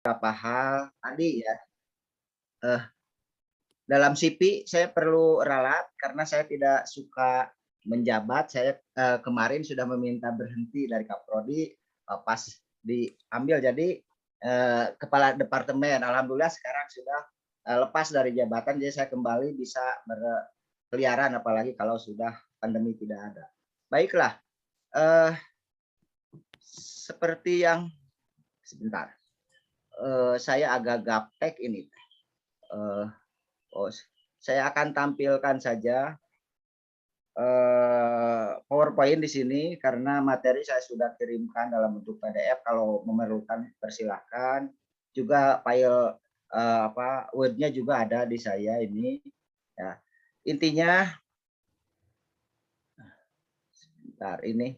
beberapa hal tadi ya. Dalam CV saya perlu ralat karena saya tidak suka menjabat. Saya kemarin sudah meminta berhenti dari Kaprodi pas diambil jadi kepala departemen. Alhamdulillah sekarang sudah lepas dari jabatan, jadi saya kembali bisa berkeliaran apalagi kalau sudah pandemi tidak ada. Baiklah, seperti yang sebentar, saya agak gaptek ini. Saya akan tampilkan saja PowerPoint di sini karena materi saya sudah kirimkan dalam bentuk PDF. Kalau memerlukan persilahkan. Juga file Word-nya juga ada di saya ini. Ya. Intinya, sebentar ini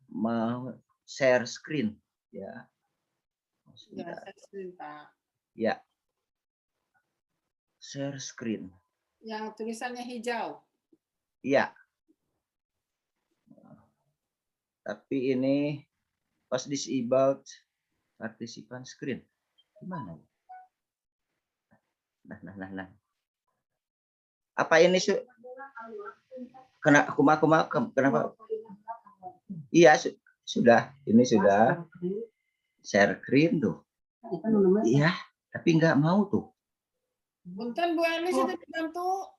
mau share screen ya. Ya. Share screen. Yang tulisannya hijau. Iya. Tapi ini pas disabled participant screen. Gimana? Nah. Apa ini kenapa? Iya, sudah. Ini sudah share screen tuh. Iya, tapi nggak mau tuh. Punten Bu Elis itu dibantu.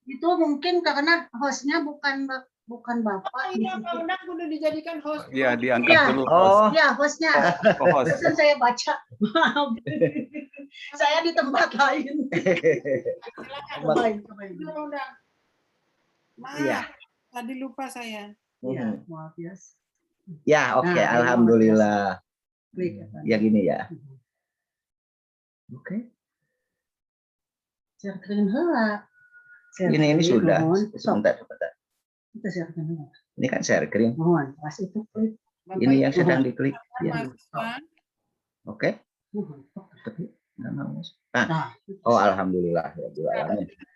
Itu mungkin karena hostnya bukan Bapak. Iya, Pak Undang kudu dijadikan host. Iya, diangkat dulu. Oh, ya hostnya. Host. Pesan saya baca. Maaf. Saya di tempat lain. Silakan. Pak Undang. Maaf, iya. tadi lupa saya. Ya, maaf ya. Ya, oke, alhamdulillah. Klik. Ya gini ya. Oke. Share screen heula. Ini sudah. Sebentar. Kita share screen heula. Ini kan share screen. Mohon, pas itu klik. Ini yang sedang diklik. Ya. Mahasiswa. Oke. Tapi nggak mau. Oh, alhamdulillah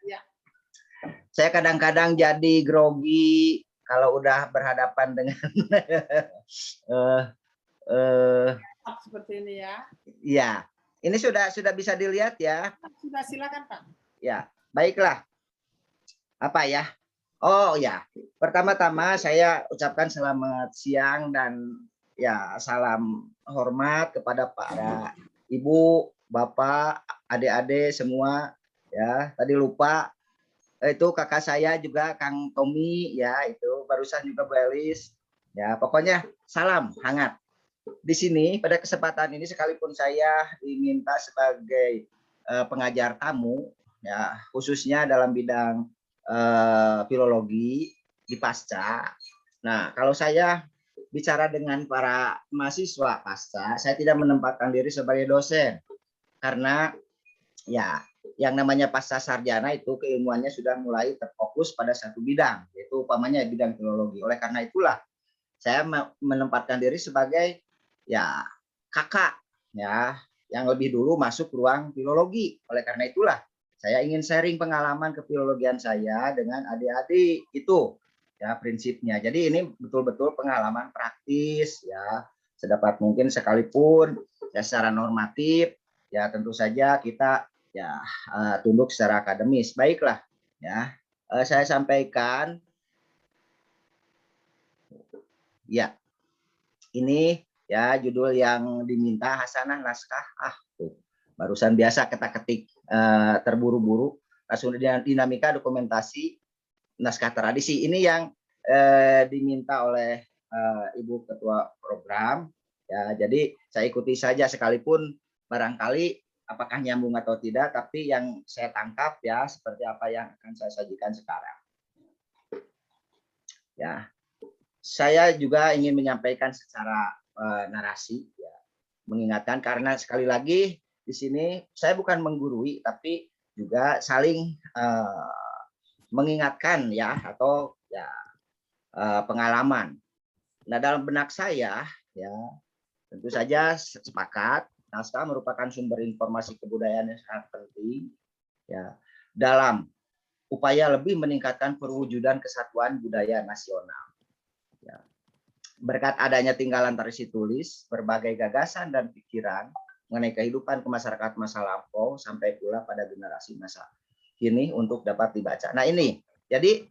Ya. Saya kadang-kadang jadi grogi kalau udah berhadapan dengan Seperti ini ya. ya. Ini sudah bisa dilihat ya. Sudah, silakan Pak. Ya, baiklah. Apa ya? Oh ya, pertama-tama saya ucapkan selamat siang dan ya salam hormat kepada para ibu, bapak, adik-adik semua ya. Tadi lupa itu kakak saya juga Kang Tommy ya, itu barusan juga Bu Elis. Ya, pokoknya salam hangat. Di sini pada kesempatan ini sekalipun saya diminta sebagai pengajar tamu ya, khususnya dalam bidang filologi di Pasca. Nah, kalau saya bicara dengan para mahasiswa Pasca, saya tidak menempatkan diri sebagai dosen karena ya yang namanya pasca sarjana itu keilmuannya sudah mulai terfokus pada satu bidang, yaitu umpamanya bidang filologi. Oleh karena itulah saya menempatkan diri sebagai ya kakak ya yang lebih dulu masuk ruang filologi. Oleh karena itulah saya ingin sharing pengalaman kefilologian saya dengan adik-adik itu ya prinsipnya. Jadi ini betul-betul pengalaman praktis ya sedapat mungkin, sekalipun ya secara normatif ya tentu saja kita ya tunduk secara akademis. Baiklah ya, saya sampaikan ya ini ya judul yang diminta hasanah naskah. Tuh barusan biasa kita ketik terburu-buru langsung dinamika dokumentasi naskah tradisi. Ini yang diminta oleh Ibu Ketua Program ya. Jadi saya ikuti saja sekalipun barangkali apakah nyambung atau tidak, tapi yang saya tangkap ya seperti apa yang akan saya sajikan sekarang. Ya, saya juga ingin menyampaikan secara narasi, ya, mengingatkan karena sekali lagi di sini saya bukan menggurui, tapi juga saling mengingatkan ya atau ya pengalaman. Nah, dalam benak saya ya tentu saja sepakat naskah merupakan sumber informasi kebudayaan yang sangat penting ya dalam upaya lebih meningkatkan perwujudan kesatuan budaya nasional. Ya. Berkat adanya tinggalan tradisi tulis, berbagai gagasan dan pikiran mengenai kehidupan masyarakat masa lampau sampai pula pada generasi masa kini untuk dapat dibaca. Nah ini, jadi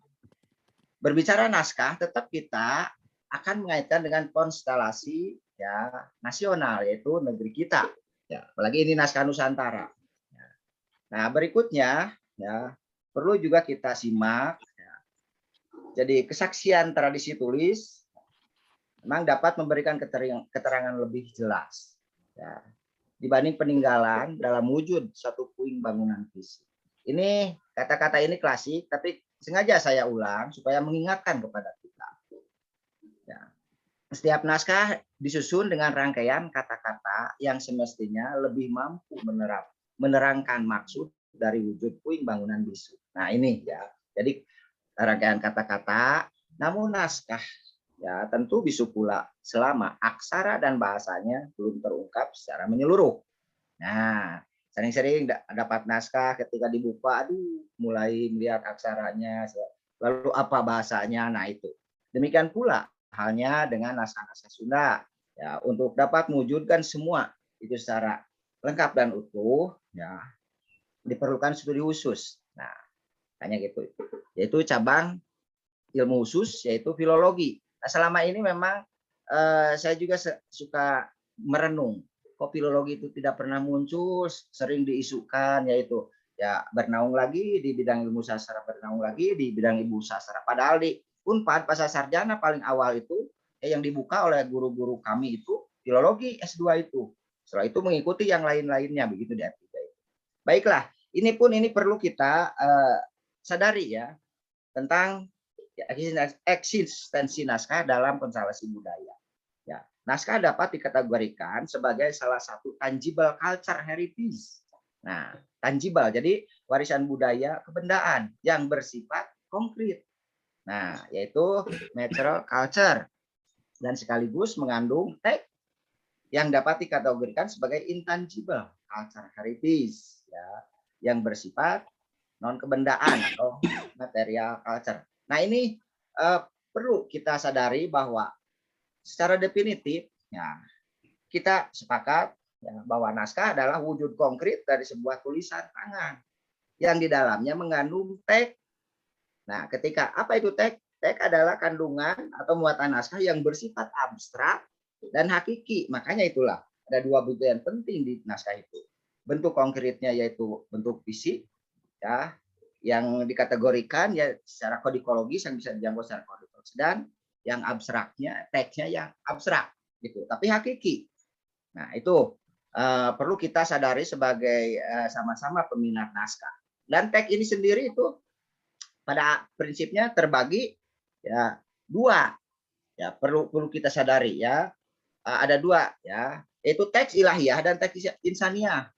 berbicara naskah tetap kita akan mengaitkan dengan konstelasi ya nasional yaitu negeri kita. Ya, apalagi ini naskah Nusantara. Ya. Nah berikutnya ya perlu juga kita simak. Ya. Jadi kesaksian tradisi tulis memang dapat memberikan keterangan lebih jelas ya, dibanding peninggalan dalam wujud satu puing bangunan fisik. Ini kata-kata ini klasik, tapi sengaja saya ulang supaya mengingatkan kepada kita. Ya. Setiap naskah disusun dengan rangkaian kata-kata yang semestinya lebih mampu menerangkan maksud dari wujud puing bangunan bisu. Nah ini ya, jadi rangkaian kata-kata, namun naskah ya tentu bisu pula selama aksara dan bahasanya belum terungkap secara menyeluruh. Nah, sering-sering dapat naskah ketika dibuka, aduh, mulai melihat aksaranya, lalu apa bahasanya, nah itu. Demikian pula halnya dengan naskah-naskah Sunda. Ya, untuk dapat mewujudkan semua itu secara lengkap dan utuh, ya diperlukan studi khusus. Nah, hanya gitu. Yaitu cabang ilmu khusus, yaitu filologi. Nah, selama ini memang saya juga suka merenung. Kok filologi itu tidak pernah muncul, sering diisukan, yaitu ya bernaung lagi di bidang ilmu sastra, bernaung lagi di bidang ilmu sastra. Padahal di Unpad pasca sarjana paling awal itu yang dibuka oleh guru-guru kami itu filologi S2 itu. Setelah itu mengikuti yang lain-lainnya begitu di R3 itu. Baiklah, ini perlu kita sadari ya tentang eksistensi naskah dalam konstelasi budaya. Ya, naskah dapat dikategorikan sebagai salah satu tangible culture heritage. Nah, tangible jadi warisan budaya kebendaan yang bersifat konkret. Nah, yaitu natural culture dan sekaligus mengandung teks yang dapat dikategorikan sebagai intangible culture heritage ya, yang bersifat non kebendaan atau material culture. Nah, ini perlu kita sadari bahwa secara definitif ya kita sepakat ya, bahwa naskah adalah wujud konkret dari sebuah tulisan tangan yang di dalamnya mengandung teks. Nah, ketika apa itu teks? Teks adalah kandungan atau muatan naskah yang bersifat abstrak dan hakiki. Makanya itulah ada dua bentuk yang penting di naskah itu. Bentuk konkretnya yaitu bentuk fisik ya, yang dikategorikan ya secara kodikologis yang bisa dijangkau secara kodikologis, dan yang abstraknya teksnya yang abstrak gitu tapi hakiki. Nah itu perlu kita sadari sebagai sama-sama peminat naskah. Dan teks ini sendiri itu pada prinsipnya terbagi ya dua ya, perlu kita sadari ya, ada dua ya, yaitu teks ilahiyah dan teks insaniah.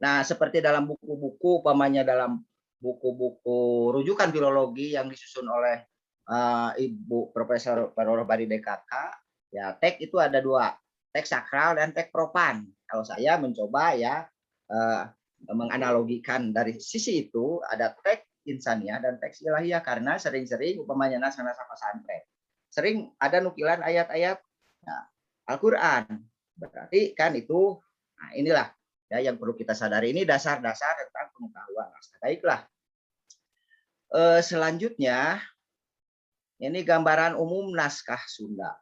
Nah, seperti dalam buku-buku, umpamanya dalam buku-buku rujukan filologi yang disusun oleh Ibu Profesor Parorobadi DKK, ya teks itu ada dua, teks sakral dan teks profan. Kalau saya mencoba ya menganalogikan dari sisi itu, ada teks insaniah dan teks ilahiyah, karena sering-sering umpamanya naskah-naskah pesantren sering ada nukilan ayat-ayat ya, Al-Quran. Berarti kan itu, nah inilah ya yang perlu kita sadari, ini dasar-dasar tentang pengetahuan naskah. Baiklah, selanjutnya ini gambaran umum naskah Sunda.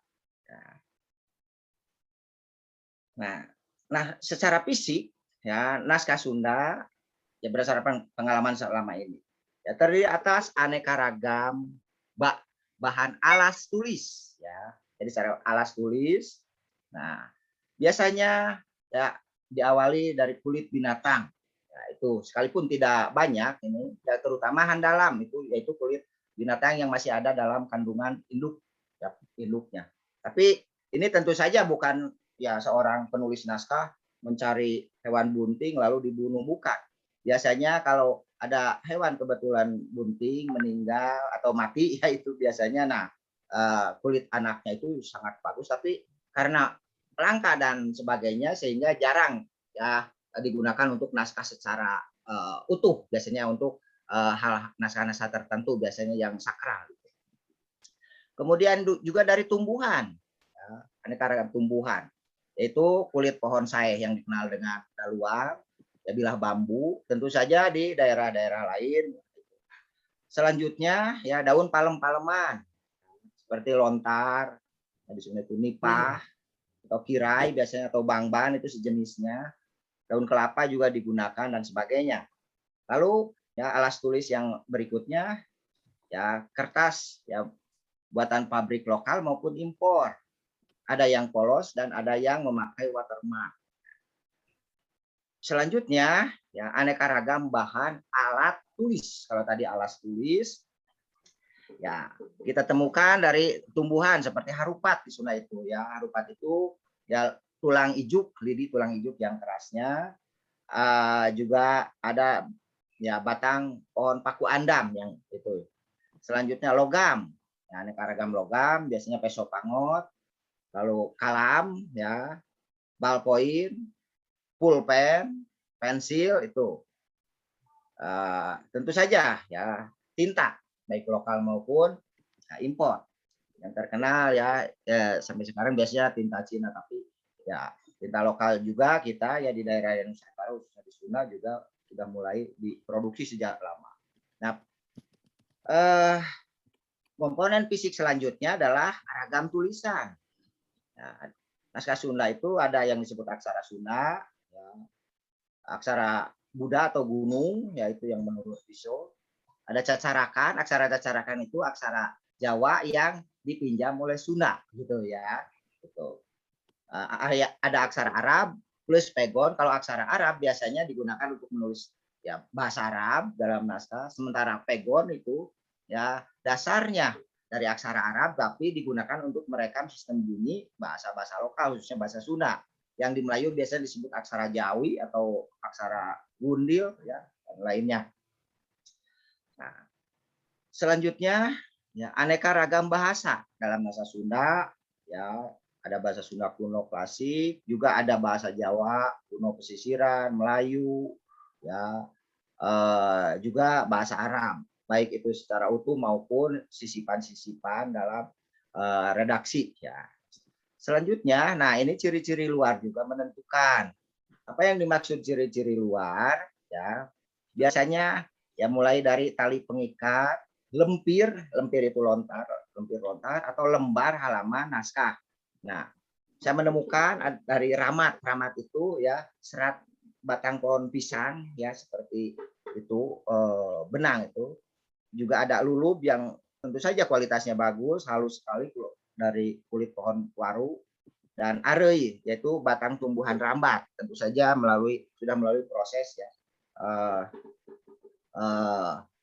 Nah, secara fisik ya naskah Sunda ya berdasarkan pengalaman selama ini ya terdiri atas aneka ragam bahan alas tulis ya. Jadi secara alas tulis, nah biasanya ya diawali dari kulit binatang. Nah, itu sekalipun tidak banyak ini, ya, terutama handalam itu yaitu kulit binatang yang masih ada dalam kandungan induk ya, induknya. Tapi ini tentu saja bukan ya seorang penulis naskah mencari hewan bunting lalu dibunuh, bukan. Biasanya kalau ada hewan kebetulan bunting meninggal atau mati ya itu biasanya nah kulit anaknya itu sangat bagus, tapi karena langka dan sebagainya sehingga jarang ya digunakan untuk naskah secara utuh, biasanya untuk hal naskah-naskah tertentu biasanya yang sakral. Kemudian juga dari tumbuhan, ya, aneka ragam tumbuhan. yaitu kulit pohon saeh yang dikenal dengan daluang, ya bilah bambu, tentu saja di daerah-daerah lain. Selanjutnya ya daun palem-paleman seperti lontar, di sini itu nipah atau kirai biasanya atau bangban itu sejenisnya. Daun kelapa juga digunakan dan sebagainya. Lalu ya alas tulis yang berikutnya ya kertas ya buatan pabrik lokal maupun impor. Ada yang polos dan ada yang memakai watermark. Selanjutnya ya aneka ragam bahan alat tulis. Kalau tadi alas tulis ya kita temukan dari tumbuhan seperti harupat di Sunda itu ya. Harupat itu ya tulang ijuk, lidi tulang ijuk yang kerasnya. Juga ada ya batang pohon paku andam yang itu. Selanjutnya logam. Ya, aneka ragam logam biasanya peso pangot, lalu kalam ya, ballpoint, pulpen, pensil itu. Tentu saja ya tinta baik lokal maupun ya, impor. Yang terkenal ya sampai sekarang biasanya tinta Cina, tapi ya tinta lokal juga kita ya di daerah Nusantara khususnya di Sunda juga sudah mulai diproduksi sejak lama. Nah, komponen fisik selanjutnya adalah ragam tulisan. Nah, naskah Sunda itu ada yang disebut aksara Sunda, ya, aksara Buddha atau gunung, yaitu yang menurut Piso. Ada cacarakan, aksara cacarakan itu aksara Jawa yang dipinjam oleh Sunda, gitu ya. Gitu. Ada aksara Arab plus pegon. Kalau aksara Arab biasanya digunakan untuk menulis ya bahasa Arab dalam naskah, sementara pegon itu ya dasarnya dari aksara Arab tapi digunakan untuk merekam sistem bunyi bahasa-bahasa lokal khususnya bahasa Sunda. Yang di Melayu biasanya disebut aksara Jawi atau aksara Gundil ya dan lainnya. Nah, selanjutnya ya aneka ragam bahasa dalam bahasa Sunda ya. Ada bahasa Sunda kuno klasik, juga ada bahasa Jawa kuno pesisiran, Melayu, ya, juga bahasa Arab, baik itu secara utuh maupun sisipan-sisipan dalam redaksi. Ya. Selanjutnya, nah ini ciri-ciri luar juga menentukan. Apa yang dimaksud ciri-ciri luar? Ya, biasanya ya mulai dari tali pengikat, lempir itu lontar, lempir lontar atau lembar halaman naskah. Nah, saya menemukan dari ramat itu ya serat batang pohon pisang ya seperti itu benang itu. Juga ada lulub yang tentu saja kualitasnya bagus, halus sekali dari kulit pohon waru, dan arei yaitu batang tumbuhan rambat tentu saja sudah melalui proses ya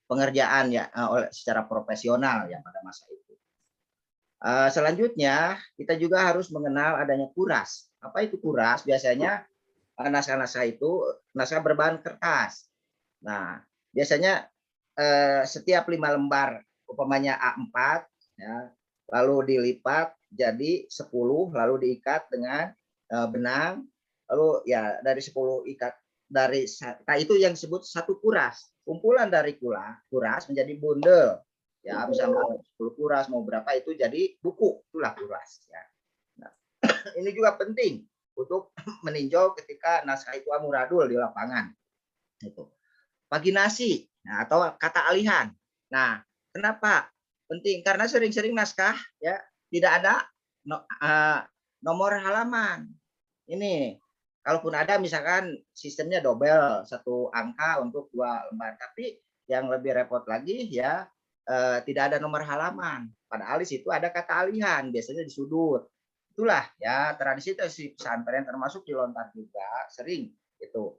pengerjaan ya secara profesional ya pada masa itu. Selanjutnya, kita juga harus mengenal adanya kuras. Apa itu kuras? Biasanya naskah-naskah itu naskah berbahan kertas. Nah, biasanya setiap 5 lembar, umpamanya A4, ya, lalu dilipat jadi 10, lalu diikat dengan benang, lalu ya dari 10 ikat nah itu yang disebut satu kuras. Kumpulan dari kuras menjadi bundel. Ya, bisa mau 10 kuras, mau berapa itu jadi buku, itulah kuras. Ya. Nah, ini juga penting untuk meninjau ketika naskah itu amburadul di lapangan. Itu. Paginasi, nah, atau kata alihan. Nah, kenapa penting? Karena sering-sering naskah ya tidak ada nomor halaman. Ini, kalaupun ada misalkan sistemnya double, satu angka untuk 2 lembar, tapi yang lebih repot lagi ya tidak ada nomor halaman. Padahal di situ ada kata alihan, biasanya di sudut. Itulah ya tradisi pesantren termasuk di lontar juga sering itu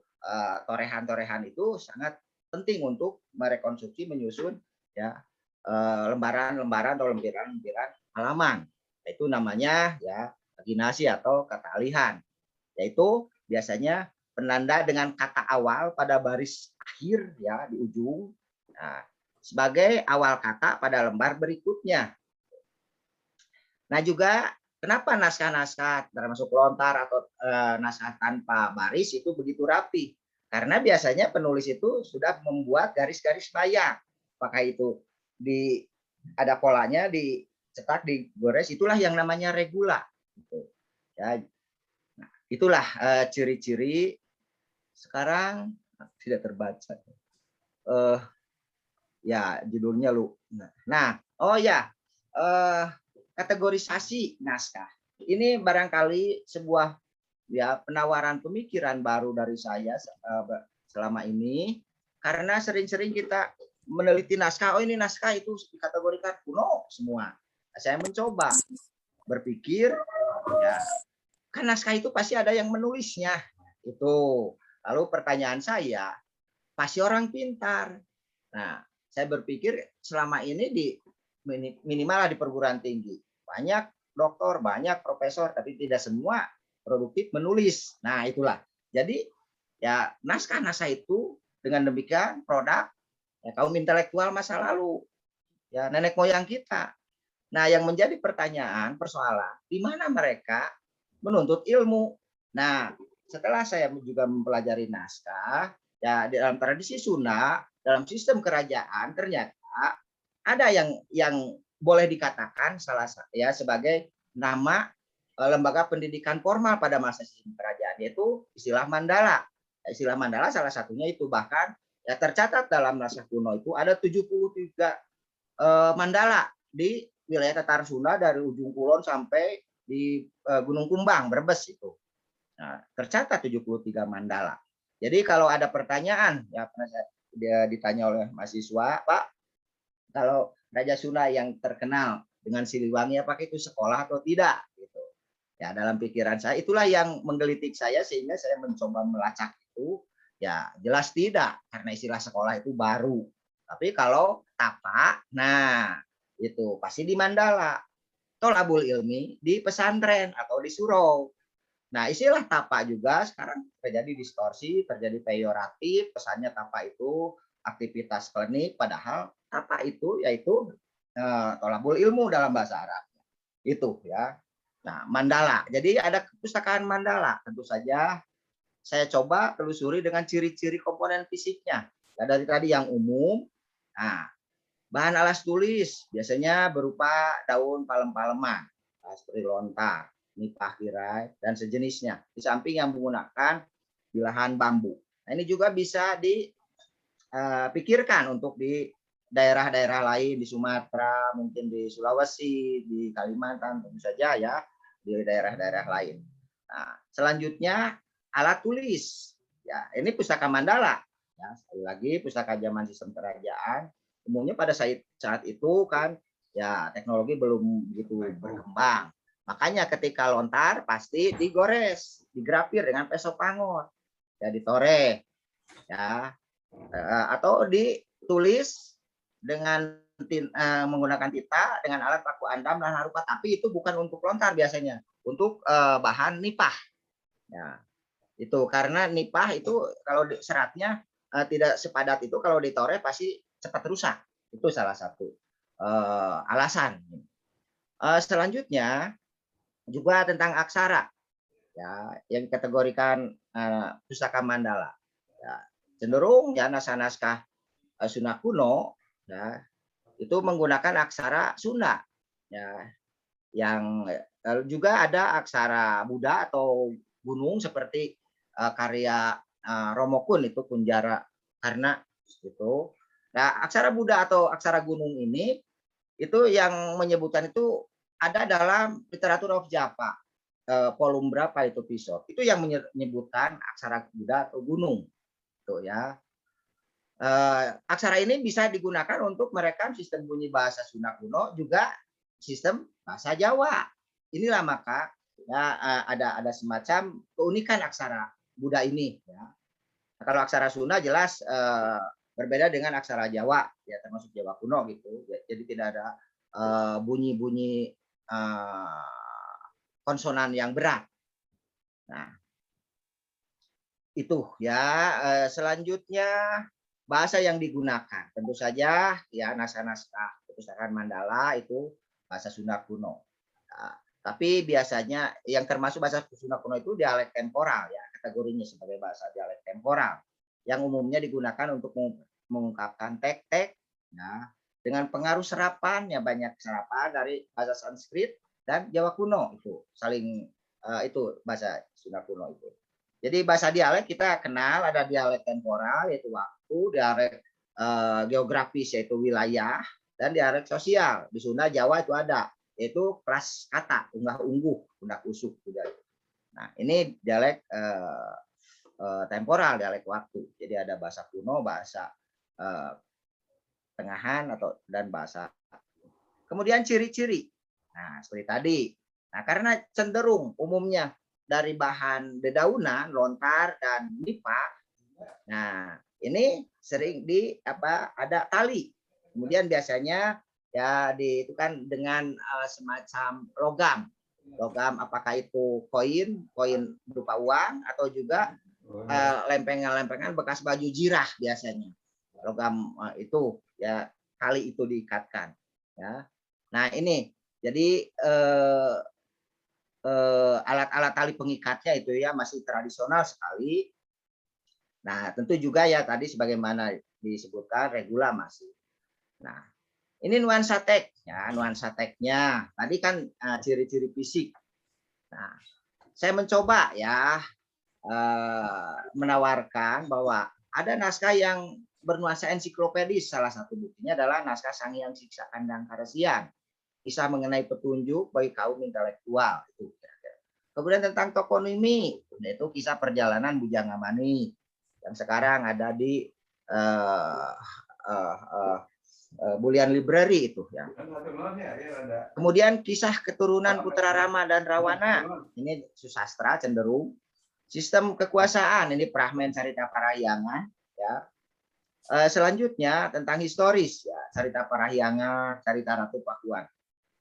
torehan-torehan itu sangat penting untuk merekonstruksi menyusun ya lembaran-lembaran atau lempiran-lempiran halaman. Itu namanya ya paginasi atau kata alihan. Yaitu biasanya penanda dengan kata awal pada baris akhir ya di ujung. Nah, sebagai awal kata pada lembar berikutnya. Nah juga kenapa naskah-naskah termasuk lontar atau naskah tanpa baris itu begitu rapi? Karena biasanya penulis itu sudah membuat garis-garis bayang. Apakah itu ada polanya, dicetak, digores, itulah yang namanya regula. Ya. Nah, itulah ciri-ciri sekarang tidak terbaca. Ya judulnya lu. Nah, oh ya, kategorisasi naskah. Ini barangkali sebuah ya penawaran pemikiran baru dari saya selama ini, karena sering-sering kita meneliti naskah. Oh ini naskah itu dikategorikan kuno semua. Saya mencoba berpikir, ya kan naskah itu pasti ada yang menulisnya. Itu. Lalu pertanyaan saya, pasti orang pintar. Nah, saya berpikir selama ini di minimal di perguruan tinggi banyak doktor, banyak profesor, tapi tidak semua produktif menulis. Nah, itulah. Jadi ya naskah-naskah itu dengan demikian produk ya kaum intelektual masa lalu, ya nenek moyang kita. Nah, yang menjadi pertanyaan, persoalan, di mana mereka menuntut ilmu. Nah, setelah saya juga mempelajari naskah, ya di dalam tradisi Sunda, dalam sistem kerajaan ternyata ada yang boleh dikatakan salah ya sebagai nama lembaga pendidikan formal pada masa sistem kerajaan, yaitu istilah Mandala. Istilah Mandala salah satunya itu, bahkan ya tercatat dalam naskah kuno itu ada 73 Mandala di wilayah Tatar Sunda dari ujung kulon sampai di Gunung Kumbang, Brebes itu. Nah, tercatat 73 Mandala. Jadi kalau ada pertanyaan, ya dia ditanya oleh mahasiswa, Pak, kalau Raja Sunda yang terkenal dengan Siliwangi, apakah itu sekolah atau tidak? Gitu. Ya dalam pikiran saya itulah yang menggelitik saya sehingga saya mencoba melacak itu. Ya jelas tidak, karena istilah sekolah itu baru. Tapi kalau tapak, nah itu pasti di Mandala. Tolabul ilmi di pesantren atau di surau. Nah, istilah tapak juga sekarang terjadi distorsi, terjadi peyoratif, pesannya tapak itu aktivitas klinik, padahal tapak itu yaitu tolabul ilmu dalam bahasa Arab. Itu ya. Nah, Mandala. Jadi ada kepustakaan Mandala. Tentu saja saya coba telusuri dengan ciri-ciri komponen fisiknya. Ya, dari tadi yang umum, nah, bahan alas tulis biasanya berupa daun palem-paleman, seperti lontar, nipah tirai, dan sejenisnya. Di samping yang menggunakan bilahan bambu. Nah, ini juga bisa dipikirkan untuk di daerah-daerah lain, di Sumatera, mungkin di Sulawesi, di Kalimantan, tentu saja ya, di daerah-daerah lain. Nah, selanjutnya alat tulis. Ya, ini pustaka Mandala. Ya, sekali lagi pustaka zaman sistem kerajaan. Umumnya pada saat itu kan ya teknologi belum begitu berkembang. Makanya ketika lontar pasti digores, digrafir dengan peso pangot, ya ditoreh, ya atau ditulis dengan menggunakan tinta dengan alat paku andam dan harupat. Tapi itu bukan untuk lontar biasanya, untuk bahan nipah. Ya, itu karena nipah itu kalau seratnya tidak sepadat itu, kalau ditoreh pasti cepat rusak. Itu salah satu alasan. Selanjutnya juga tentang aksara, ya yang dikategorikan pustaka Mandala. Ya, cenderung ya naskah-naskah Sunda kuno, ya itu menggunakan aksara Sunda. Ya, yang juga ada aksara Buddha atau gunung seperti karya Romo Kun itu Kunjara Karna itu. Nah, aksara Buddha atau aksara gunung ini itu yang menyebutkan itu ada dalam literatur of Java. Volume berapa itu episode. Itu yang menyebutkan aksara Buddha atau gunung. Itu ya. Aksara ini bisa digunakan untuk merekam sistem bunyi bahasa Sunda kuno, juga sistem bahasa Jawa. Inilah maka ya, ada semacam keunikan aksara Buddha ini. Ya. Nah, kalau aksara Sunda jelas berbeda dengan aksara Jawa, ya termasuk Jawa kuno gitu. Jadi tidak ada bunyi-bunyi konsonan yang berat. Nah, itu ya. Selanjutnya bahasa yang digunakan tentu saja ya naskah-naskah perpustakaan Mandala itu bahasa Sunda kuno. Nah, tapi biasanya yang termasuk bahasa Sunda kuno itu dialek temporal ya, kategorinya sebagai bahasa dialek temporal yang umumnya digunakan untuk mengungkapkan tek-tek ya, dengan pengaruh serapan ya, banyak serapan dari bahasa Sanskrit dan Jawa kuno itu saling itu bahasa Sunda kuno itu. Jadi bahasa dialek kita kenal ada dialek temporal yaitu waktu, dialek geografis yaitu wilayah, dan dialek sosial di Sunda Jawa itu ada yaitu kelas kata, unggah ungguh, undak usuk juga. Nah ini dialek temporal, dialek waktu. Jadi ada bahasa kuno, bahasa tengahan dan bahasa. Kemudian ciri-ciri. Nah seperti tadi. Nah karena cenderung umumnya dari bahan dedaunan, lontar dan nipah. Nah, ini sering ada tali. Kemudian biasanya ya itu kan dengan semacam logam. Logam apakah itu koin berupa uang atau juga lempengan-lempengan bekas baju jirah biasanya. Logam itu ya tali itu diikatkan ya. Nah, ini jadi alat-alat tali pengikatnya itu ya masih tradisional sekali. Nah, tentu juga ya tadi sebagaimana disebutkan regula masih. Nah, ini nuansa tek ya, nuansa teknya. Tadi kan ciri-ciri fisik. Nah, saya mencoba ya menawarkan bahwa ada naskah yang bernuansa ensiklopedis. Salah satu buktinya adalah naskah Sang Hyang Siksa Kandang Karesian. Kisah mengenai petunjuk bagi kaum intelektual itu. Kemudian tentang toponimi, yaitu kisah perjalanan Bujang Amani yang sekarang ada di Bulian Library itu ya. Kemudian kisah keturunan Putra Rama dan Rawana, ini susastra cenderung. Sistem kekuasaan, ini Prahmen Carita Parahyangan ya. Selanjutnya tentang historis ya, Carita Parahyangan, Carita Ratu Pakuan.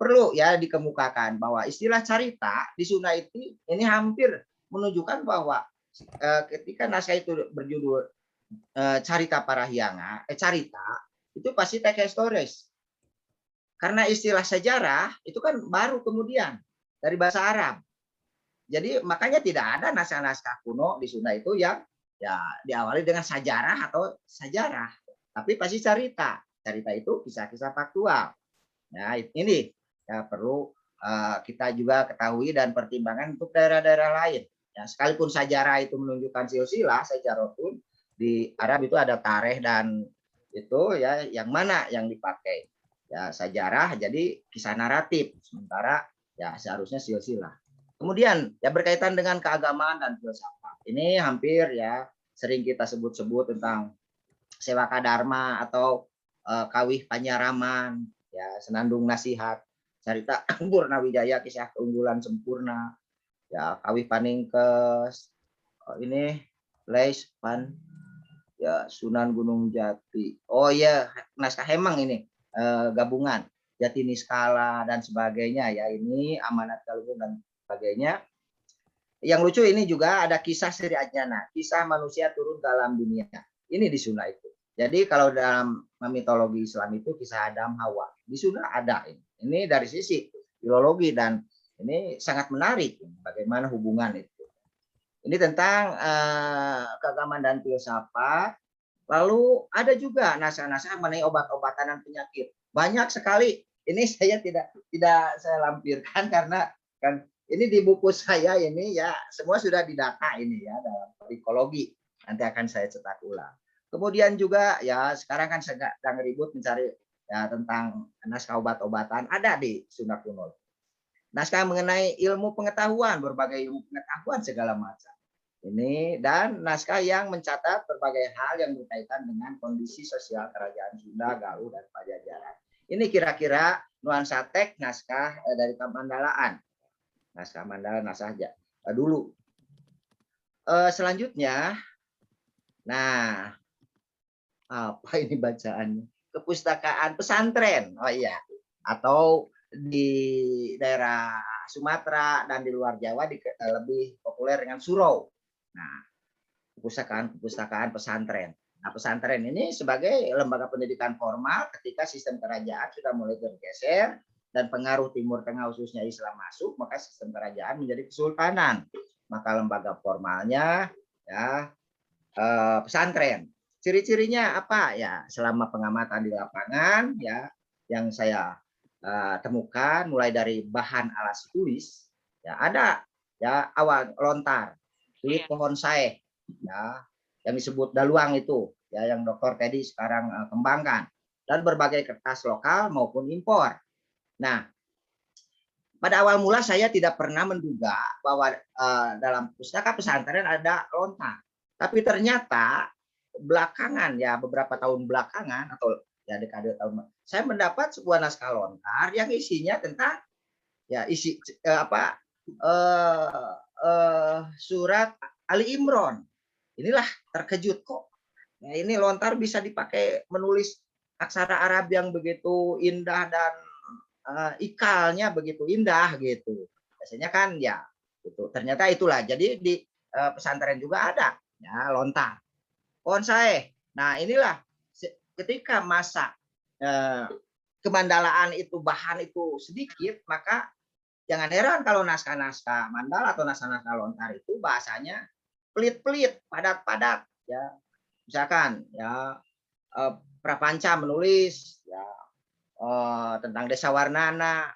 Perlu ya dikemukakan bahwa istilah carita di Sunda ini hampir menunjukkan bahwa ketika naskah itu berjudul Carita Parahyangan, carita itu pasti teks historis. Karena istilah sejarah itu kan baru kemudian dari bahasa Arab. Jadi makanya tidak ada naskah-naskah kuno di Sunda itu yang ya diawali dengan sejarah atau sejarah, tapi pasti carita. Carita itu kisah-kisah faktual. Nah, ini ya perlu kita juga ketahui dan pertimbangan untuk daerah-daerah lain. Ya, sekalipun sejarah itu menunjukkan silsilah, sejarah pun di Arab itu ada tareh dan itu ya yang mana yang dipakai. Ya, sejarah jadi kisah naratif, sementara ya seharusnya silsilah. Kemudian ya berkaitan dengan keagamaan dan filsafat. Ini hampir ya sering kita sebut-sebut tentang Sewaka Dharma atau Kawih Panyaraman, ya Senandung Nasihat, Carita Purnawijaya, kisah keunggulan sempurna, ya Kawih Paningkes, ini Leis Pan, ya Sunan Gunung Jati. Oh ya, naskah Hemang ini gabungan Jati Niskala dan sebagainya ya, ini Amanat Galunggung dan sebagainya. Yang lucu ini juga ada kisah Sri Ajana, kisah manusia turun ke alam dunia. Ini di Sunda itu. Jadi kalau dalam mitologi Islam itu kisah Adam Hawa. Di Sunda ada ini. Ini dari sisi filologi dan ini sangat menarik bagaimana hubungan itu. Ini tentang keagamaan dan filsafat. Lalu ada juga naskah-naskah mengenai obat-obatan dan penyakit. Banyak sekali. Ini saya tidak saya lampirkan karena kan ini di buku saya ini ya semua sudah didata ini ya dalam psikologi. Nanti akan saya cetak ulang. Kemudian juga ya sekarang kan sedang ribut mencari ya tentang naskah obat-obatan ada di Sunda kuno. Naskah mengenai ilmu pengetahuan, berbagai ilmu pengetahuan segala macam. Ini dan naskah yang mencatat berbagai hal yang berkaitan dengan kondisi sosial kerajaan Sunda, Galuh dan Pajajaran. Ini kira-kira nuansa teks naskah dari Kamandalaan. Naskah Mandala naskah dulu. Selanjutnya, nah apa ini bacaannya? Kepustakaan pesantren, oh iya, atau di daerah Sumatera dan di luar Jawa lebih populer dengan surau. Nah, kepustakaan pesantren. Nah, pesantren ini sebagai lembaga pendidikan formal ketika sistem kerajaan sudah mulai bergeser dan pengaruh Timur Tengah khususnya Islam masuk, maka sistem kerajaan menjadi kesultanan. Maka lembaga formalnya ya pesantren. Ciri-cirinya apa ya? Selama pengamatan di lapangan ya yang saya temukan mulai dari bahan alas tulis ya ada ya awal lontar, kulit pohon saeh, ya yang disebut daluang itu, ya yang Dr. Teddy sekarang kembangkan, dan berbagai kertas lokal maupun impor. Nah, pada awal mula saya tidak pernah menduga bahwa dalam pustaka pesantren ada lontar, tapi ternyata belakangan ya beberapa tahun belakangan atau ya dekade tahun saya mendapat sebuah naskah lontar yang isinya tentang ya isi apa surat Ali Imron. Inilah terkejut kok. Ya, ini lontar bisa dipakai menulis aksara Arab yang begitu indah dan ikalnya begitu indah gitu. Biasanya kan ya itu ternyata itulah. Jadi di pesantren juga ada ya lontar. Bonsai. Nah, inilah ketika masa kemandalaan itu bahan itu sedikit, maka jangan heran kalau naskah-naskah mandala atau naskah-naskah lontar itu bahasanya pelit-pelit, padat-padat ya. Misalkan ya Prapanca menulis ya tentang Desa Warnana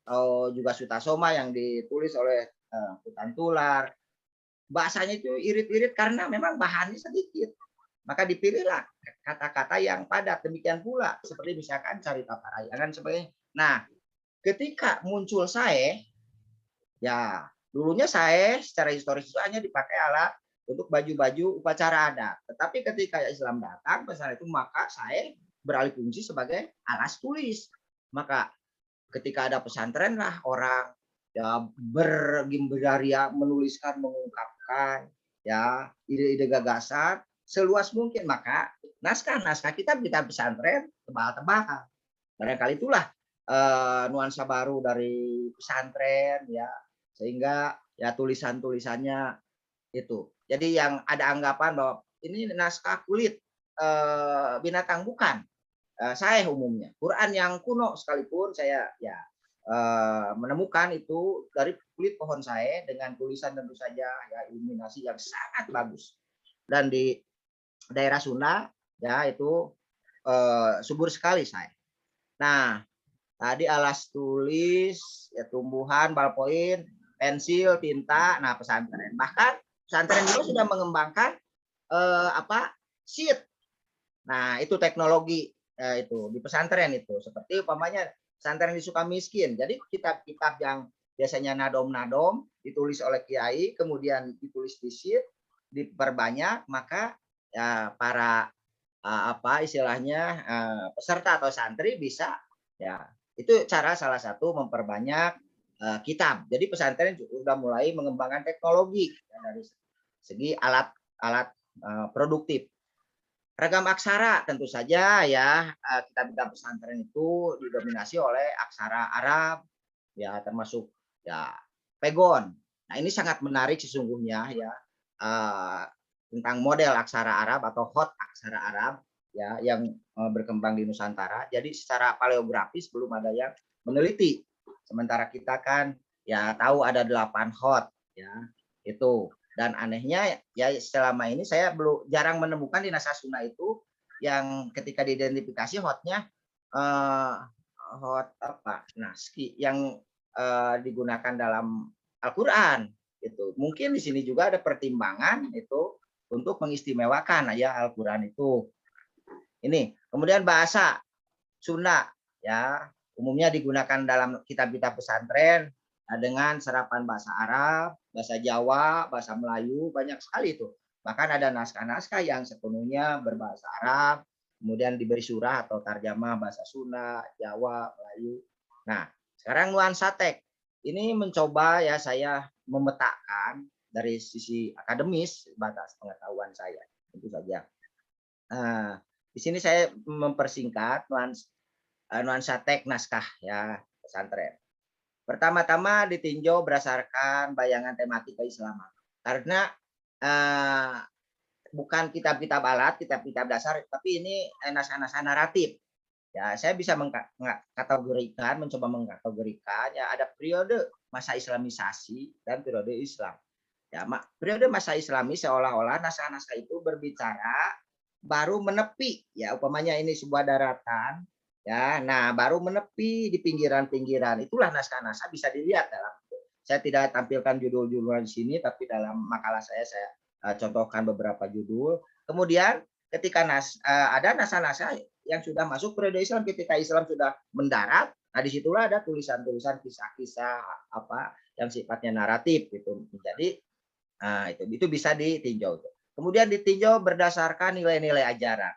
atau juga Sutasoma yang ditulis oleh Hutan Tular. Bahasanya itu irit-irit karena memang bahannya sedikit. Maka dipilihlah kata-kata yang padat. Demikian pula seperti misalkan Carita Parayangan sebagainya. Nah, ketika muncul saeh, ya dulunya saeh secara historis itu hanya dipakai alat untuk baju-baju upacara adat. Tetapi ketika Islam datang, besar itu maka saeh beralih fungsi sebagai alat tulis. Maka ketika ada pesantren lah orang ya bergimbraria menuliskan, mengungkapkan ya ide-ide gagasan seluas mungkin. Maka naskah-naskah kita pesantren tebal-tebal. Barangkali itulah nuansa baru dari pesantren ya, sehingga ya tulisan-tulisannya itu. Jadi yang ada anggapan bahwa ini naskah kulit binatang bukan. Saya umumnya Quran yang kuno sekalipun saya ya menemukan itu dari kulit pohon saeh dengan tulisan tentu saja ya iluminasi yang sangat bagus. Dan di daerah Sunda ya itu subur sekali saeh. Nah, tadi alas tulis ya tumbuhan, ballpoint, pensil, tinta. Nah, pesantren bahkan pesantren juga sudah mengembangkan sheet. Nah, itu teknologi itu di pesantren itu seperti umpamanya pesantren di Sukamiskin. Jadi kitab-kitab yang biasanya nadom-nadom ditulis oleh kiai kemudian ditulis di sheet diperbanyak, maka ya para istilahnya peserta atau santri bisa ya itu cara salah satu memperbanyak kitab. Jadi pesantren sudah mulai mengembangkan teknologi ya, dari segi alat-alat produktif. Ragam aksara tentu saja ya kitab-kitab pesantren itu didominasi oleh aksara Arab ya termasuk ya pegon. Nah ini sangat menarik sesungguhnya ya tentang model aksara Arab atau hot aksara Arab ya yang berkembang di Nusantara. Jadi secara paleografis belum ada yang meneliti. Sementara kita kan ya tahu ada 8 hot ya itu. Dan anehnya ya selama ini saya belum jarang menemukan di naskah Sunda itu yang ketika diidentifikasi hotnya hot apa naski yang digunakan dalam Al-Qur'an itu. Mungkin di sini juga ada pertimbangan itu untuk mengistimewakan ya Al-Qur'an itu. Ini. Kemudian bahasa Sunda ya umumnya digunakan dalam kitab-kitab pesantren dengan serapan bahasa Arab, bahasa Jawa, bahasa Melayu, banyak sekali itu. Bahkan ada naskah-naskah yang sepenuhnya berbahasa Arab, kemudian diberi surah atau tarjamah bahasa Sunda, Jawa, Melayu. Nah, sekarang nuansa teks. Ini mencoba ya saya memetakan dari sisi akademis batas pengetahuan saya, tentu saja. Nah, di sini saya mempersingkat nuansa teks naskah ya pesantren. Pertama-tama ditinjau berdasarkan bayangan tematik keislaman. Karena bukan kitab-kitab alat, kitab-kitab dasar, tapi ini naskah-naskah naratif. Ya, saya bisa mengkategorikan, mencoba mengkategorikan ya ada periode masa Islamisasi dan periode Islam. Ya, periode masa Islami seolah-olah naskah-naskah itu berbicara baru menepi ya umpamanya ini sebuah daratan ya, nah baru menepi di pinggiran-pinggiran itulah naskah-naskah bisa dilihat dalam saya tidak tampilkan judul-judul di sini, tapi dalam makalah saya contohkan beberapa judul. Kemudian ketika ada naskah-naskah yang sudah masuk periode Islam, ketika Islam sudah mendarat, nah disitulah ada tulisan-tulisan kisah-kisah apa yang sifatnya naratif gitu. Jadi itu bisa ditinjau. Kemudian ditinjau berdasarkan nilai-nilai ajaran.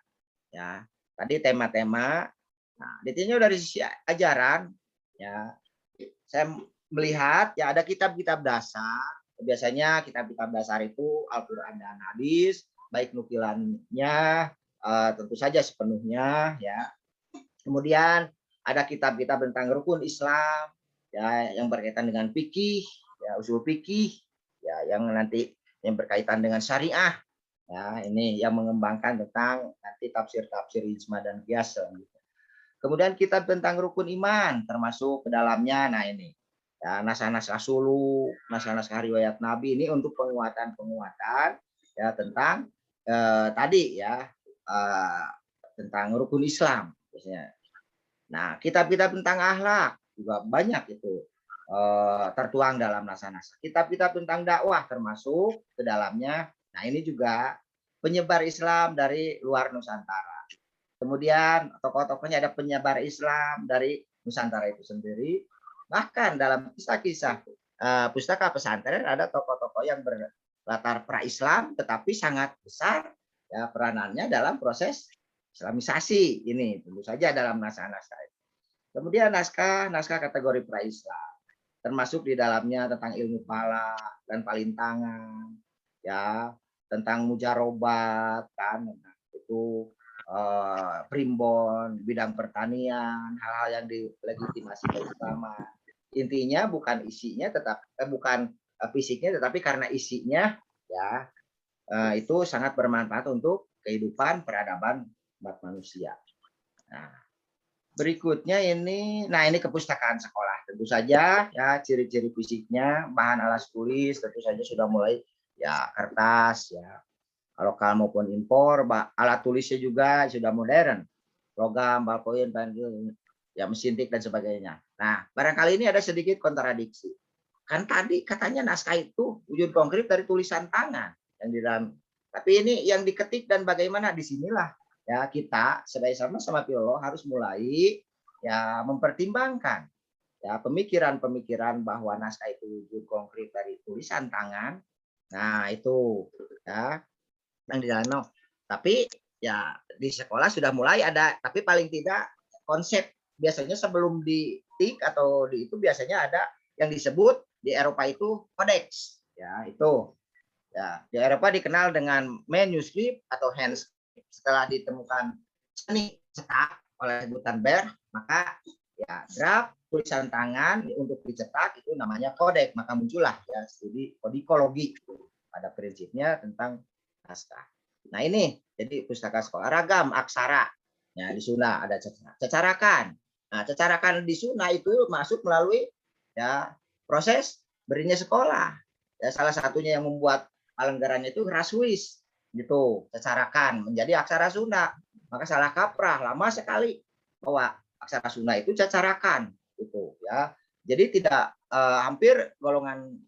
Ya, tadi tema-tema. Nah, ditinjau dari sisi ajaran, ya, saya melihat ya ada kitab-kitab dasar. Biasanya kitab-kitab dasar itu Al-Quran dan hadis, baik nukilannya tentu saja sepenuhnya, ya. Kemudian ada kitab-kitab tentang rukun Islam, ya, yang berkaitan dengan fikih, ya, usul fikih, ya, yang nanti yang berkaitan dengan syariah, ya, ini yang mengembangkan tentang nanti tafsir-tafsir ijma dan qiyas. Kemudian kitab tentang rukun iman termasuk ke dalamnya, nah ini ya, naskah-naskah suluk, naskah-naskah riwayat Nabi ini untuk penguatan ya tentang tadi ya tentang rukun Islam biasanya. Nah, kitab-kitab tentang akhlak juga banyak itu tertuang dalam naskah-naskah. Kitab-kitab tentang dakwah termasuk ke dalamnya. Nah, ini juga penyebar Islam dari luar Nusantara. Kemudian tokoh-tokohnya ada penyebar Islam dari Nusantara itu sendiri. Bahkan dalam kisah-kisah pustaka pesantren ada tokoh-tokoh yang berlatar pra-Islam tetapi sangat besar ya peranannya dalam proses Islamisasi ini, tentu saja dalam naskah-naskah. Kemudian naskah kategori pra-Islam termasuk di dalamnya tentang ilmu falak dan palintangan, ya, tentang mujarobat kan, itu primbon, bidang pertanian, hal-hal yang dilegitimasi keislaman. Intinya bukan isinya bukan fisiknya, tetapi karena isinya ya itu sangat bermanfaat untuk kehidupan peradaban umat manusia. Nah, berikutnya ini kepustakaan sekolah. Tentu saja ya ciri-ciri fisiknya, bahan alas tulis tentu saja sudah mulai ya kertas ya, lokal maupun impor, alat tulisnya juga sudah modern, logam, ballpoint, ya mesin tik dan sebagainya. Nah, barangkali ini ada sedikit kontradiksi. Kan tadi katanya naskah itu wujud konkret dari tulisan tangan yang di dalam. Tapi ini yang diketik dan bagaimana, disinilah ya kita sebagai sama filolog harus mulai ya mempertimbangkan ya pemikiran-pemikiran bahwa naskah itu wujud konkret dari tulisan tangan. Nah, itu ya yang di dalam. Tapi ya di sekolah sudah mulai ada, tapi paling tidak konsep biasanya sebelum di tik atau di itu biasanya ada yang disebut di Eropa itu kodeks ya, itu ya di Eropa dikenal dengan manuscript atau handscript. Setelah ditemukan seni cetak oleh Gutenberg, maka ya draft tulisan tangan untuk dicetak itu namanya kodek, maka muncullah ya studi kodikologi pada prinsipnya tentang naskah. Nah, ini jadi pustaka sekolah ragam aksara. Ya, di Sunda ada cecarakan. Nah, cecarakan di Sunda itu masuk melalui ya proses berinya sekolah. Ya, salah satunya yang membuat palenggarannya itu Rasuis gitu, cecarakan menjadi aksara Sunda. Maka salah kaprah lama sekali bahwa aksara Sunda itu cecarakan gitu ya. Jadi tidak hampir golongan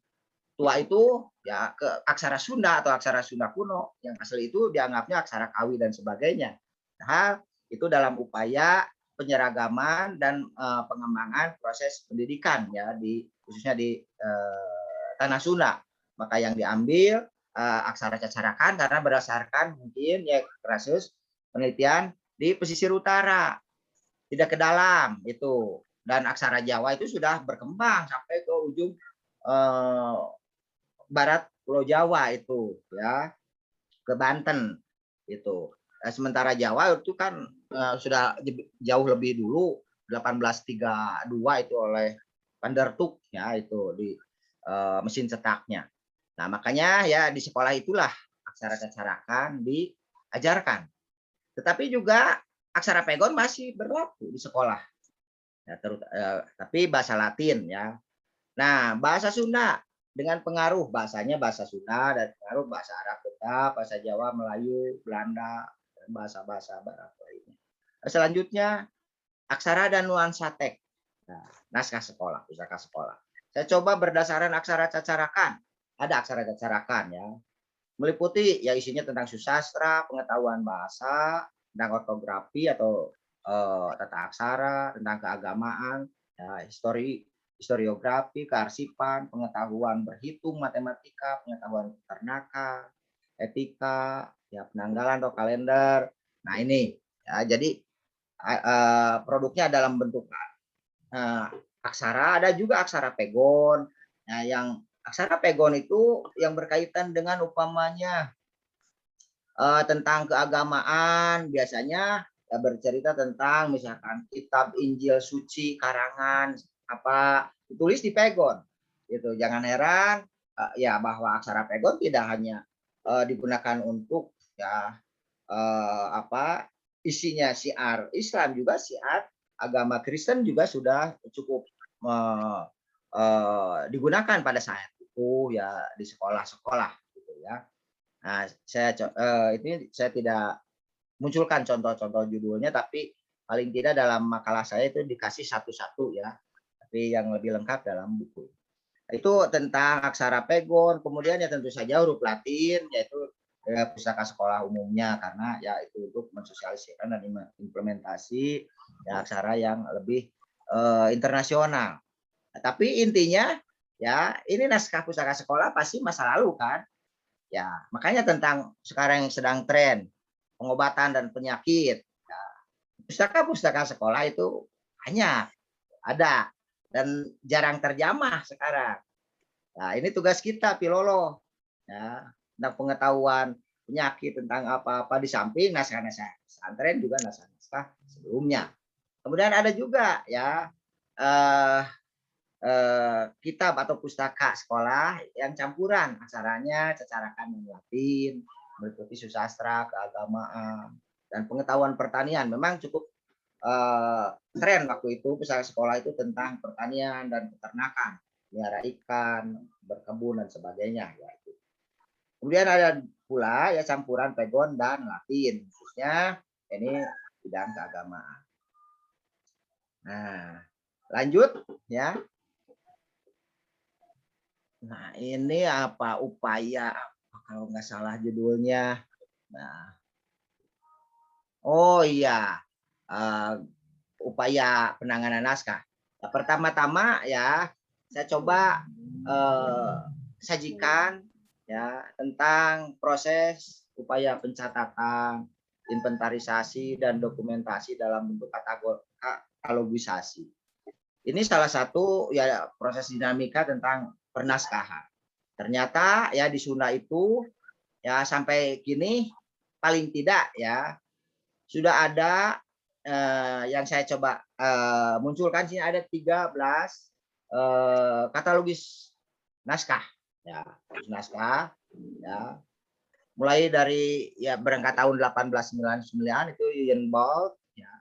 tua itu ya ke aksara Sunda atau aksara Sunda kuno, yang asli itu dianggapnya aksara Kawi dan sebagainya. Nah, itu dalam upaya penyeragaman dan pengembangan proses pendidikan ya khususnya di tanah Sunda. Maka yang diambil aksara cecarakan karena berdasarkan mungkin ya kasus penelitian di pesisir utara, tidak ke dalam itu, dan aksara Jawa itu sudah berkembang sampai ke ujung barat Pulau Jawa itu ya, ke Banten itu. Sementara Jawa itu kan sudah jauh lebih dulu 1832 itu oleh Van der Tuk ya, itu di mesin cetaknya. Nah, makanya ya di sekolah itulah aksara cecarakan diajarkan. Tetapi juga aksara pegon masih berlaku di sekolah. Ya, tapi bahasa Latin ya. Nah, bahasa Sunda dengan pengaruh bahasanya bahasa Sunda dan pengaruh bahasa Arab tetap, bahasa Jawa, Melayu, Belanda, dan bahasa-bahasa barat lainnya. Selanjutnya aksara dan nuansa teks. Nah, naskah sekolah, pustaka sekolah. saya coba berdasarkan aksara cacarakan. Ada aksara cacarakan ya. Meliputi ya isinya tentang susastra, pengetahuan bahasa, tentang ortografi atau tata aksara, tentang keagamaan, ya, historiografi, kearsipan, pengetahuan berhitung, matematika, pengetahuan peternakan, etika, ya penanggalan atau kalender. Nah ini ya, jadi produknya dalam bentuk aksara, ada juga aksara pegon. Nah, yang aksara pegon itu yang berkaitan dengan umpamanya tentang keagamaan, biasanya ya, bercerita tentang misalkan kitab Injil suci karangan apa ditulis di pegon gitu. Jangan heran ya bahwa aksara pegon tidak hanya digunakan untuk ya apa isinya syiar Islam, juga syiar agama Kristen juga sudah cukup digunakan pada saat itu ya di sekolah-sekolah gitu ya. Nah, ini saya tidak munculkan contoh-contoh judulnya, tapi paling tidak dalam makalah saya itu dikasih satu-satu ya, tapi yang lebih lengkap dalam buku. Itu tentang aksara pegon, kemudian ya tentu saja huruf Latin, yaitu pustaka sekolah umumnya, karena ya itu untuk mensosialisasikan dan implementasi ya, aksara yang lebih internasional. Nah, tapi intinya ya ini naskah pustaka sekolah pasti masa lalu kan. Ya, makanya tentang sekarang yang sedang tren pengobatan dan penyakit. Ya, pustaka-pustaka sekolah itu banyak ada dan jarang terjamah sekarang. Nah, ini tugas kita Pilolo ya, tentang pengetahuan penyakit tentang apa-apa di samping naskah-naskah pesantren juga naskah-naskah sebelumnya. Kemudian ada juga ya kitab atau pustaka sekolah yang campuran aksaranya cacarakan yang Latin, meliputi susastra, keagamaan, dan pengetahuan pertanian. Memang cukup tren waktu itu pustaka sekolah itu tentang pertanian dan peternakan, melihara ikan, berkebun dan sebagainya. Ya. Kemudian ada pula ya campuran pegon dan Latin, khususnya ini bidang keagamaan. Nah, lanjut ya. Nah, ini apa upaya kalau nggak salah judulnya. Nah, oh iya, upaya penanganan naskah. Nah, pertama-tama ya, saya coba sajikan ya tentang proses upaya pencatatan, inventarisasi dan dokumentasi dalam bentuk katalogisasi. Ini salah satu ya proses dinamika tentang pernaskahan. Ternyata ya di Sunda itu ya sampai kini paling tidak ya sudah ada yang saya coba munculkan sini ada 13 katalogis naskah ya, naskah ya. Mulai dari ya berangkat tahun 1899 itu Uyenbold ya.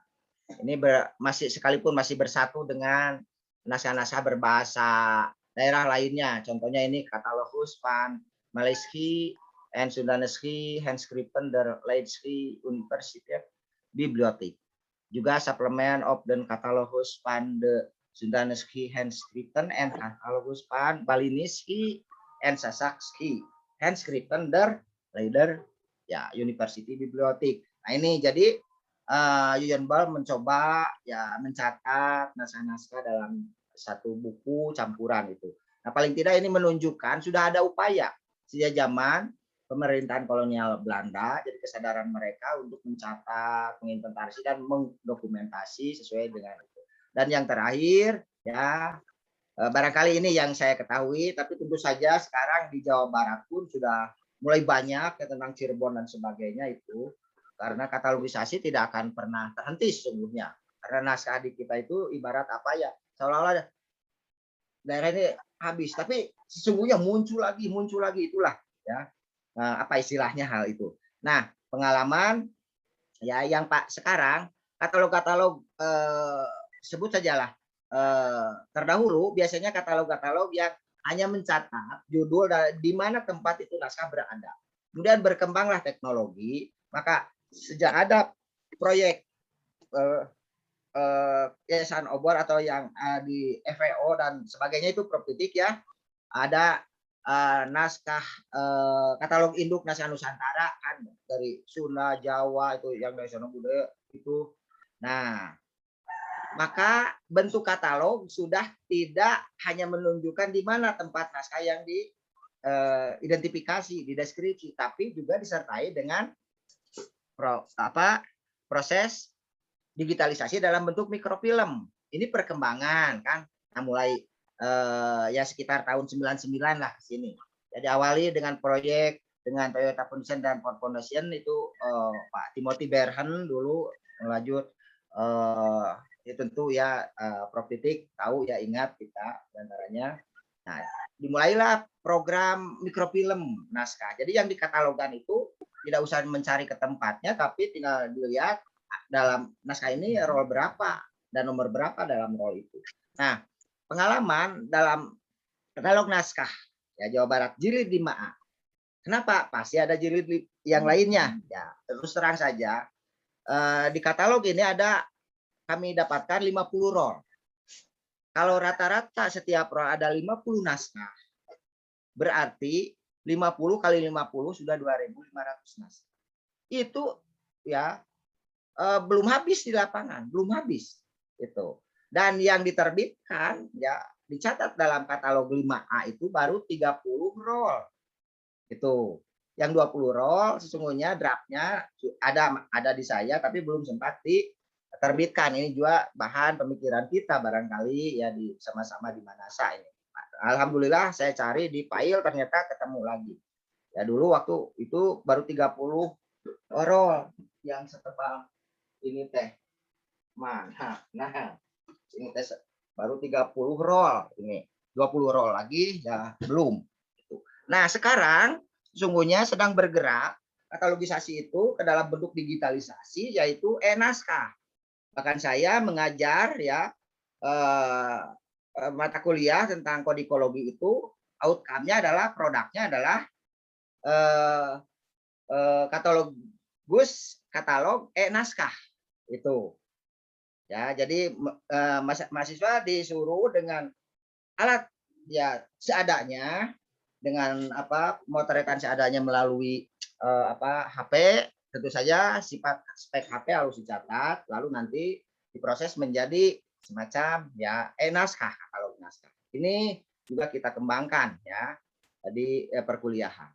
Ini masih sekalipun masih bersatu dengan naskah-naskah berbahasa daerah lainnya. Contohnya ini Catalogus van Maleski en Sundaneski Handschriften der Leidse Universiteit Bibliotheek. Juga Supplement of den Catalogus van de Sundaneski Handschriften en Catalogus van Baliniski en Sasakski Handschriften der Leider ya University Bibliotheek. Nah ini jadi Uyenbold mencoba ya mencatat naskah-naskah dalam satu buku campuran itu. Nah paling tidak ini menunjukkan sudah ada upaya sejak zaman pemerintahan kolonial Belanda, jadi kesadaran mereka untuk mencatat, menginventarisasi dan mendokumentasi sesuai dengan itu. Dan yang terakhir ya barangkali ini yang saya ketahui, tapi tentu saja sekarang di Jawa Barat pun sudah mulai banyak ya, tentang Cirebon dan sebagainya itu. Karena katalogisasi tidak akan pernah terhenti sesungguhnya. Karena naskah di kita itu ibarat apa ya, seolah-olah daerah ini habis, tapi sesungguhnya muncul lagi itulah ya apa istilahnya hal itu. Nah pengalaman ya yang Pak sekarang katalog-katalog sebut sajalah terdahulu biasanya katalog-katalog yang hanya mencatat judul di mana tempat itu naskah berada. Kemudian berkembanglah teknologi, maka sejak ada proyek Yayasan Obor atau yang di FEO dan sebagainya itu Prof Titik ya, ada naskah katalog induk naskah Nusantara kan dari Sunda, Jawa itu yang dari sono budaya itu. Nah, maka bentuk katalog sudah tidak hanya menunjukkan di mana tempat naskah yang diidentifikasi, dideskripsi, tapi juga disertai dengan proses digitalisasi dalam bentuk mikrofilm. Ini perkembangan kan, nah, mulai ya sekitar tahun 99 lah ke sini. Jadi awali dengan proyek dengan Toyota Foundation dan Ford Foundation itu Pak Timothy Berhen dulu, lanjut ya tentu ya Prof Titik tahu ya, ingat kita diantaranya. Nah, dimulailah program mikrofilm naskah. Jadi yang dikatalogkan itu tidak usah mencari ke tempatnya, tapi tinggal dilihat dalam naskah ini role berapa dan nomor berapa dalam role itu. Nah, pengalaman dalam katalog naskah ya Jawa Barat jilid 5A. Kenapa? Pasti ada jilid yang lainnya. Ya, terus terang saja di katalog ini kami dapatkan 50 role. Kalau rata-rata setiap role ada 50 naskah, berarti 50 kali 50 sudah 2.500 naskah. Itu ya belum habis di lapangan, belum habis itu. Dan yang diterbitkan ya dicatat dalam katalog 5A itu baru 30 roll. Itu. Yang 20 roll sesungguhnya draftnya ada di saya tapi belum sempat diterbitkan. Ini juga bahan pemikiran kita barangkali ya di sama-sama di Manasa ini. Alhamdulillah saya cari di file ternyata ketemu lagi. Ya dulu waktu itu baru 30 roll yang setebal ini teh. Nah, ini teh baru 30 roll ini. 20 roll lagi ya belum. Nah, sekarang sesungguhnya sedang bergerak katalogisasi itu ke dalam bentuk digitalisasi yaitu e-naskah. Bahkan saya mengajar ya mata kuliah tentang kodikologi itu outcome-nya adalah produknya adalah katalog e-naskah itu. Ya, jadi mahasiswa disuruh dengan alat ya seadanya dengan pemotretan seadanya melalui HP, tentu saja sifat spek HP harus dicatat lalu nanti diproses menjadi semacam ya e-naskah, katalog naskah. Ini juga kita kembangkan ya di perkuliahan.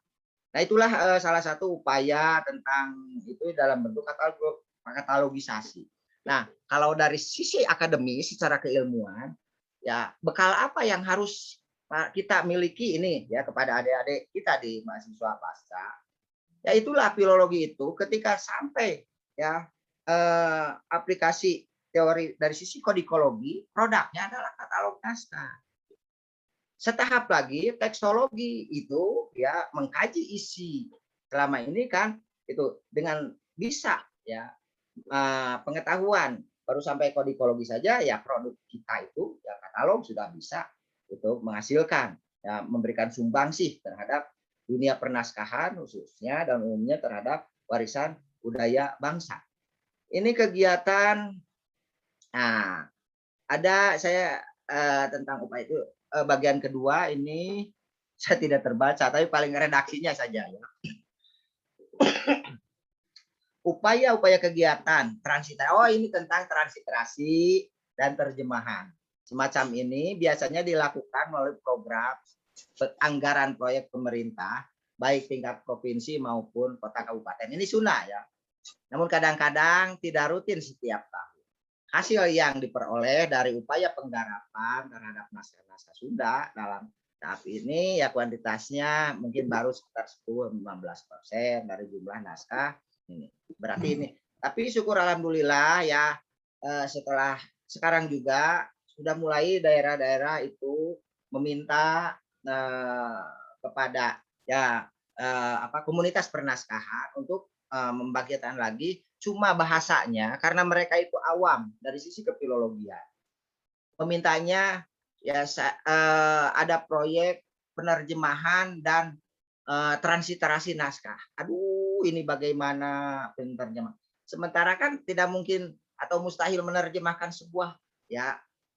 Nah, itulah salah satu upaya tentang itu dalam bentuk katalogisasi. Nah, kalau dari sisi akademis secara keilmuan, ya bekal apa yang harus kita miliki ini ya kepada adik-adik kita di mahasiswa pasca. Ya itulah filologi itu ketika sampai ya aplikasi teori dari sisi kodikologi, produknya adalah katalog naskah. Setahap lagi tekstologi itu ya mengkaji isi selama ini kan itu dengan bisa ya pengetahuan baru sampai kodikologi saja ya produk kita itu ya katalog sudah bisa itu menghasilkan ya memberikan sumbangsih terhadap dunia pernaskahan khususnya dan umumnya terhadap warisan budaya bangsa. Ini kegiatan ada saya tentang upaya itu bagian kedua ini saya tidak terbaca tapi paling redaksinya saja ya. Upaya-upaya kegiatan transliterasi. Oh, ini tentang transliterasi dan terjemahan. Semacam ini biasanya dilakukan melalui program anggaran proyek pemerintah, baik tingkat provinsi maupun kota kabupaten. Ini sunnah ya. Namun kadang-kadang tidak rutin setiap tahun. Hasil yang diperoleh dari upaya penggarapan terhadap naskah-naskah Sunda dalam tahap ini ya kuantitasnya mungkin baru sekitar 10-15% dari jumlah naskah ini. Berarti ini. Tapi syukur alhamdulillah ya setelah sekarang juga sudah mulai daerah-daerah itu meminta kepada ya komunitas pernaskahan untuk membagikan lagi cuma bahasanya karena mereka itu awam dari sisi kefilologian. Memintanya ya ada proyek penerjemahan dan transliterasi naskah. Aduh, ini bagaimana penerjemah. Sementara kan tidak mungkin atau mustahil menerjemahkan sebuah ya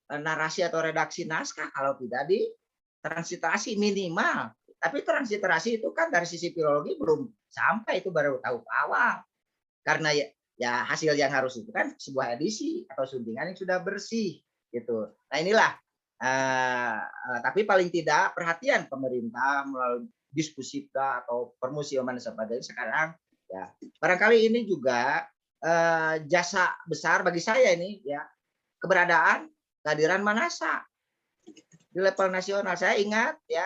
narasi atau redaksi naskah kalau tidak ditransliterasi minimal. Tapi transliterasi itu kan dari sisi filologi belum sampai, itu baru tahu awal. Karena ya hasil yang harus itu kan sebuah edisi atau suntingan yang sudah bersih gitu. Nah inilah tapi paling tidak perhatian pemerintah melalui Dispusipda atau Permusiuman dan sebagainya sekarang ya barangkali ini juga jasa besar bagi saya ini ya, keberadaan kehadiran Manasa di level nasional. Saya ingat ya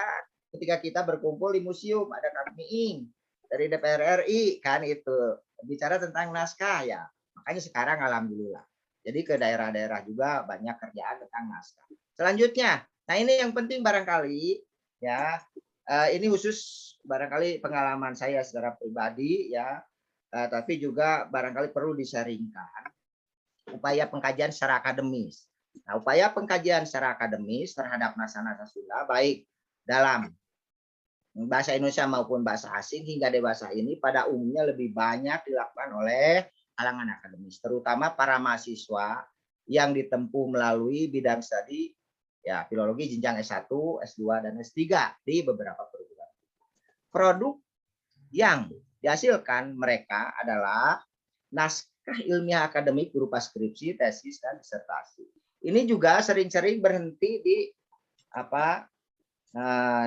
ketika kita berkumpul di museum ada Kang Miing dari DPR RI kan itu bicara tentang naskah ya. Makanya sekarang alhamdulillah. Jadi ke daerah-daerah juga banyak kerjaan tentang naskah. Selanjutnya, nah ini yang penting barangkali ya ini khusus barangkali pengalaman saya secara pribadi ya, tapi juga barangkali perlu disaringkan upaya pengkajian secara akademis. Nah, upaya pengkajian secara akademis terhadap naskah-naskah Sunda baik dalam bahasa Indonesia maupun bahasa asing hingga dewasa ini pada umumnya lebih banyak dilakukan oleh kalangan akademis, terutama para mahasiswa yang ditempuh melalui bidang studi ya filologi jenjang S1, S2 dan S3 di beberapa perguruan. Produk yang dihasilkan mereka adalah naskah ilmiah akademik berupa skripsi, tesis dan disertasi. Ini juga sering-sering berhenti di apa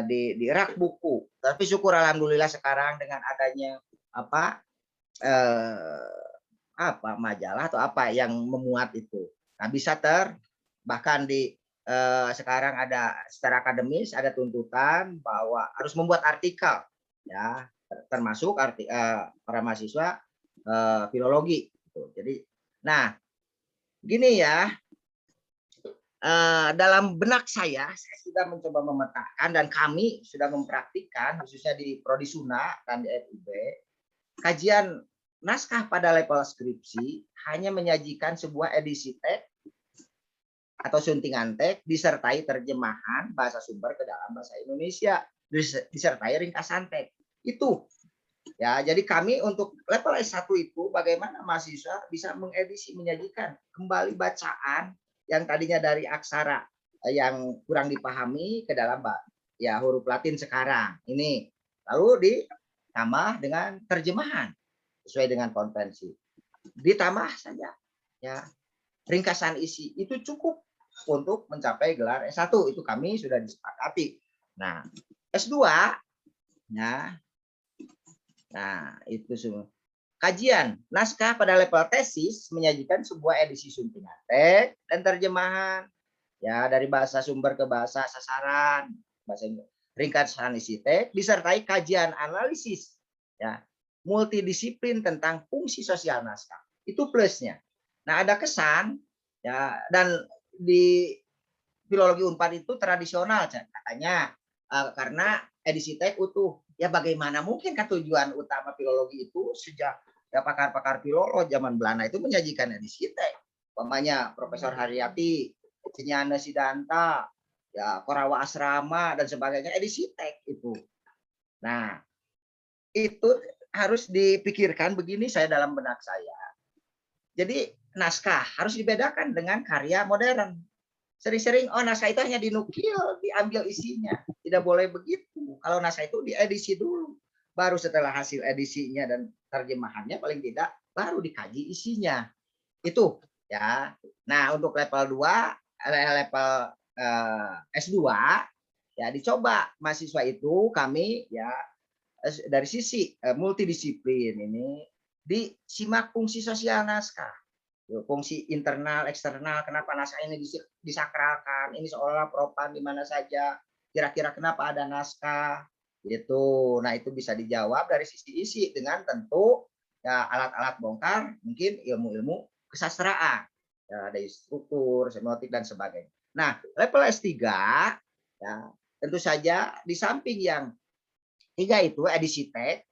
di rak buku. Tapi syukur alhamdulillah sekarang dengan adanya majalah atau apa yang memuat itu. Nah, bisa bahkan di sekarang ada secara akademis ada tuntutan bahwa harus membuat artikel ya, termasuk para mahasiswa filologi gitu. Jadi nah, gini ya, dalam benak saya sudah mencoba memetakan dan kami sudah mempraktikkan khususnya di Prodi Suna dan di FIB, kajian naskah pada level skripsi hanya menyajikan sebuah edisi teks atau suntingan teks disertai terjemahan bahasa sumber ke dalam bahasa Indonesia disertai ringkasan teks. Itu ya, jadi kami untuk level S1 itu bagaimana mahasiswa bisa mengedisi, menyajikan kembali bacaan yang tadinya dari aksara yang kurang dipahami ke dalam ya huruf Latin sekarang ini, lalu ditambah dengan terjemahan sesuai dengan konvensi, ditambah saja ya ringkasan isi, itu cukup untuk mencapai gelar S1. Itu kami sudah disepakati. Nah S2 ya, nah itu semua kajian naskah pada level tesis menyajikan sebuah edisi suntingan teks dan terjemahan ya dari bahasa sumber ke bahasa sasaran, bahasa ringkasan isi teks disertai kajian analisis ya multidisiplin tentang fungsi sosial naskah. Itu plusnya. Nah, ada kesan ya, dan di filologi Unpad itu tradisional katanya karena edisi teks utuh. Ya bagaimana mungkin kan tujuan utama filologi itu sejak ya pakar-pakar filolog zaman Belanda itu menyajikan edisi teks. Umpamanya Profesor Haryati, Cinyana Sidanta, ya Korawa Asrama dan sebagainya edisi teks itu. Nah, itu harus dipikirkan begini saya dalam benak saya. Jadi naskah harus dibedakan dengan karya modern. Sering-sering naskah itu hanya dinukil, diambil isinya. Tidak boleh begitu. Kalau naskah itu diedisi dulu. Baru setelah hasil edisinya dan terjemahannya paling tidak baru dikaji isinya. Itu ya. Nah, untuk level 2, level S2 ya dicoba mahasiswa itu kami ya dari sisi multidisiplin ini disimak fungsi sosial naskah. Fungsi internal, eksternal, kenapa naskah ini disakralkan, ini seolah propan di mana saja, kira-kira kenapa ada naskah, gitu. Nah itu bisa dijawab dari sisi isi dengan tentu ya alat-alat bongkar, mungkin ilmu-ilmu kesastraan, ya, dari struktur, semiotik dan sebagainya. Nah level S3 ya tentu saja di samping yang 3 itu edisi teks,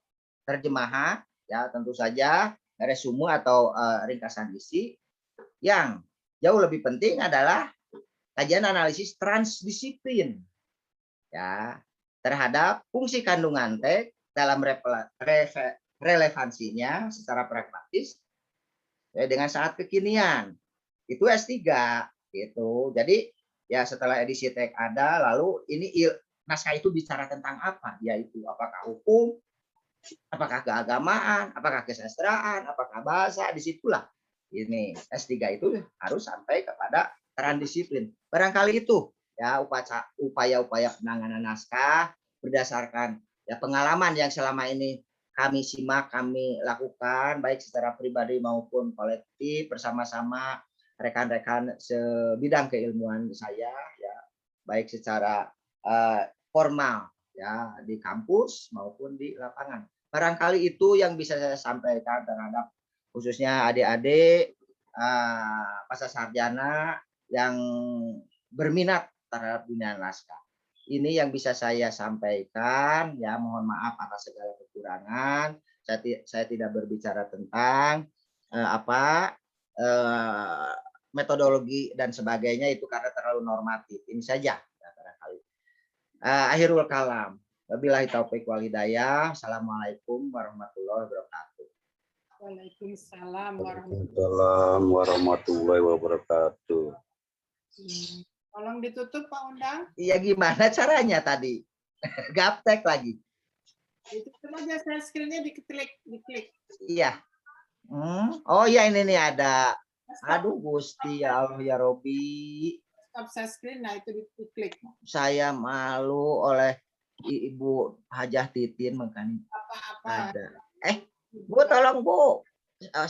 terjemahan, ya tentu saja resume atau ringkasan isi. Yang jauh lebih penting adalah kajian analisis transdisiplin ya terhadap fungsi kandungan teks dalam relevansinya secara pragmatis dengan sangat kekinian. Itu S3 gitu. Jadi ya setelah edisi teks ada, lalu ini naskah itu bicara tentang apa? Yaitu apakah hukum, apakah keagamaan, apakah kesastraan, apakah bahasa, disitulah ini S3 itu harus sampai kepada peran disiplin. Barangkali itu ya upaya-upaya penanganan naskah berdasarkan ya pengalaman yang selama ini kami simak, kami lakukan baik secara pribadi maupun kolektif bersama-sama rekan-rekan sebidang keilmuan saya ya, baik secara formal ya di kampus maupun di lapangan. Barangkali itu yang bisa saya sampaikan terhadap khususnya adik-adik pasca sarjana yang berminat terhadap dunia naskah. Ini yang bisa saya sampaikan ya, mohon maaf atas segala kekurangan. Saya tidak berbicara tentang metodologi dan sebagainya itu karena terlalu normatif. Ini saja ya, barangkali. Akhirul kalam. Wabillahi taufik wal hidayah. Assalamualaikum warahmatullahi wabarakatuh. Waalaikumsalam Waalaikumsalam warahmatullahi wabarakatuh. Tolong ditutup Pak Undang. Iya, gimana caranya tadi? Gaptek lagi. Ditutup aja share screen-nya, diklik. Iya. Oh iya, ini nih ada. Aduh Gusti ya Allah ya Robi. Stop share screen, nah itu diklik. Saya malu oleh Ibu Hajah Titin makanya Apa-apa. ada. Bu tolong Bu.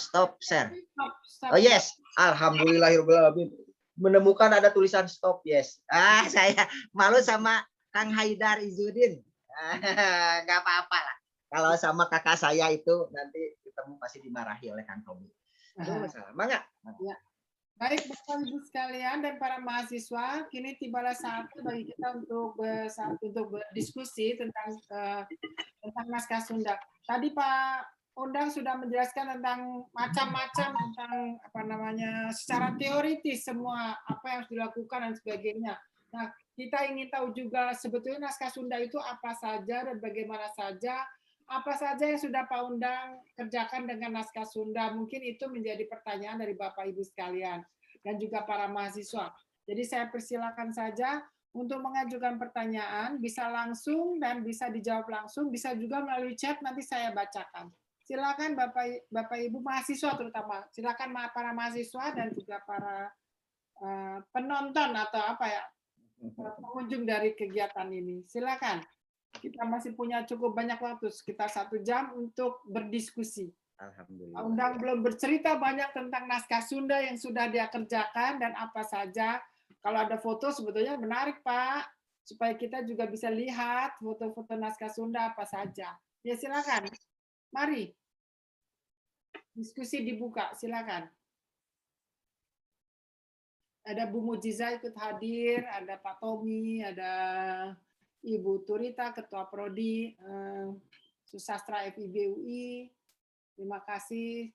Stop share. Stop. Oh yes. Alhamdulillahirobbilalamin. Menemukan ada tulisan stop yes. Saya malu sama Kang Haidar Izudin. Nggak apa-apa lah. Kalau sama kakak saya itu nanti ketemu pasti dimarahi oleh Kang Tommy. Itu masalah. Mangga. Ya. Baik Bapak Ibu sekalian dan para mahasiswa, kini tibalah saatnya bagi kita untuk berdiskusi tentang naskah Sunda. Tadi Pak Undang sudah menjelaskan tentang macam-macam tentang secara teoritis semua apa yang harus dilakukan dan sebagainya. Nah, kita ingin tahu juga sebetulnya naskah Sunda itu apa saja dan bagaimana saja, apa saja yang sudah Pak Undang kerjakan dengan naskah Sunda. Mungkin itu menjadi pertanyaan dari Bapak Ibu sekalian dan juga para mahasiswa. Jadi saya persilakan saja untuk mengajukan pertanyaan, bisa langsung dan bisa dijawab langsung, bisa juga melalui chat, nanti saya bacakan. Silakan Bapak Ibu mahasiswa terutama, silakan para mahasiswa dan juga para penonton atau pengunjung dari kegiatan ini. Silakan. Kita masih punya cukup banyak waktu, sekitar 1 jam untuk berdiskusi. Alhamdulillah. Pak Undang belum bercerita banyak tentang naskah Sunda yang sudah dia kerjakan dan apa saja. Kalau ada foto sebetulnya menarik Pak, supaya kita juga bisa lihat foto-foto naskah Sunda apa saja. Ya silakan. Mari, diskusi dibuka, silakan. Ada Bu Mujiza ikut hadir, ada Pak Tommy, ada Ibu Turita, Ketua Prodi, Susastra FIB UI. Terima kasih.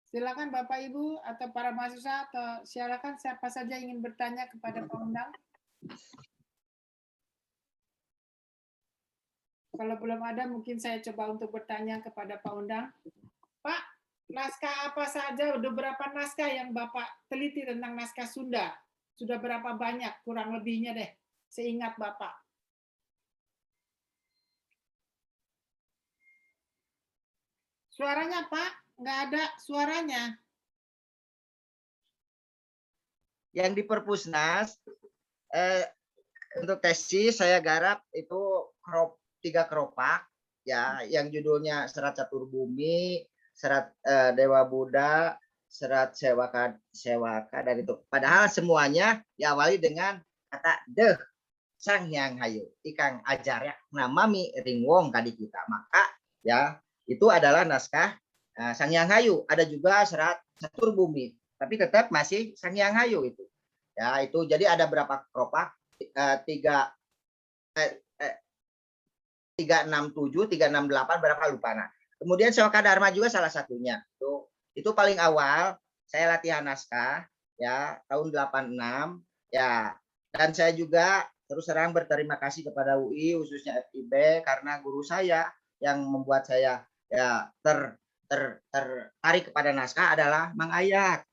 Silakan Bapak Ibu atau para mahasiswa, atau silakan siapa saja ingin bertanya kepada Pak Undang. Kalau belum ada, mungkin saya coba untuk bertanya kepada Pak Undang. Pak, naskah apa saja, udah berapa naskah yang Bapak teliti tentang naskah Sunda? Sudah berapa banyak, kurang lebihnya deh, seingat Bapak. Suaranya Pak, nggak ada suaranya. Yang di Perpusnas, untuk tesis saya garap itu 3 keropak ya, yang judulnya Serat Catur Bumi, Serat Dewa Buddha, Serat Sewaka dan itu. Padahal semuanya diawali dengan kata deh Sang Hyang Hayu ikang ajar ya namami ringwong tadi kita. Maka ya itu adalah naskah Sang Hyang Hayu. Ada juga Serat Catur Bumi, tapi tetap masih Sang Hyang Hayu itu. Ya itu jadi ada berapa keropak? 367, 368 berapa lupa. Nah, kemudian Sewaka Dharma juga salah satunya. Itu paling awal saya latihan naskah ya tahun 86 ya. Dan saya juga terus terang berterima kasih kepada UI khususnya FIB karena guru saya yang membuat saya ya tertarik kepada naskah adalah Mang Ayat,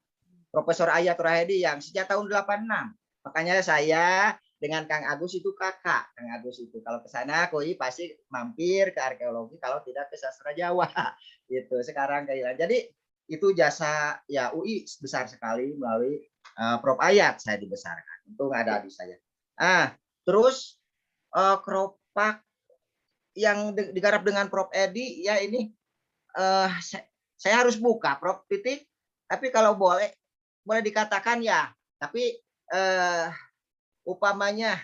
Profesor Ayat Rahedi yang sejak tahun 86. Makanya saya dengan Kang Agus itu kakak. Kang Agus itu kalau ke sana koi pasti mampir ke arkeologi, kalau tidak ke sastra Jawa gitu. Sekarang kayak jadi itu jasa ya UI besar sekali melalui Prof Ayat saya dibesarkan. Untung ada adik saya. Terus keropak yang digarap dengan Prof Edi ya ini saya harus buka Prof titik, tapi kalau boleh dikatakan ya, tapi upamanya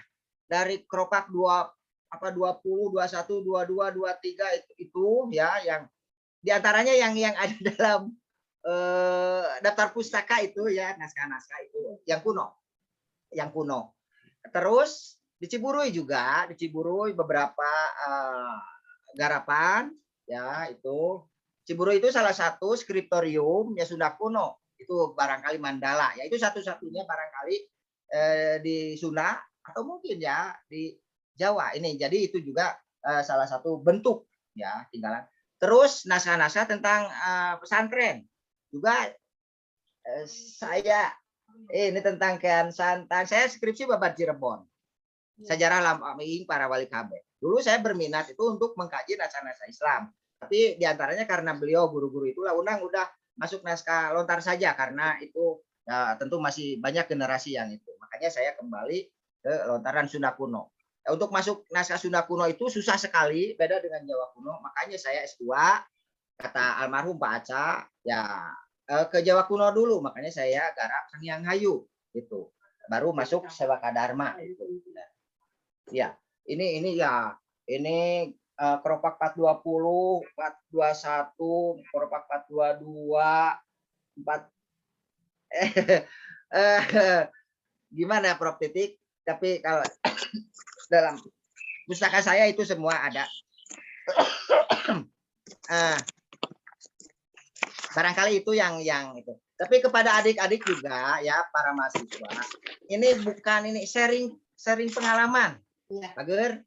dari keropak 20, 21, 22, 23 itu ya yang diantaranya yang ada dalam daftar pustaka itu ya naskah-naskah itu yang kuno. Terus di Ciburui juga, di Ciburui beberapa garapan ya itu. Ciburui itu salah satu skriptorium ya Sunda kuno. Itu barangkali mandala ya itu satu-satunya barangkali di Sunda atau mungkin ya di Jawa ini. Jadi itu juga salah satu bentuk ya tinggalan. Terus naskah-naskah tentang pesantren juga saya ini tentang Kian Santang. Saya skripsi babat Cirebon. Sejarah Lamping para wali KB. Dulu saya berminat itu untuk mengkaji naskah-naskah Islam. Tapi diantaranya karena beliau guru-guru itulah udah masuk naskah lontar saja karena itu ya, tentu masih banyak generasi yang itu. Makanya saya kembali ke lontaran Sunda kuno. Untuk masuk naskah Sunda kuno itu susah sekali, beda dengan Jawa kuno. Makanya saya S2 kata almarhum Pak Aca ya ke Jawa kuno dulu. Makanya saya garap Sangyang Hayu gitu. Baru masuk Sewaka Dharma itu. Ya, ini ya ini keropak 420, 421, keropak 422, 4 gimana Prof titik? Tapi kalau dalam pustaka saya itu semua ada. Barangkali itu yang itu. Tapi kepada adik-adik juga ya para mahasiswa, ini bukan ini sharing pengalaman. Pak Ger,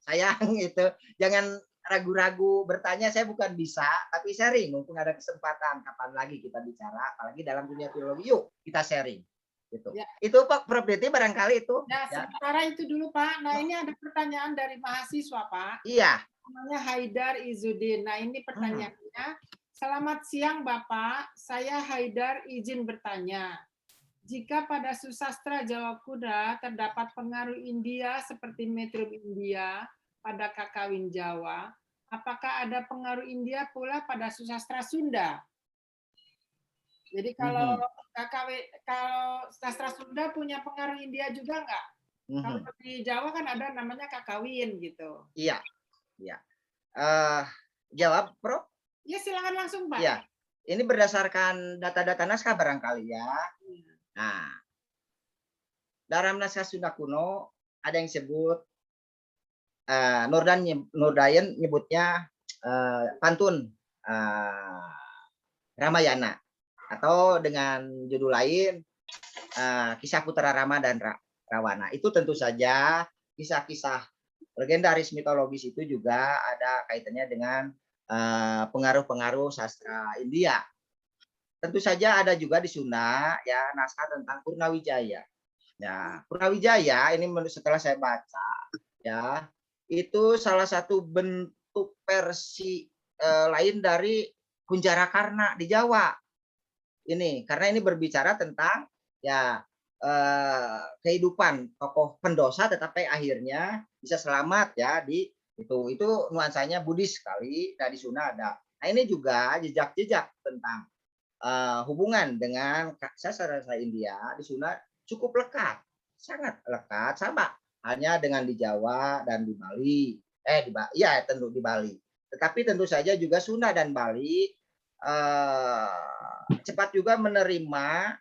sayang itu jangan ragu-ragu bertanya, saya bukan bisa tapi sharing mumpung ada kesempatan kapan lagi kita bicara apalagi dalam dunia filologi yuk kita sharing gitu. Ya. Itu Pak Prof Deti barangkali itu. Ya, sementara itu dulu Pak. Nah, ini ada pertanyaan dari mahasiswa Pak. Iya. Namanya Haidar Izudin. Nah, ini pertanyaannya. Selamat siang Bapak, saya Haidar izin bertanya. Jika pada susastra Jawa Kuda terdapat pengaruh India seperti Metrum India pada Kakawin Jawa, apakah ada pengaruh India pula pada susastra Sunda? Jadi kalau kalau sastra Sunda punya pengaruh India juga enggak? Kalau di Jawa kan ada namanya Kakawin gitu. Iya, iya. Jawab, Prof? Ya silakan langsung Pak. Iya. Ini berdasarkan data-data naskah barangkali ya. Nah, dalam naskah Sunda kuno ada yang sebut Nurdayen nyebutnya pantun Ramayana atau dengan judul lain kisah Putra Rama dan Rawana. Itu tentu saja kisah-kisah legendaris mitologis itu juga ada kaitannya dengan pengaruh-pengaruh sastra India. Tentu saja ada juga di Sunda ya naskah tentang Purnawijaya. Ya, Purnawijaya ini setelah saya baca ya itu salah satu bentuk versi lain dari Kunjara Karna di Jawa. Ini karena ini berbicara tentang ya kehidupan tokoh pendosa tetapi akhirnya bisa selamat ya di itu nuansanya Buddhis sekali. Nah di Sunda ada. Nah ini juga jejak-jejak tentang hubungan dengan sastra India di Sunda cukup lekat, sangat lekat sama hanya dengan di Jawa dan di Bali. Ya tentu di Bali. Tetapi tentu saja juga Sunda dan Bali cepat juga menerima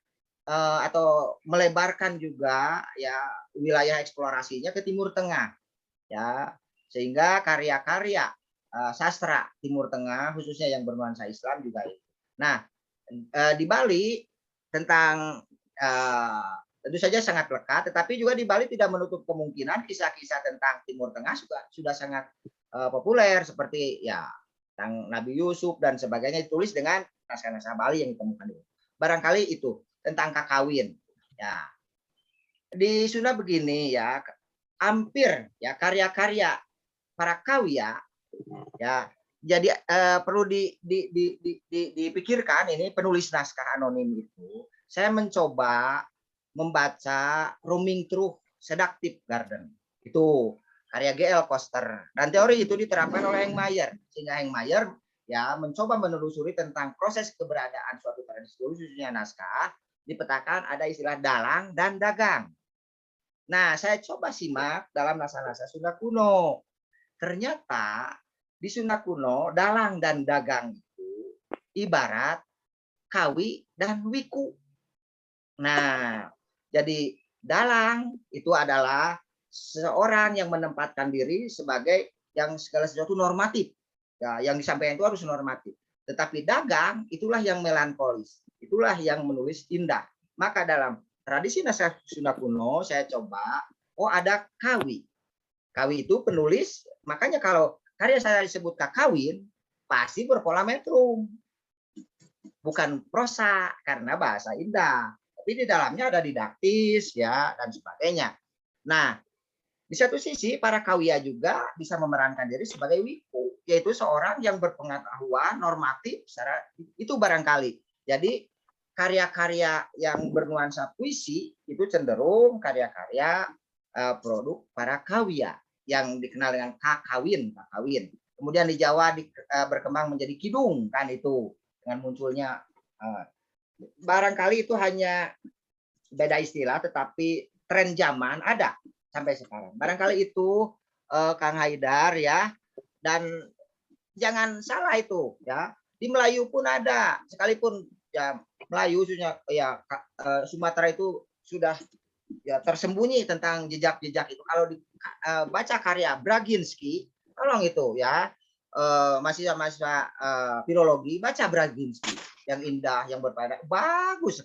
atau melebarkan juga ya wilayah eksplorasinya ke Timur Tengah. Ya, sehingga karya-karya sastra Timur Tengah khususnya yang bernuansa Islam juga itu. Nah, di Bali tentang tentu saja sangat lekat, tetapi juga di Bali tidak menutup kemungkinan kisah-kisah tentang Timur Tengah sudah sangat populer seperti ya tentang Nabi Yusuf dan sebagainya ditulis dengan naskah-naskah Bali yang ditemukan itu. Barangkali itu tentang kakawin. Ya, di Sunda begini ya, hampir ya karya-karya para kawia ya. Jadi perlu dipikirkan ini penulis naskah anonim itu. Saya mencoba membaca Roaming Through Seductive Garden. Itu karya G.L. Koster. Dan teori itu diterapkan oleh Henk Mayer. Sehingga Henk Mayer ya mencoba menelusuri tentang proses keberadaan suatu tradisi khususnya naskah. Dipetakan ada istilah dalang dan dagang. Nah, saya coba simak dalam naskah-naskah Sunda kuno. Ternyata di Sunda kuno, dalang dan dagang itu ibarat kawi dan wiku. Nah, jadi dalang itu adalah seorang yang menempatkan diri sebagai yang segala sesuatu normatif. Ya, yang disampaikan itu harus normatif. Tetapi dagang itulah yang melankolis. Itulah yang menulis indah. Maka dalam tradisi naskah Sunda kuno saya coba, oh ada kawi. Kawi itu penulis, makanya kalau karya saya disebut kakawin, pasti berpola metrum. Bukan prosa, karena bahasa indah. Tapi di dalamnya ada didaktis, ya, dan sebagainya. Nah, di satu sisi, para kawia juga bisa memerankan diri sebagai wiku, yaitu seorang yang berpengetahuan normatif, secara, itu barangkali. Jadi, karya-karya yang bernuansa puisi, itu cenderung karya-karya produk para kawia yang dikenal dengan kakawin. Kemudian di Jawa berkembang menjadi kidung, kan itu dengan munculnya barangkali itu hanya beda istilah, tetapi tren zaman ada sampai sekarang. Barangkali itu Kang Haidar ya, dan jangan salah itu ya, di Melayu pun ada, sekalipun ya Melayu ya Sumatera itu sudah ya tersembunyi tentang jejak-jejak itu. Kalau baca karya Braginski, tolong itu ya mahasiswa filologi baca Braginski yang indah, yang berfaedah, bagus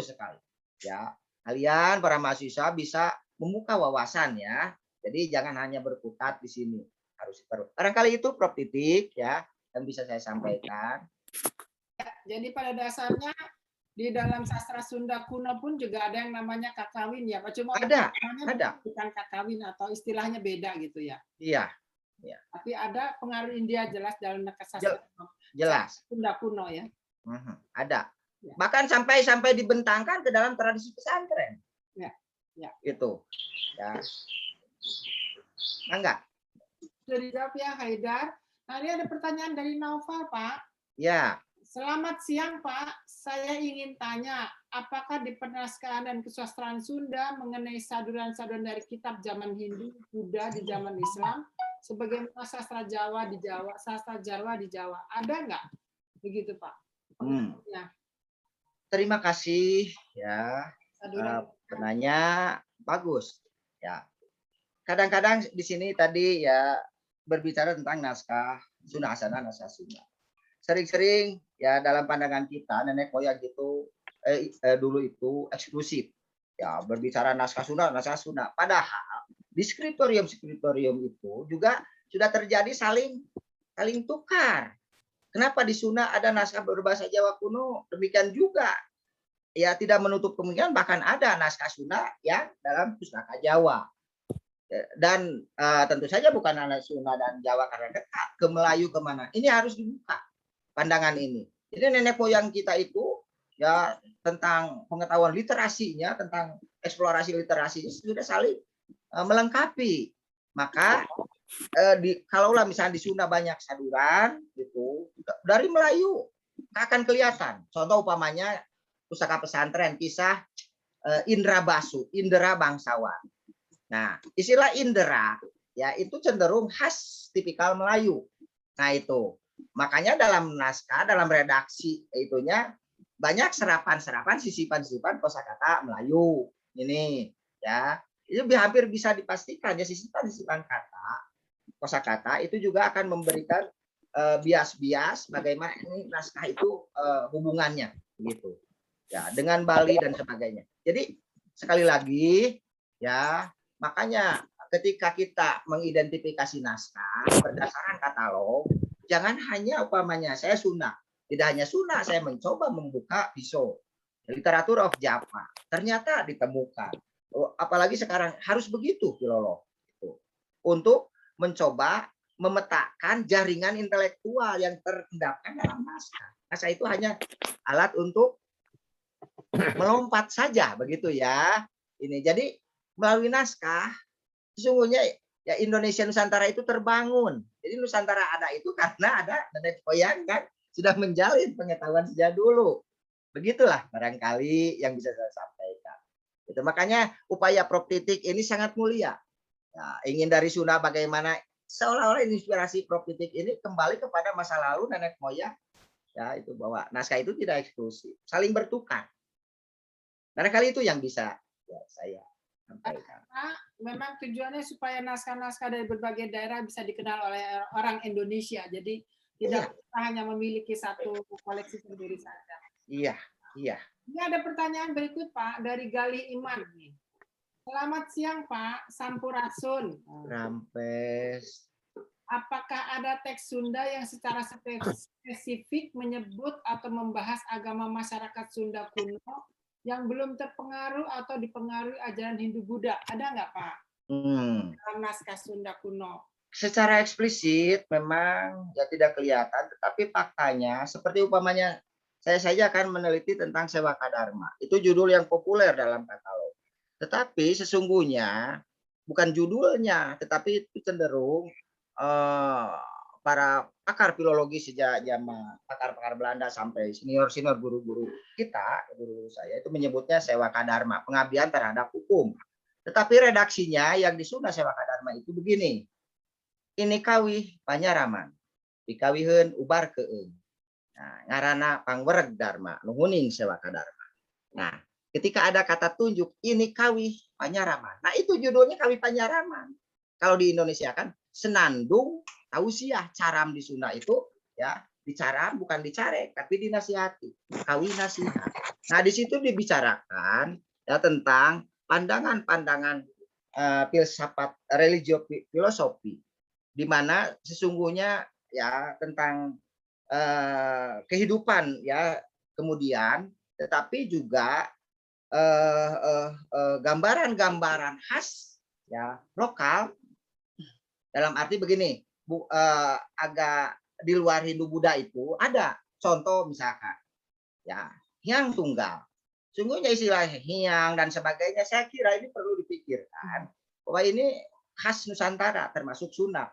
sekali ya. Kalian para mahasiswa bisa membuka wawasan ya. Jadi jangan hanya berkutat di sini, harus terus. Barangkali itu Prof Titik ya yang bisa saya sampaikan. Jadi pada dasarnya di dalam sastra Sunda kuno pun juga ada yang namanya kakawin ya, Pak. Cuma ada bukan kakawin atau istilahnya beda gitu ya. Iya. Tapi ada pengaruh India jelas dalam sastra jelas Sunda kuno ya. Ada. Ya. Bahkan sampai dibentangkan ke dalam tradisi pesantren. Ya. Itu. Ya. Enggak. Sudah dijawab ya, Haidar. Nah, ini ada pertanyaan dari Naufal, Pak. Ya. Selamat siang, Pak. Saya ingin tanya, apakah di penaskahan dan kesusastraan Sunda mengenai saduran-saduran dari kitab zaman Hindu, Buddha di zaman Islam, sebagaimana sastra Jawa di Jawa, sastra Jawa di Jawa, ada nggak? Begitu, Pak. Ya. Terima kasih ya. Penanya bagus. Ya. Kadang-kadang di sini tadi ya berbicara tentang naskah Sunahasana, naskah Sunda. Sering-sering ya dalam pandangan kita nenek moyang itu dulu itu eksklusif ya berbicara naskah Sunda. Padahal di skriptorium itu juga sudah terjadi saling tukar. Kenapa di Sunda ada naskah berbahasa Jawa kuno, demikian juga ya tidak menutup kemungkinan bahkan ada naskah Sunda yang dalam pustaka Jawa. Dan tentu saja bukan anak Sunda dan Jawa karena dekat, ke Melayu kemana, ini harus dibuka pandangan ini. Jadi nenek moyang kita itu ya tentang pengetahuan literasinya, tentang eksplorasi literasinya sudah saling melengkapi. Maka kalaulah misalnya di Sunda banyak saduran gitu, dari Melayu akan kelihatan. Contoh upamanya pustaka pesantren kisah Indra Basu, Indra Bangsawan. Nah, istilah indera ya itu cenderung khas tipikal Melayu. Nah, itu. Makanya dalam naskah, dalam redaksi itunya banyak serapan-serapan, sisipan-sisipan kosakata Melayu. Ini ya. Itu hampir bisa dipastikan ya sisipan-sisipan kata kosakata itu juga akan memberikan bias-bias bagaimana ini naskah itu hubungannya gitu. Ya, dengan Bali dan sebagainya. Jadi sekali lagi ya, makanya ketika kita mengidentifikasi naskah berdasarkan katalog, jangan hanya umpamanya saya Sunda. Tidak hanya Sunda, saya mencoba membuka pisau. Literatur of Java. Ternyata ditemukan. Apalagi sekarang harus begitu filolog. Untuk mencoba memetakan jaringan intelektual yang terendapkan dalam naskah. Naskah itu hanya alat untuk melompat saja, begitu ya. Ini jadi melalui naskah sesungguhnya ya Indonesia Nusantara itu terbangun. Jadi Nusantara ada itu karena ada nenek moyang kan sudah menjalin pengetahuan sejak dulu. Begitulah barangkali yang bisa saya sampaikan. Itu makanya upaya Proptitik ini sangat mulia. Nah, ingin dari Sunda bagaimana seolah-olah inspirasi Proptitik ini kembali kepada masa lalu nenek moyang. Ya, itu bahwa naskah itu tidak eksklusif, saling bertukar. Barangkali itu yang bisa ya, saya sampaikan. Memang tujuannya supaya naskah-naskah dari berbagai daerah bisa dikenal oleh orang Indonesia. Jadi tidak hanya memiliki satu koleksi sendiri saja. Iya, iya. Ini ada pertanyaan berikut Pak dari Gali Iman. Selamat siang Pak Sampurasun. Rampes. Apakah ada teks Sunda yang secara spesifik menyebut atau membahas agama masyarakat Sunda kuno yang belum terpengaruh atau dipengaruhi ajaran Hindu-Buddha? Ada nggak Pak? Dalam naskah Sunda kuno. Secara eksplisit memang ya tidak kelihatan, tetapi faktanya seperti umpamanya saya saja akan meneliti tentang Sewaka Dharma. Itu judul yang populer dalam katalog. Tetapi sesungguhnya bukan judulnya, tetapi itu cenderung para pakar filologi sejak zaman pakar-pakar Belanda sampai senior-senior guru-guru kita, guru saya itu menyebutnya Sewaka Dharma, pengabdian terhadap hukum. Tetapi redaksinya yang di Sunda Sewaka Dharma itu begini. Ini kawih panyaraman, dikawiheun ubar keun. Nah, ngarana pangwereg Dharma, nuhuning Sewaka Dharma. Nah, ketika ada kata tunjuk ini kawih panyaraman. Nah, itu judulnya kawih panyaraman. Kalau di Indonesia kan senandung tausiah, caram di Sunda itu ya dicaram bukan dicarek tapi dinasihati, kawih nasihat. Nah, di situ dibicarakan ya tentang pandangan-pandangan filsafat religio filosofi di mana sesungguhnya ya tentang kehidupan ya kemudian tetapi juga gambaran-gambaran khas ya lokal dalam arti begini agak di luar Hindu Buddha itu ada contoh misalkan ya hyang tunggal sungguhnya istilah hyang dan sebagainya saya kira ini perlu dipikirkan bahwa ini khas Nusantara termasuk Sunda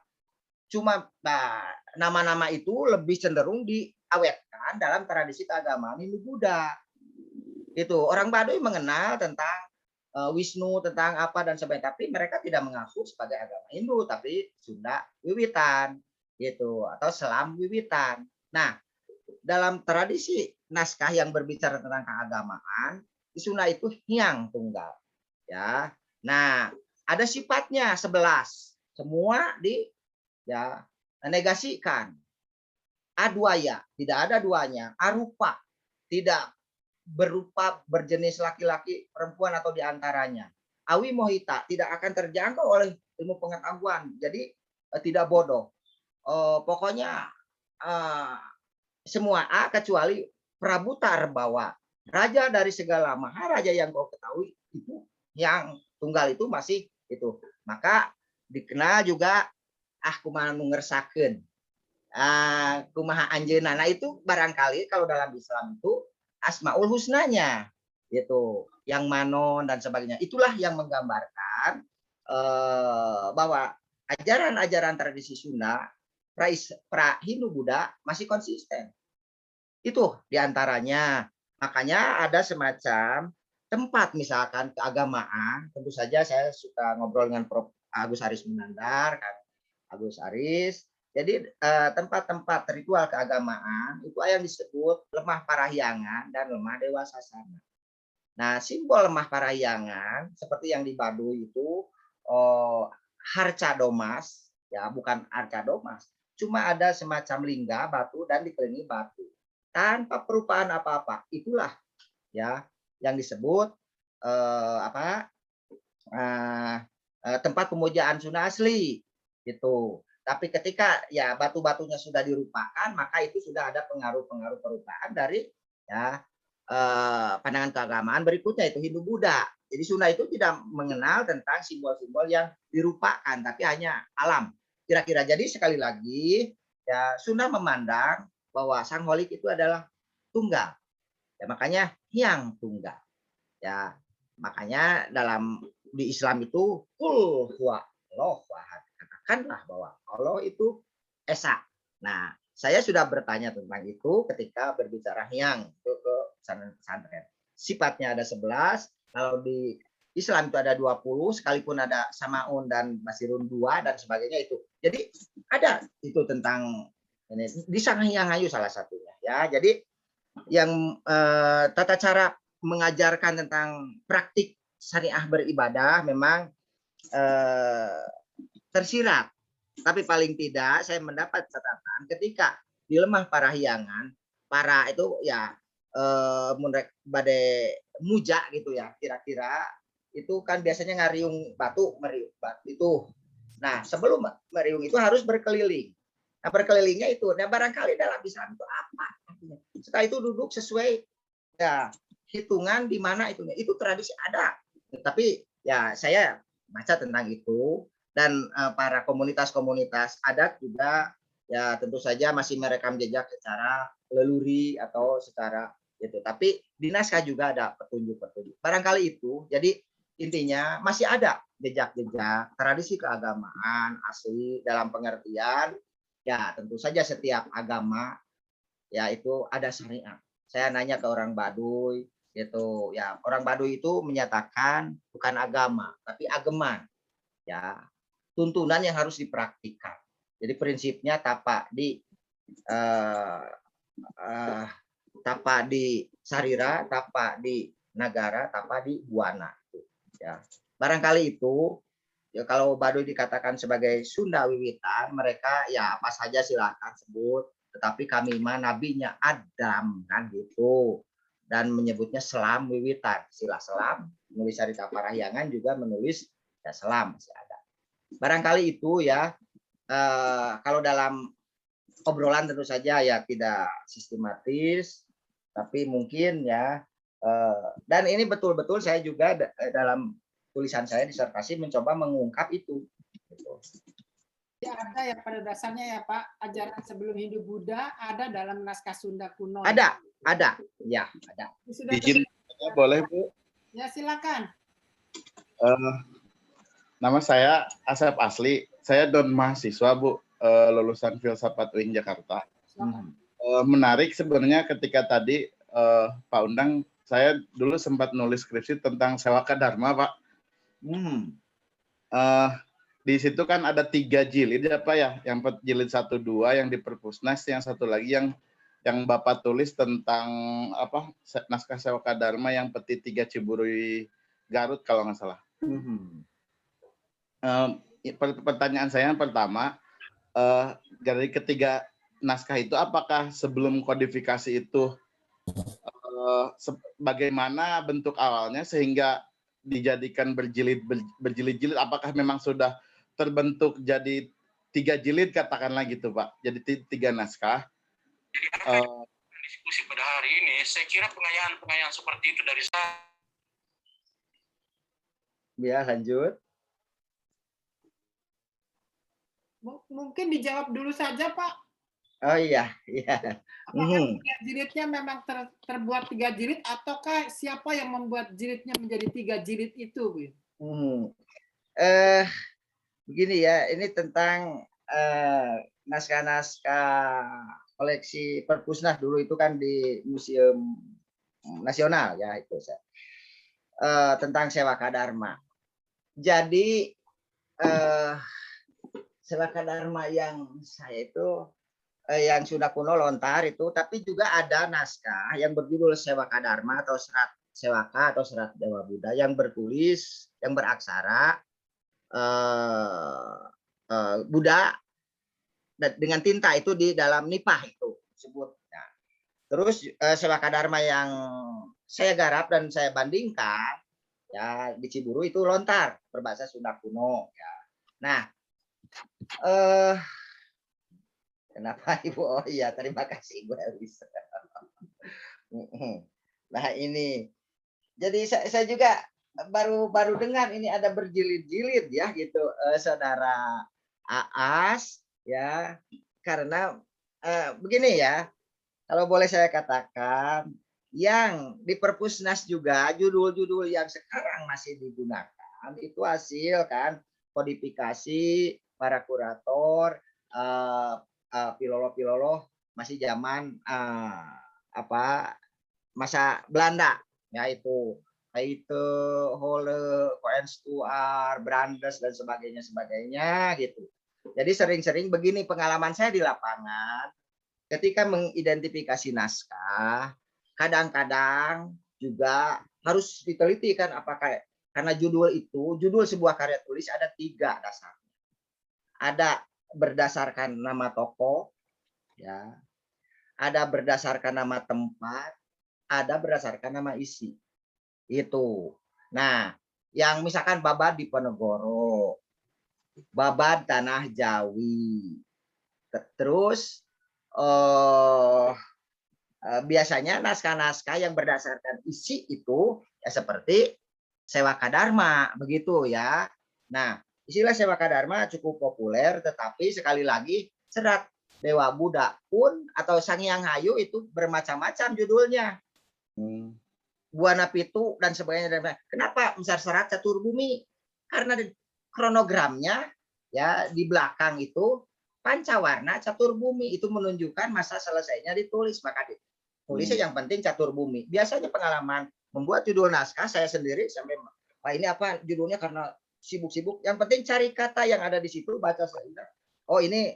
cuma nama-nama itu lebih cenderung diawetkan dalam tradisi keagamaan Hindu Buddha. Itu orang Baduy mengenal tentang Wisnu, tentang apa dan sebagainya, tapi mereka tidak mengaku sebagai agama Hindu, tapi Sunda wiwitan, gitu, atau Selam wiwitan. Nah, dalam tradisi naskah yang berbicara tentang keagamaan, di Sunda itu hyang tunggal, ya. Nah, ada sifatnya 11, semua ya negasikan. Adwaya, tidak ada duanya. Arupa, tidak berupa berjenis laki-laki, perempuan atau diantaranya. Awi mohita, tidak akan terjangkau oleh ilmu pengetahuan. Jadi tidak bodoh. Pokoknya semua A kecuali Prabu Tarbawa. Raja dari segala maharaja yang kau ketahui itu yang tunggal itu masih itu. Maka dikenal juga kumaha nu ngersakeun. Kumaha anjeunna. Nah itu barangkali kalau dalam Islam itu Asmaul Husnanya gitu, yang manon dan sebagainya. Itulah yang menggambarkan bahwa ajaran-ajaran tradisi Sunda pra Hindu Buddha masih konsisten. Itu diantaranya. Makanya ada semacam tempat misalkan keagamaan. Tentu saja saya suka ngobrol dengan Prof. Agus Haris Munandar kan. Agus Haris. Jadi tempat-tempat ritual keagamaan itu yang disebut lemah parahyangan dan lemah dewa sasana. Nah, simbol lemah parahyangan seperti yang di Baduy itu harca domas, ya bukan arca domas, cuma ada semacam lingga batu dan dikelilingi batu tanpa perubahan apa-apa. Itulah ya yang disebut tempat pemujaan Sunda asli gitu. Tapi ketika ya batu-batunya sudah dirupakan, maka itu sudah ada pengaruh-pengaruh perubahan dari ya pandangan keagamaan berikutnya itu Hindu-Buddha. Jadi Sunda itu tidak mengenal tentang simbol-simbol yang dirupakan, tapi hanya alam. Kira-kira jadi sekali lagi ya Sunda memandang bahwa Sang Holik itu adalah tunggal. Ya makanya Hyang Tunggal. Ya makanya dalam di Islam itu kul huwa Allah ahad. Katakanlah bahwa Allah itu esa. Nah, saya sudah bertanya tentang itu ketika berbicara Hyang itu ke pesantren. Sifatnya ada 11, kalau di Islam itu ada 20, sekalipun ada Samaun dan Basirun 2 dan sebagainya itu. Jadi ada itu tentang ini di Sang Hyang Hayu salah satunya ya. Jadi yang tata cara mengajarkan tentang praktik syariah beribadah memang tersirat. Tapi paling tidak saya mendapat catatan ketika di lemah Parahyangan, para itu ya badai muja gitu ya, kira-kira itu kan biasanya ngariung batu, meriung batu itu. Nah, sebelum meriung itu harus berkeliling. Nah, berkelilingnya itu, nah barangkali dalam Islam itu apa? Setelah itu duduk sesuai ya hitungan di mana itu tradisi ada. Tapi ya saya baca tentang itu dan para komunitas-komunitas adat juga ya tentu saja masih merekam jejak secara leluri atau secara itu. Tapi di naskah juga ada petunjuk-petunjuk. Barangkali itu. Jadi intinya masih ada jejak-jejak tradisi keagamaan asli dalam pengertian ya tentu saja setiap agama ya itu ada syariat. Saya nanya ke orang Baduy gitu ya, orang Baduy itu menyatakan bukan agama tapi ageman ya, tuntunan yang harus dipraktikkan. Jadi prinsipnya tapak di sarira, tapak di nagara, tapak di buana ya. Barangkali itu ya kalau Baduy dikatakan sebagai Sunda Wiwitan, mereka ya apa saja silakan sebut, tetapi kami mah nabinya Adam kan gitu. Dan menyebutnya selam wiwitan, sila selam, menulis Carita Parahyangan juga menulis ya selam masih ada. Barangkali itu ya kalau dalam obrolan tentu saja ya tidak sistematis, tapi mungkin ya dan ini betul-betul saya juga dalam tulisan saya disertasi mencoba mengungkap itu. Ya, ada ya pada dasarnya ya Pak, ajaran sebelum Hindu Buddha ada dalam naskah Sunda kuno. Ada, ya ada. Sudah Izin boleh Bu? ya silakan. Nama saya Asep Asli. Saya don mahasiswa Bu, lulusan Filsafat UIN Jakarta. Menarik sebenarnya ketika tadi Pak Undang, saya dulu sempat nulis skripsi tentang Sewaka Dharma Pak. Di situ kan ada 3 jilid apa ya, yang jilid 1, 2 yang di Perpusnas, yang satu lagi yang Bapak tulis tentang apa naskah Sewaka Dharma yang peti 3 Ciburui Garut kalau nggak salah. Pertanyaan saya yang pertama, dari ketiga naskah itu apakah sebelum kodifikasi itu bagaimana bentuk awalnya sehingga dijadikan berjilid-jilid, apakah memang sudah terbentuk jadi 3 jilid katakanlah gitu Pak, jadi 3 naskah. Diskusi pada hari ini, saya kira pengayaan seperti itu dari saya. Ya, lanjut. Mungkin dijawab dulu saja Pak. Oh iya. Apakah 3 jilidnya memang terbuat 3 jilid ataukah siapa yang membuat jilidnya menjadi 3 jilid itu, Bu? Begini ya, ini tentang naskah-naskah koleksi Perpusnas dulu itu kan di Museum Nasional ya itu tentang Sewaka Dharma. Jadi Sewaka Dharma yang saya itu yang sudah kuno lontar itu, tapi juga ada naskah yang berjudul Sewaka Dharma atau Serat Sewaka atau Serat Dewa Buddha yang bertulis, yang beraksara Buddha dengan tinta itu di dalam nipah itu disebut. Nah, terus Sewaka Dharma yang saya garap dan saya bandingkan ya di Ciburu itu lontar berbahasa Sunda kuno. Ya. Nah, Kenapa Ibu? Oh iya, terima kasih Bu Elis. Nah ini, jadi saya juga baru baru dengar ini ada berjilid-jilid ya gitu, saudara Aas ya, karena begini ya, kalau boleh saya katakan, yang di Perpusnas juga judul-judul yang sekarang masih digunakan itu hasil kan kodifikasi para kurator, pilolo-pilolo masih zaman apa masa Belanda ya itu itu Hole, Koenstuar, Brandes dan sebagainya gitu. Jadi sering-sering begini pengalaman saya di lapangan ketika mengidentifikasi naskah, kadang-kadang juga harus diteliti kan apakah karena judul sebuah karya tulis ada 3 dasar. Ada berdasarkan nama tokoh, ya, ada berdasarkan nama tempat, ada berdasarkan nama isi. Itu. Nah, yang misalkan Babad Diponegoro, Babad Tanah Jawi, terus biasanya naskah-naskah yang berdasarkan isi itu ya seperti Sewaka Dharma begitu ya. Nah, istilah Sewaka Dharma cukup populer, tetapi sekali lagi serat Dewa Buddha pun atau Sang Hyang Hayu itu bermacam-macam judulnya. Buana Pitu dan sebagainya. Kenapa misal serat Catur Bumi? Karena kronogramnya ya di belakang itu pancawarna Catur Bumi itu menunjukkan masa selesainya ditulis, maka tulisnya yang penting Catur Bumi. Biasanya pengalaman membuat judul naskah saya sendiri sampai ini apa judulnya karena sibuk-sibuk. Yang penting cari kata yang ada di situ, baca saja. Oh ini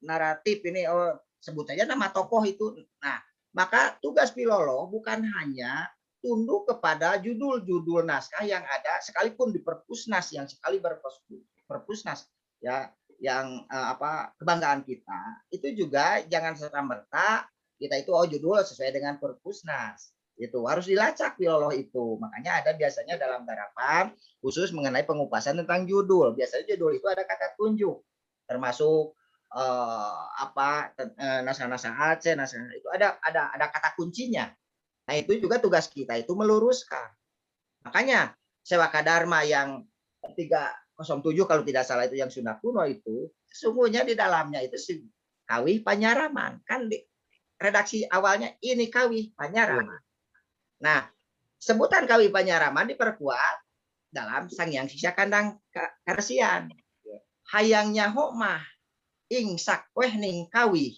naratif ini, oh sebut aja nama tokoh itu. Nah, maka tugas Pilolo bukan hanya tunduk kepada judul-judul naskah yang ada sekalipun di Perpusnas yang sekali berperpusnas ya yang kebanggaan kita itu juga jangan serta-merta kita itu judul sesuai dengan Perpusnas. Itu harus dilacak Pilolo itu. Makanya ada biasanya dalam garapan khusus mengenai pengupasan tentang judul. Biasanya judul itu ada kata tunjuk termasuk naskah-naskah Aceh, naskah itu ada kata kuncinya. Nah, itu juga tugas kita itu meluruskan. Makanya Sewaka Dharma yang 307 kalau tidak salah itu yang Sunda kuno itu sesungguhnya di dalamnya itu Kawih Panyaraman. Kan di redaksi awalnya ini Kawih Panyaraman. Nah, sebutan Kawih Panyaraman diperkuat dalam Sang Hyang Sisa Kandang Karesian. Hayangnya hokmah ing sakweh ning kawih.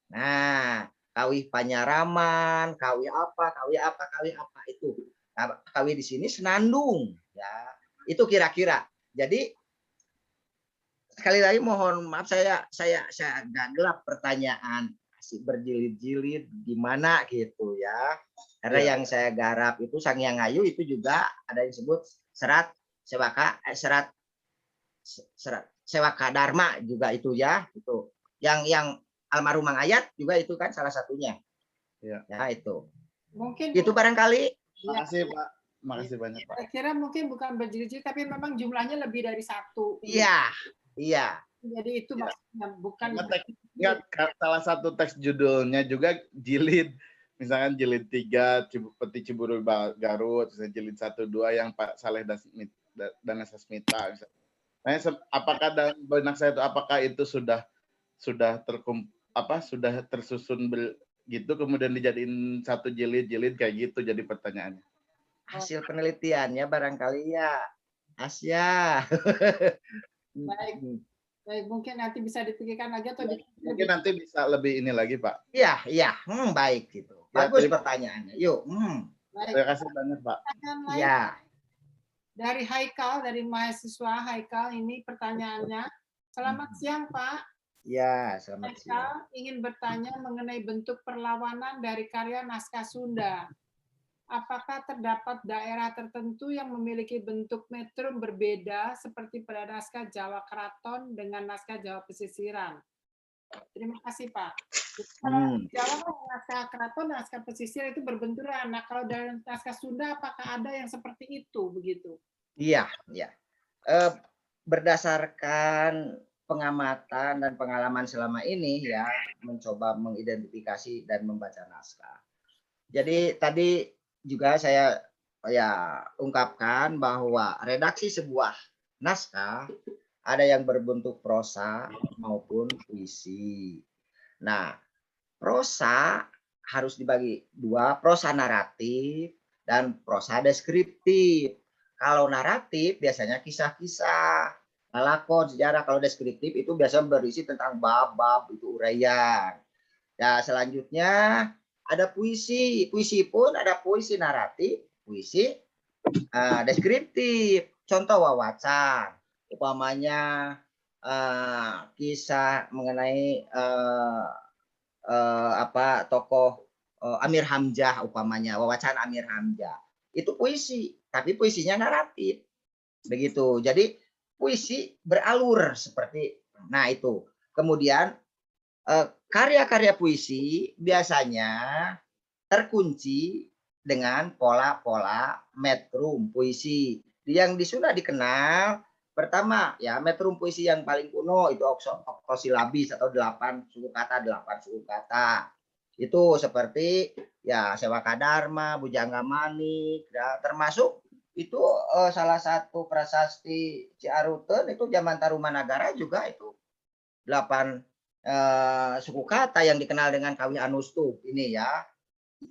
Nah, kawih Panyaraman, kawih apa itu. Nah, kawih di sini senandung ya. Itu kira-kira. Jadi sekali lagi mohon maaf saya agak gelap pertanyaan masih berjilid-jilid gimana gitu ya. Karena yang saya garap itu Sang Hyang Hayu itu juga ada yang disebut serat Sewaka Dharma juga itu ya, itu. Yang almarhum Mang Ayat juga itu kan salah satunya. Ya, itu. Mungkin itu barangkali. Makasih Pak. Makasih banyak Pak. Saya kira mungkin bukan berjilid-jilid tapi memang jumlahnya lebih dari 1. Iya. Jadi itu maksudnya bukan salah satu teks judulnya juga jilid. Misalkan jilid 3 Peti Ciburu Garut, jilid 1 2 yang Pak Saleh Dana Sasmita misalnya. Nah, apakah dalam benak saya itu apakah itu sudah tersusun gitu kemudian dijadiin satu jilid kayak gitu jadi pertanyaannya. Hasil penelitiannya barangkali ya. Asya. Baik, mungkin nanti bisa dipikirkan lagi atau mungkin nanti bisa lebih ini lagi Pak. Iya, baik gitu. Bagus pertanyaannya. Yuk. Terima kasih banyak Pak. Iya. Dari Haikal, dari mahasiswa Haikal ini pertanyaannya. Selamat siang Pak. Ya, selamat siang. Haikal ingin bertanya mengenai bentuk perlawanan dari karya naskah Sunda. Apakah terdapat daerah tertentu yang memiliki bentuk metrum berbeda seperti pada naskah Jawa Keraton dengan naskah Jawa Pesisiran? Terima kasih Pak. Kalau Jawa naskah Keraton dan naskah Pesisir itu berbenturan. Nah, kalau dari naskah Sunda apakah ada yang seperti itu begitu? Iya. Berdasarkan pengamatan dan pengalaman selama ini ya mencoba mengidentifikasi dan membaca naskah. Jadi tadi juga saya ya ungkapkan bahwa redaksi sebuah naskah ada yang berbentuk prosa maupun puisi. Nah, prosa harus dibagi dua, prosa naratif dan prosa deskriptif. Kalau naratif biasanya kisah-kisah, lakon, sejarah. Kalau deskriptif itu biasanya berisi tentang bab-bab, itu uraian. Ya, selanjutnya ada puisi. Puisi pun ada puisi naratif, puisi deskriptif. Contoh wawasan, umpamanya kisah mengenai tokoh Amir Hamzah, umpamanya wawasan Amir Hamzah. Itu puisi, tapi puisinya naratif. Begitu. Jadi puisi beralur seperti itu. Kemudian karya-karya puisi biasanya terkunci dengan pola-pola metrum puisi. Yang sudah dikenal pertama ya metrum puisi yang paling kuno itu oktosilabis atau 8 suku kata. Itu seperti ya Sewaka Dharma, Bujangga Manik, ya, termasuk itu salah satu prasasti Ciaruten itu zaman Tarumanagara juga itu 8 suku kata yang dikenal dengan Kawi Anustup ini ya.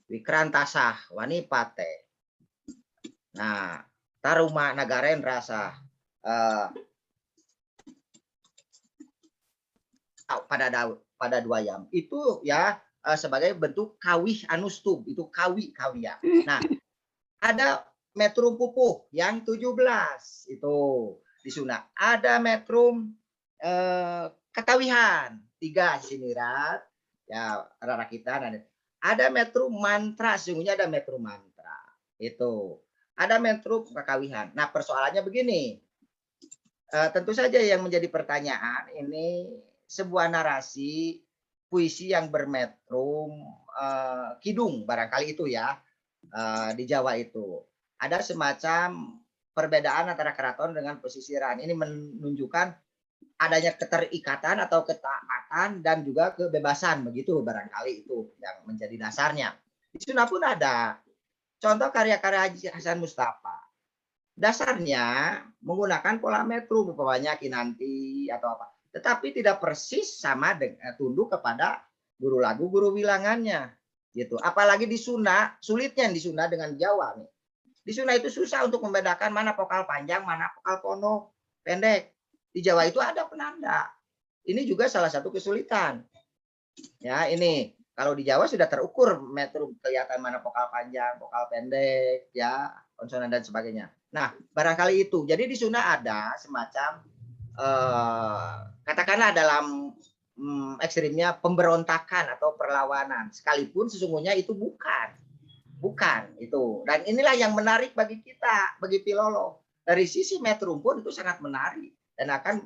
Wikrantasah, Wanipate. Nah, Tarumanagaren rasa pada Dwayam itu ya sebagai bentuk kawih anustup, itu kawi-kawiya. Nah, ada metrum pupuh yang 17 itu di Sunda. Ada metrum kekawihan 3 sinirat ya rarakitan. Ada metrum mantra, sesungguhnya ada metrum mantra. Itu. Ada metrum kekawihan. Nah, persoalannya begini. Tentu saja yang menjadi pertanyaan ini sebuah narasi puisi yang bermetrum kidung barangkali itu ya di Jawa itu. Ada semacam perbedaan antara keraton dengan pesisiran. Ini menunjukkan adanya keterikatan atau ketaatan dan juga kebebasan begitu barangkali itu yang menjadi dasarnya. Di Sunda pun ada contoh karya-karya Haji Hasan Mustafa. Dasarnya menggunakan pola metrum umpamanya Kinanti atau apa. Tetapi tidak persis sama dengan tunduk kepada guru lagu, guru bilangannya gitu. Apalagi di Sunda, sulitnya di Sunda dengan Jawa nih. Di Sunda itu susah untuk membedakan mana vokal panjang, mana vokal pondok, pendek. Di Jawa itu ada penanda. Ini juga salah satu kesulitan. Ya, ini kalau di Jawa sudah terukur metrum kelihatan mana vokal panjang, vokal pendek, ya, konsonan dan sebagainya. Nah, barangkali itu. Jadi di Sunda ada semacam katakanlah dalam ekstrimnya pemberontakan atau perlawanan. Sekalipun sesungguhnya itu bukan itu. Dan inilah yang menarik bagi kita, bagi filolog. Dari sisi metrum pun itu sangat menarik dan akan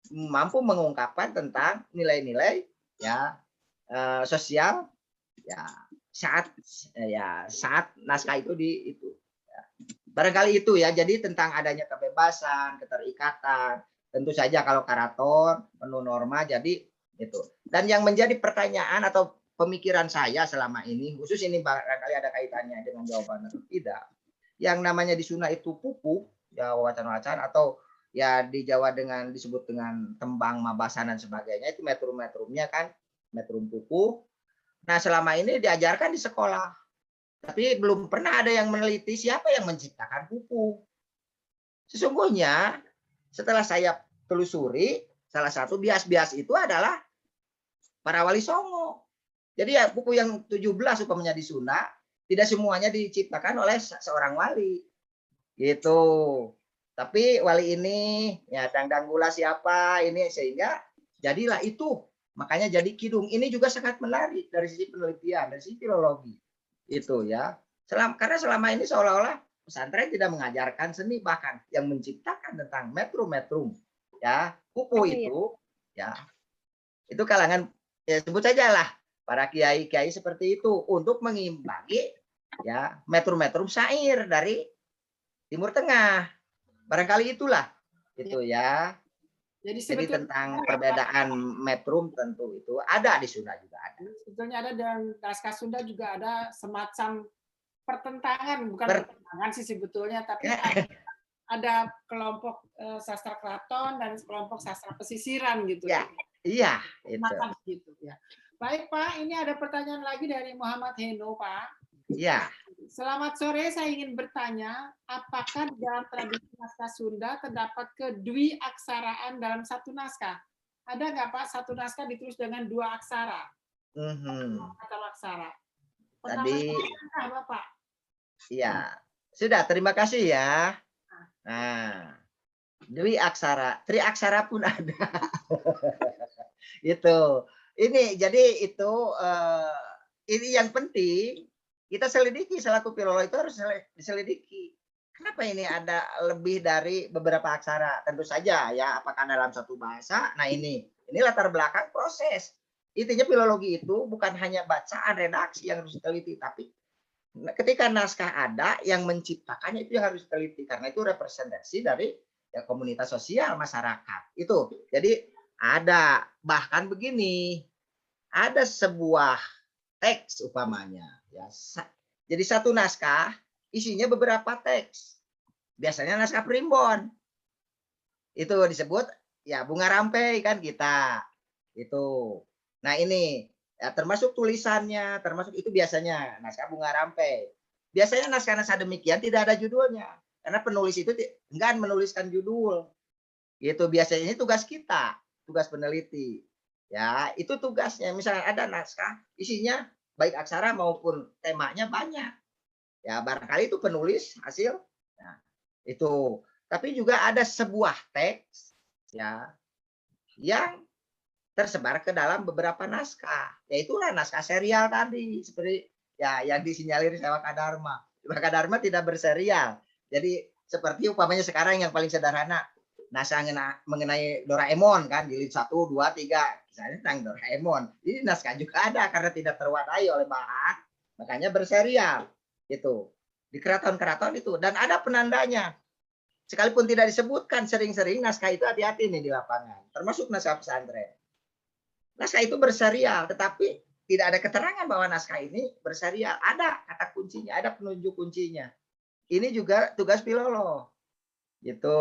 mampu mengungkapkan tentang nilai-nilai ya sosial ya saat naskah itu ya. Barangkali itu ya. Jadi tentang adanya kebebasan, keterikatan. Tentu saja kalau karaton penuh norma jadi itu. Dan yang menjadi pertanyaan atau pemikiran saya selama ini khusus ini barangkali ada kaitannya dengan jawaban atau tidak. Yang namanya di Sunda itu pupuk ya wawasan-wawasan atau ya di Jawa disebut dengan tembang, mabasan dan sebagainya itu metrum-metrumnya kan metrum pupuh. Nah, selama ini diajarkan di sekolah. Tapi belum pernah ada yang meneliti siapa yang menciptakan pupuh. Sesungguhnya setelah saya telusuri, salah satu bias-bias itu adalah para wali songo. Jadi ya pupuh yang 17 umpamanya di Sunda, tidak semuanya diciptakan oleh seorang wali. Gitu. Tapi wali ini ya Dangdang Gula siapa ini sehingga jadilah itu. Makanya jadi kidung. Ini juga sangat menarik dari sisi penelitian, dari sisi filologi. Itu ya. Karena selama ini seolah-olah pesantren tidak mengajarkan seni, bahkan yang menciptakan tentang metrum-metrum ya pupuh itu ya itu kalangan ya sebut saja lah para kiai-kiai seperti itu untuk mengimbangi ya metrum-metrum syair dari Timur Tengah. Barangkali itulah itu ya. Jadi Jadi sebetulnya tentang perbedaan metrum tentu itu ada di Sunda juga ada. sebetulnya ada dan naskah Sunda juga ada semacam pertentangan, bukan Per- pertentangan sih sebetulnya, tapi Ya. ada kelompok sastra keraton dan kelompok sastra pesisiran gitu. Ya, iya itu. Semacam gitu ya. Baik Pak, ini ada pertanyaan lagi dari Muhammad Heno Pak. Iya. Selamat sore, saya ingin bertanya, apakah di dalam tradisi naskah Sunda terdapat kedui aksaraan dalam satu naskah? Ada nggak Pak satu naskah ditulis dengan dua aksara? Atau aksara? Tadi Pertama Bapak. iya. Sudah, terima kasih ya. Nah, dwi aksara, tri aksara pun ada. Itu. Ini jadi itu ini yang penting kita selidiki selaku filolog itu harus diselidiki. Kenapa ini ada lebih dari beberapa aksara? Tentu saja ya, apakah dalam satu bahasa? Nah ini latar belakang proses. Intinya filologi itu bukan hanya bacaan redaksi yang harus diteliti, tapi ketika naskah ada yang menciptakannya itu harus diteliti karena itu representasi dari ya, komunitas sosial masyarakat. Itu. Jadi ada bahkan begini, ada sebuah teks umpamanya ya. Jadi satu naskah isinya beberapa teks. Biasanya naskah primbon. Itu disebut ya bunga rampai kan kita. Itu. Nah, ini ya, termasuk tulisannya, termasuk itu biasanya naskah bunga rampai. Biasanya naskah-naskah demikian tidak ada judulnya. Karena penulis itu enggan menuliskan judul. Itu biasanya ini tugas kita, tugas peneliti. Ya, itu tugasnya. Misalnya ada naskah, isinya baik aksara maupun temanya banyak. Ya, barangkali itu penulis hasil. Nah, itu. Tapi juga ada sebuah teks ya yang tersebar ke dalam beberapa naskah. Yaitulah naskah serial tadi seperti ya yang disinyalir Sewaka Dharma. Sewaka Dharma tidak berserial. Jadi seperti umpamanya sekarang yang paling sederhana naskah mengenai Doraemon kan jilid 1, 2, 3 misalnya tentang Doraemon. Ini naskah juga ada karena tidak terwadai oleh bahan, makanya berserial itu di keraton-keraton itu dan ada penandanya. Sekalipun tidak disebutkan sering-sering naskah itu hati-hati nih di lapangan, termasuk naskah pesantren. Naskah itu berserial, tetapi tidak ada keterangan bahwa naskah ini berserial. Ada kata kuncinya, ada penunjuk kuncinya. Ini juga tugas filolog. Gitu.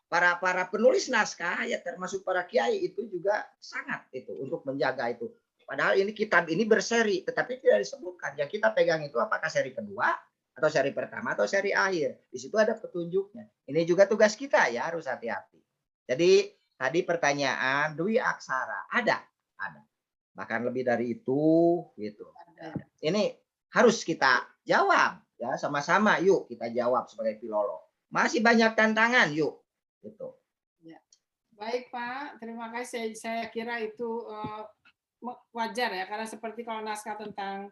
Para penulis naskah ya termasuk para kiai itu juga sangat itu untuk menjaga itu. Padahal ini kitab ini berseri tetapi tidak disebutkan. Yang kita pegang itu apakah seri kedua atau seri pertama atau seri akhir. Di situ ada petunjuknya. Ini juga tugas kita ya, harus hati-hati. Jadi tadi pertanyaan dwi aksara ada. Bahkan lebih dari itu gitu. Ini harus kita jawab ya, sama-sama yuk kita jawab sebagai filolog. Masih banyak tantangan yuk. Gitu. Ya. Baik Pak, terima kasih. Saya kira itu wajar ya, karena seperti kalau naskah tentang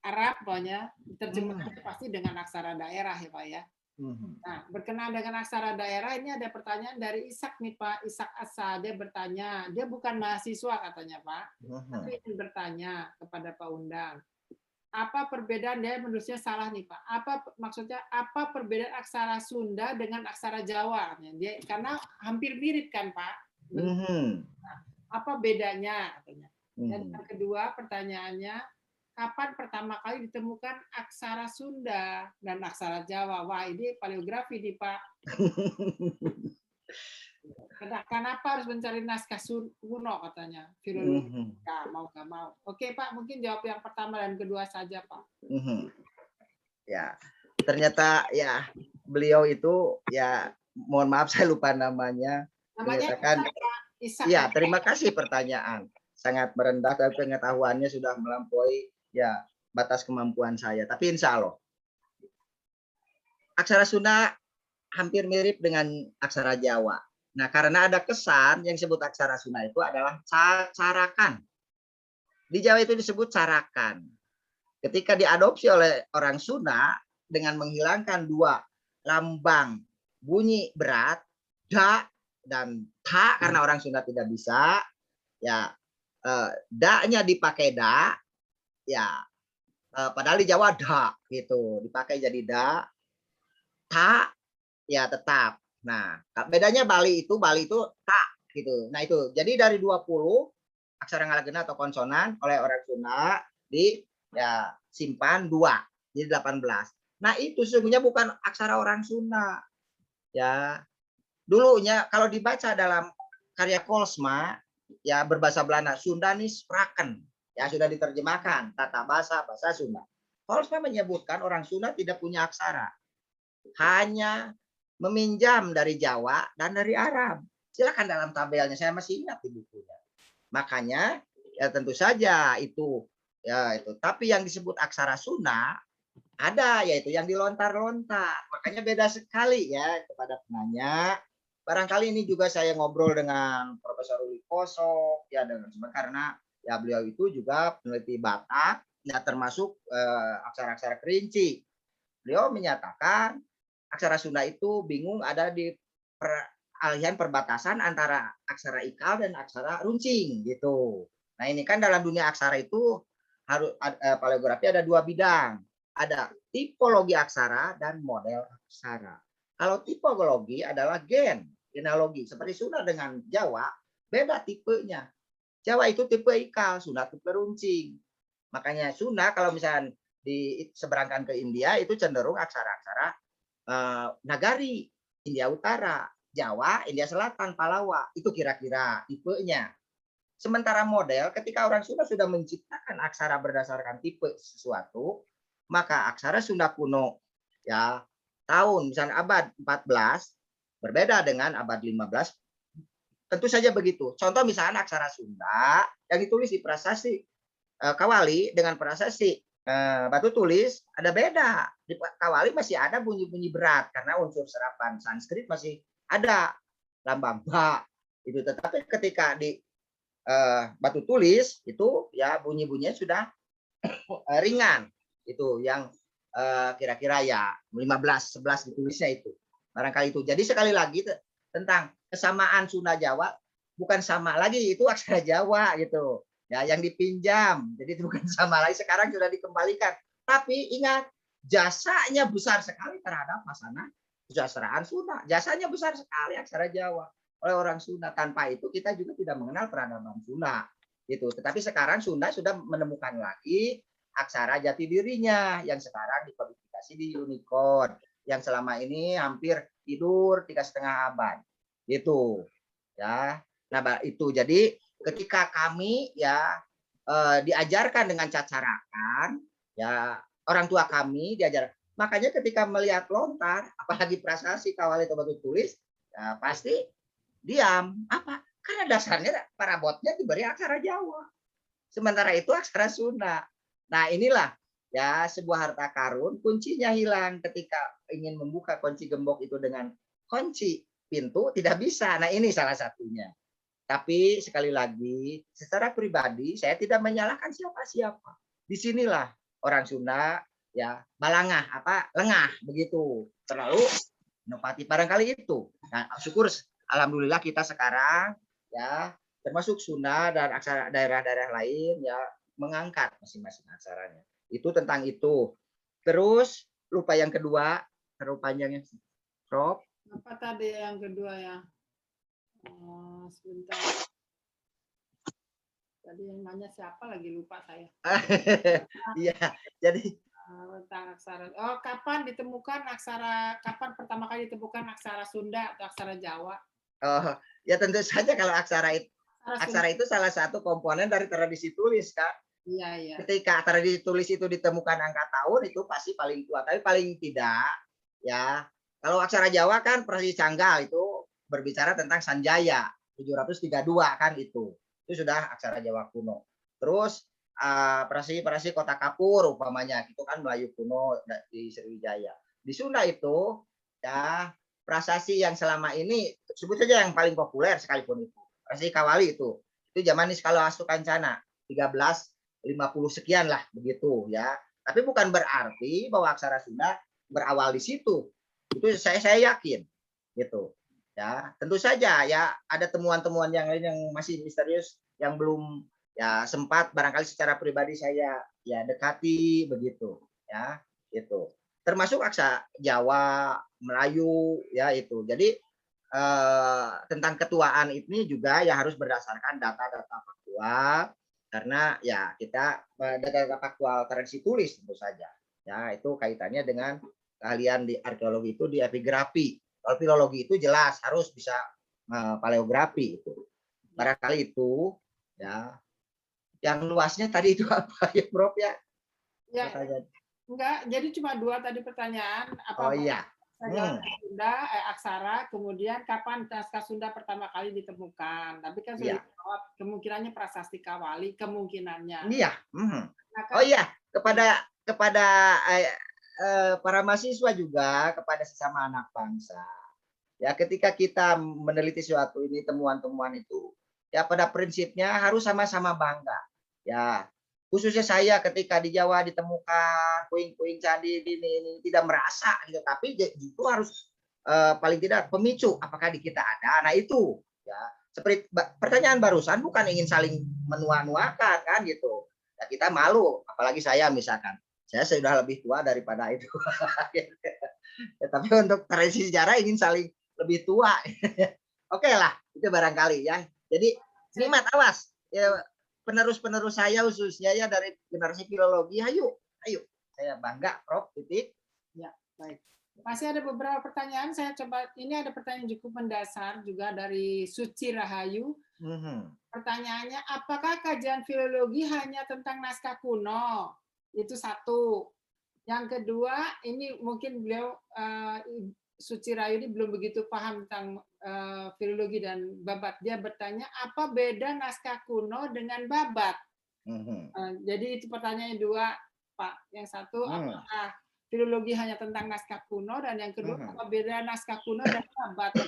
Arab pokoknya diterjemahkan pasti dengan aksara daerah ya Pak ya. Nah, berkenaan dengan aksara daerah ini ada pertanyaan dari Ishak nih Pak, Ishak Asa. Dia bertanya, dia bukan mahasiswa katanya Pak, tapi ingin bertanya kepada Pak Undang. Apa perbedaan, dia menulisnya salah nih Pak. Apa perbedaan aksara Sunda dengan aksara Jawa? Dia karena hampir mirip kan Pak. Nah, apa bedanya katanya? Dan yang kedua pertanyaannya, kapan pertama kali ditemukan aksara Sunda dan aksara Jawa? Wah, ini paleografi nih Pak. Kenapa harus mencari naskah kuno katanya? Filologi. Ya, mau nggak mau. Oke Pak, mungkin jawab yang pertama dan kedua saja Pak. Ya, ternyata ya beliau itu ya mohon maaf saya lupa namanya. Namanya Ishak. Ya, terima kasih pertanyaan. Sangat merendah tapi pengetahuannya sudah melampaui ya batas kemampuan saya. Tapi insya Allah aksara Sunda hampir mirip dengan aksara Jawa. Nah, karena ada kesan yang disebut aksara Sunda itu adalah carakan. Di Jawa itu disebut carakan. Ketika diadopsi oleh orang Sunda dengan menghilangkan dua lambang bunyi berat, da dan ta, karena orang Sunda tidak bisa, ya da-nya dipakai da, ya padahal di Jawa da gitu, dipakai jadi da, ta ya tetap Nah, bedanya Bali itu tak gitu. Nah, itu. Jadi dari 20 aksara Ngalagena atau konsonan oleh orang Sunda di ya simpan 2, jadi 18. Nah, itu sesungguhnya bukan aksara orang Sunda. Ya, dulunya kalau dibaca dalam karya Kolsma ya berbahasa Belanda, Sundanis Spraken, ya sudah diterjemahkan tata bahasa Sunda. Kolsma menyebutkan orang Sunda tidak punya aksara, hanya meminjam dari Jawa dan dari Arab. Silakan dalam tabelnya, saya masih ingat di bukunya. Makanya ya tentu saja itu ya itu. Tapi yang disebut aksara Sunda ada, yaitu yang dilontar-lontar. Makanya beda sekali ya kepada penanya. Barangkali ini juga saya ngobrol dengan Profesor Uli Koso ya dengan karena ya beliau itu juga peneliti Batak ya termasuk aksara-aksara Kerinci. Beliau menyatakan aksara Sunda itu bingung ada di peralihan perbatasan antara aksara ikal dan aksara runcing gitu. Nah, ini kan dalam dunia aksara itu harus paleografi ada 2 bidang. Ada tipologi aksara dan model aksara. Kalau tipologi adalah genealogi. Seperti Sunda dengan Jawa, beda tipenya. Jawa itu tipe ikal, Sunda tipe runcing. Makanya Sunda kalau misalnya diseberangkan ke India itu cenderung aksara-aksara nagari, India Utara, Jawa, India Selatan, Palawa. Itu kira-kira tipenya. Sementara model ketika orang Sunda sudah menciptakan aksara berdasarkan tipe sesuatu, maka aksara Sunda kuno ya tahun misalnya abad 14 berbeda dengan abad 15. Tentu saja begitu. Contoh misalnya aksara Sunda yang ditulis di prasasti Kawali dengan prasasti Batu Tulis ada beda. Di Kawali masih ada bunyi-bunyi berat karena unsur serapan Sanskrit masih ada lambang ba itu. Tetapi ketika di Batu Tulis itu ya bunyi-bunyinya sudah ringan itu yang kira-kira ya 15 11 ditulisnya itu barangkali itu. Jadi sekali lagi tentang kesamaan Sunda Jawa bukan sama lagi, itu aksara Jawa gitu ya yang dipinjam, jadi itu bukan sama lagi, sekarang sudah dikembalikan. Tapi ingat jasanya besar sekali terhadap masalah kesusastraan Sunda, jasanya besar sekali aksara Jawa oleh orang Sunda. Tanpa itu kita juga tidak mengenal peradaban Sunda gitu. Tetapi sekarang Sunda sudah menemukan lagi aksara jati dirinya yang sekarang dikodifikasi di Unicode yang selama ini hampir tidur 3,5 abad gitu ya. Nah itu jadi ketika kami ya diajarkan dengan cacarakan ya orang tua kami diajar, makanya ketika melihat lontar apalagi prasasti Kawali atau Batu Tulis ya pasti diam. Apa? Karena dasarnya parabotnya diberi aksara Jawa, sementara itu aksara Sunda. Nah inilah ya sebuah harta karun, kuncinya hilang ketika ingin membuka kunci gembok itu dengan kunci pintu tidak bisa. Nah ini salah satunya. Tapi sekali lagi secara pribadi saya tidak menyalahkan siapa-siapa. Disinilah orang Sunda ya balangah apa lengah begitu, terlalu inovasi barangkali itu. Nah syukur alhamdulillah kita sekarang ya termasuk Sunda dan aksara daerah-daerah lain ya mengangkat masing-masing aksaranya. Itu tentang itu. Terus lupa yang kedua, terlalu panjangnya. Prof. Apa tadi yang kedua ya? Sebentar. Tadi yang nanya siapa lagi lupa saya. Iya, jadi tentang aksara. Oh, kapan ditemukan aksara? Kapan pertama kali ditemukan aksara Sunda atau aksara Jawa? oh, ya tentu saja kalau aksara itu salah satu komponen dari tradisi tulis kan. Iya, iya. Ketika tradisi tulis itu ditemukan angka tahun itu pasti paling tua, tapi paling tidak ya kalau aksara Jawa kan prasasti Canggal itu berbicara tentang Sanjaya 732 kan itu sudah aksara Jawa kuno. Terus prasasti Kota Kapur umpamanya itu kan Melayu kuno di Sriwijaya. Di Sunda itu ya prasasti yang selama ini sebut saja yang paling populer sekalipun itu prasasti Kawali itu zaman Niskala Astukancana 1350 sekian lah begitu ya. Tapi bukan berarti bahwa aksara Sunda berawal di situ. Itu saya yakin gitu. Ya, tentu saja ya ada temuan-temuan yang lain yang masih misterius yang belum ya sempat barangkali secara pribadi saya ya dekati begitu ya itu. Termasuk aksara Jawa, Melayu ya itu. Jadi tentang ketuaan ini juga ya harus berdasarkan data-data faktual, karena ya kita data-data faktual versi tulis tentu saja. Ya, itu kaitannya dengan keahlian di arkeologi itu di epigrafi. Kalau filologi itu jelas harus bisa paleografi itu. Barangkali itu ya. Yang luasnya tadi itu apa ya, Prof ya? Ya, enggak, jadi cuma 2 tadi pertanyaan. Oh Apa iya. naskah Sunda, aksara, kemudian kapan naskah Sunda pertama kali ditemukan. Tapi kan sudah Iya. dijawab, kemungkinannya prasasti Kawali, kemungkinannya. Iya. Nah, Oh iya, kepada para mahasiswa juga, kepada sesama anak bangsa. Ya, ketika kita meneliti suatu ini, temuan-temuan itu, ya pada prinsipnya harus sama-sama bangga. Ya, khususnya saya ketika di Jawa ditemukan puing-puing candi ini tidak merasa gitu, tapi itu harus paling tidak pemicu apakah di kita ada. Nah itu ya, seperti pertanyaan barusan bukan ingin saling menua-nuakan kan gitu. Ya, kita malu, apalagi saya misalkan. Saya sudah lebih tua daripada itu. Ya, tapi untuk tradisi sejarah ingin saling lebih tua. Oke lah, itu barangkali ya. Jadi nikmat, awas. Ya, penerus-penerus saya khususnya ya dari generasi filologi, ayo. Saya bangga, Prof. Titik. Ya, baik. Masih ada beberapa pertanyaan, saya coba, ini ada pertanyaan cukup mendasar juga dari Suci Rahayu. Pertanyaannya, apakah kajian filologi hanya tentang naskah kuno? Itu satu. Yang kedua, ini mungkin beliau Suci Rahayu ini belum begitu paham tentang filologi dan babat. Dia bertanya, apa beda naskah kuno dengan babat? Jadi itu pertanyaannya 2, Pak. Yang satu, apakah filologi hanya tentang naskah kuno, dan yang kedua, apa beda naskah kuno dan babat?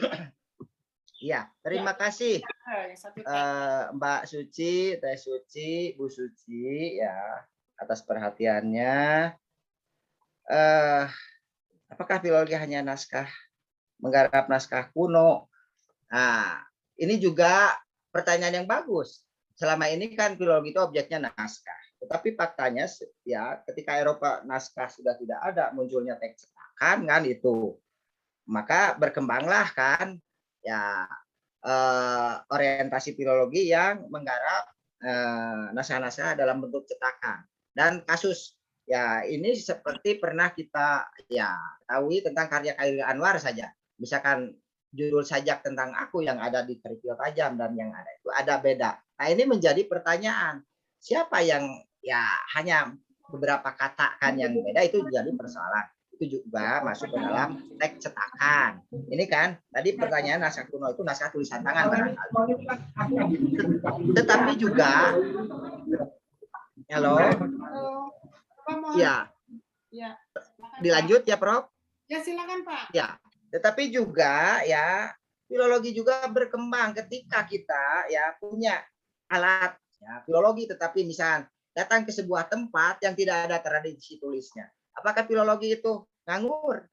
Iya, terima kasih Yang satu, Mbak Suci, Teh Suci, Bu Suci ya atas perhatiannya. Apakah filologi hanya menggarap naskah kuno? Nah, ini juga pertanyaan yang bagus. Selama ini kan filologi itu objeknya naskah. Tetapi faktanya ya ketika Eropa naskah sudah tidak ada, munculnya teks cetakan kan itu. Maka berkembanglah kan ya orientasi filologi yang menggarap naskah-naskah dalam bentuk cetakan. Dan kasus ya ini seperti pernah kita ya ketahui tentang karya Khairil Anwar saja. Misalkan judul sajak tentang aku yang ada di Kerikil Tajam dan yang ada itu ada beda. Nah ini menjadi pertanyaan, siapa yang ya hanya beberapa kata kan yang beda, itu jadi persoalan. Itu juga masuk ke dalam teks cetakan. Ini kan tadi pertanyaan naskah kuno itu naskah tulisan tangan barangkali. Tetapi juga halo. Ya. Ya. Dilanjut ya, Prof? Ya, silakan, Pak. Ya. Tetapi juga ya filologi juga berkembang ketika kita ya punya alat ya filologi, tetapi misal datang ke sebuah tempat yang tidak ada tradisi tulisnya. Apakah filologi itu nganggur?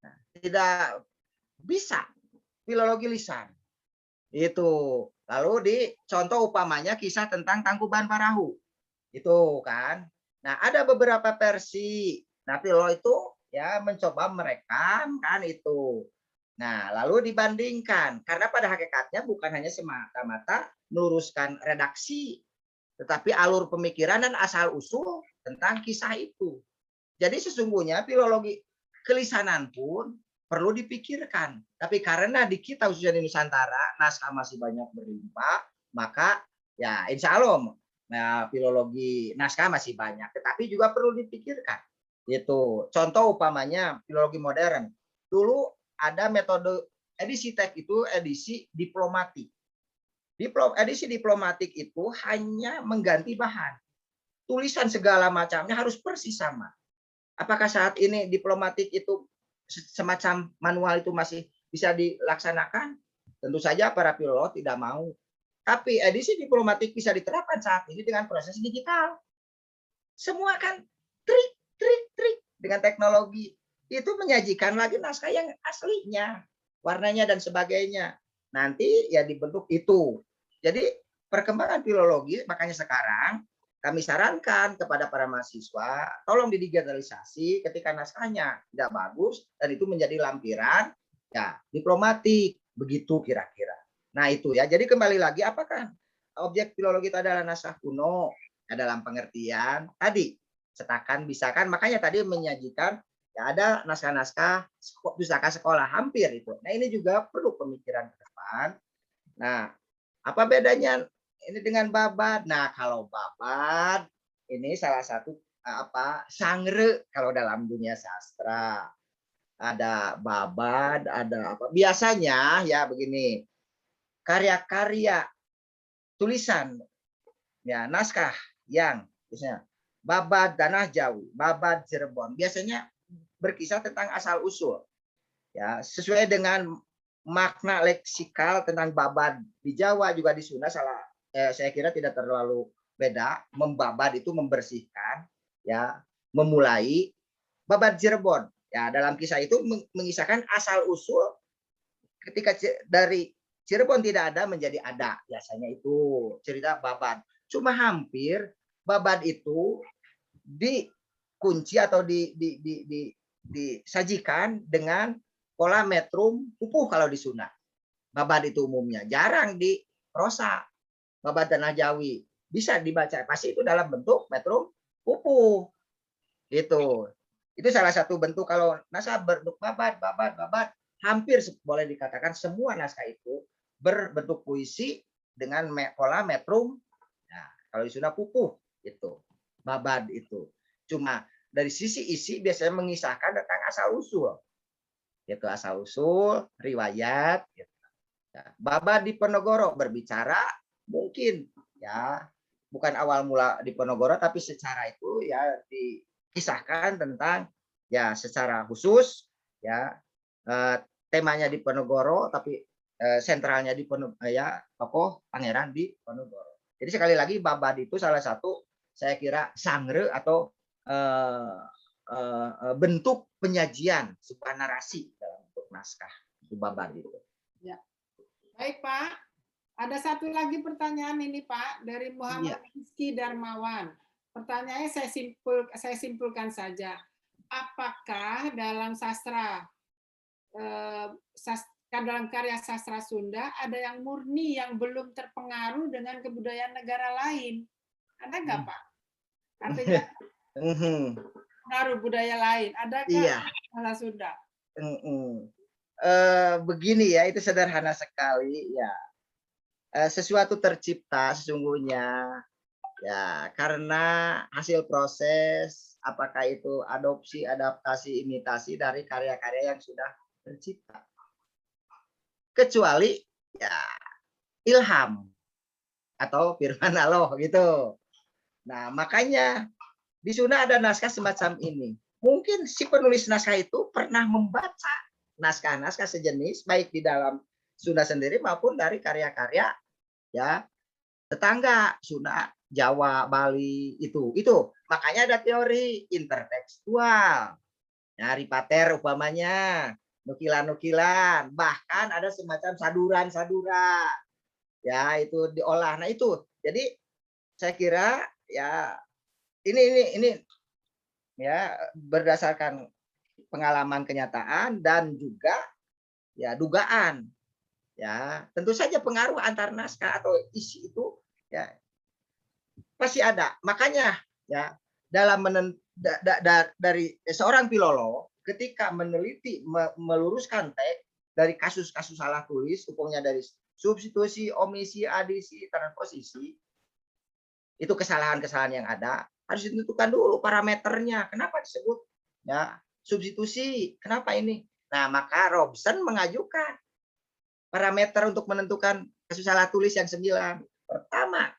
Nah, tidak bisa. Filologi lisan. Itu. Lalu di contoh upamanya kisah tentang Tangkuban Parahu. Itu kan. Nah, ada beberapa versi. Nah, Philo itu ya mencoba merekam kan itu. Nah, lalu dibandingkan. Karena pada hakikatnya bukan hanya semata-mata meluruskan redaksi, tetapi alur pemikiran dan asal-usul tentang kisah itu. Jadi sesungguhnya filologi kelisanan pun perlu dipikirkan. Tapi karena di kita khususnya di Nusantara naskah masih banyak berlimpah, maka ya insya Allah nah, filologi naskah masih banyak, tetapi juga perlu dipikirkan. Itu contoh upamanya filologi modern. Dulu ada metode edisi teks itu edisi diplomatik. Edisi diplomatik itu hanya mengganti bahan. Tulisan segala macamnya harus persis sama. Apakah saat ini diplomatik itu semacam manual itu masih bisa dilaksanakan? Tentu saja para filolog tidak mau. Tapi edisi diplomatik bisa diterapkan saat ini dengan proses digital. Semua kan trik dengan teknologi. Itu menyajikan lagi naskah yang aslinya. Warnanya dan sebagainya. Nanti ya dibentuk itu. Jadi perkembangan filologi, makanya sekarang kami sarankan kepada para mahasiswa, tolong didigitalisasi ketika naskahnya tidak bagus dan itu menjadi lampiran ya diplomatik. Begitu kira-kira. Nah itu ya. Jadi kembali lagi, apakah objek filologi itu adalah naskah kuno? Ya, dalam pengertian tadi cetakan bisa kan, makanya tadi menyajikan ya ada naskah-naskah pustaka sekolah hampir itu. Nah ini juga perlu pemikiran ke depan. Nah apa bedanya ini dengan babad? Nah kalau babad ini salah satu genre kalau dalam dunia sastra. Ada babad, ada apa? Biasanya ya begini, karya-karya tulisan ya naskah yang misalnya babad Tanah Jawi, babad Cirebon biasanya berkisah tentang asal usul ya sesuai dengan makna leksikal tentang babad di Jawa juga di Sunda saya kira tidak terlalu beda. Membabad itu membersihkan ya, memulai. Babad Cirebon ya dalam kisah itu mengisahkan asal usul ketika dari Cirebon tidak ada menjadi ada, biasanya itu cerita babad. Cuma hampir babad itu dikunci atau disajikan dengan pola metrum pupuh kalau di Sunda. Babad itu umumnya jarang di prosa. Babad Tanah Jawi bisa dibaca pasti itu dalam bentuk metrum pupuh. Itu salah satu bentuk kalau naskah berbentuk babad. Hampir boleh dikatakan semua naskah itu berbentuk puisi dengan pola metrum. Nah, kalau di Sunda pupuh itu babad itu. Cuma dari sisi isi biasanya mengisahkan tentang asal usul. Itu asal usul, riwayat. Gitu. Ya, babad di Ponorogo berbicara mungkin ya bukan awal mula di Ponorogo tapi secara itu ya kisahkan tentang ya secara khusus ya temanya di Ponorogo tapi sentralnya di ya tokoh pangeran di Ponorogo. Jadi sekali lagi babad itu salah satu saya kira genre atau bentuk penyajian sebuah narasi dalam bentuk naskah itu babad itu. Ya. Baik Pak, ada satu lagi pertanyaan ini Pak dari Muhammad Rizky Darmawan. Pertanyaannya saya simpulkan saja. Apakah dalam dalam karya sastra Sunda ada yang murni yang belum terpengaruh dengan kebudayaan negara lain? Ada nggak Pak? Artinya pengaruh budaya lain. Adakah iya. salah Sunda? Begini ya, itu sederhana sekali ya. Sesuatu tercipta sesungguhnya ya karena hasil proses apakah itu adopsi, adaptasi, imitasi dari karya-karya yang sudah tercipta. Kecuali ya ilham atau firman Allah gitu. Nah, makanya di Sunda ada naskah semacam ini. Mungkin si penulis naskah itu pernah membaca naskah-naskah sejenis baik di dalam Sunda sendiri maupun dari karya-karya ya tetangga Sunda, Jawa, Bali itu. Makanya ada teori intertekstual. Nyari pater umpamanya, nukilan-nukilan, bahkan ada semacam saduran-saduran. Ya, itu diolah. Nah, itu. Jadi saya kira ya ini ya berdasarkan pengalaman kenyataan dan juga ya dugaan. Ya, tentu saja pengaruh antar naskah atau isi itu ya pasti ada. Makanya ya dalam dari seorang filolog ketika meneliti meluruskan teks dari kasus-kasus salah tulis, hukumnya dari substitusi, omisi, adisi, transposisi, itu kesalahan-kesalahan yang ada harus ditentukan dulu parameternya. Kenapa disebut ya substitusi? Kenapa ini? Nah, maka Robson mengajukan parameter untuk menentukan kasus salah tulis yang 9. Pertama,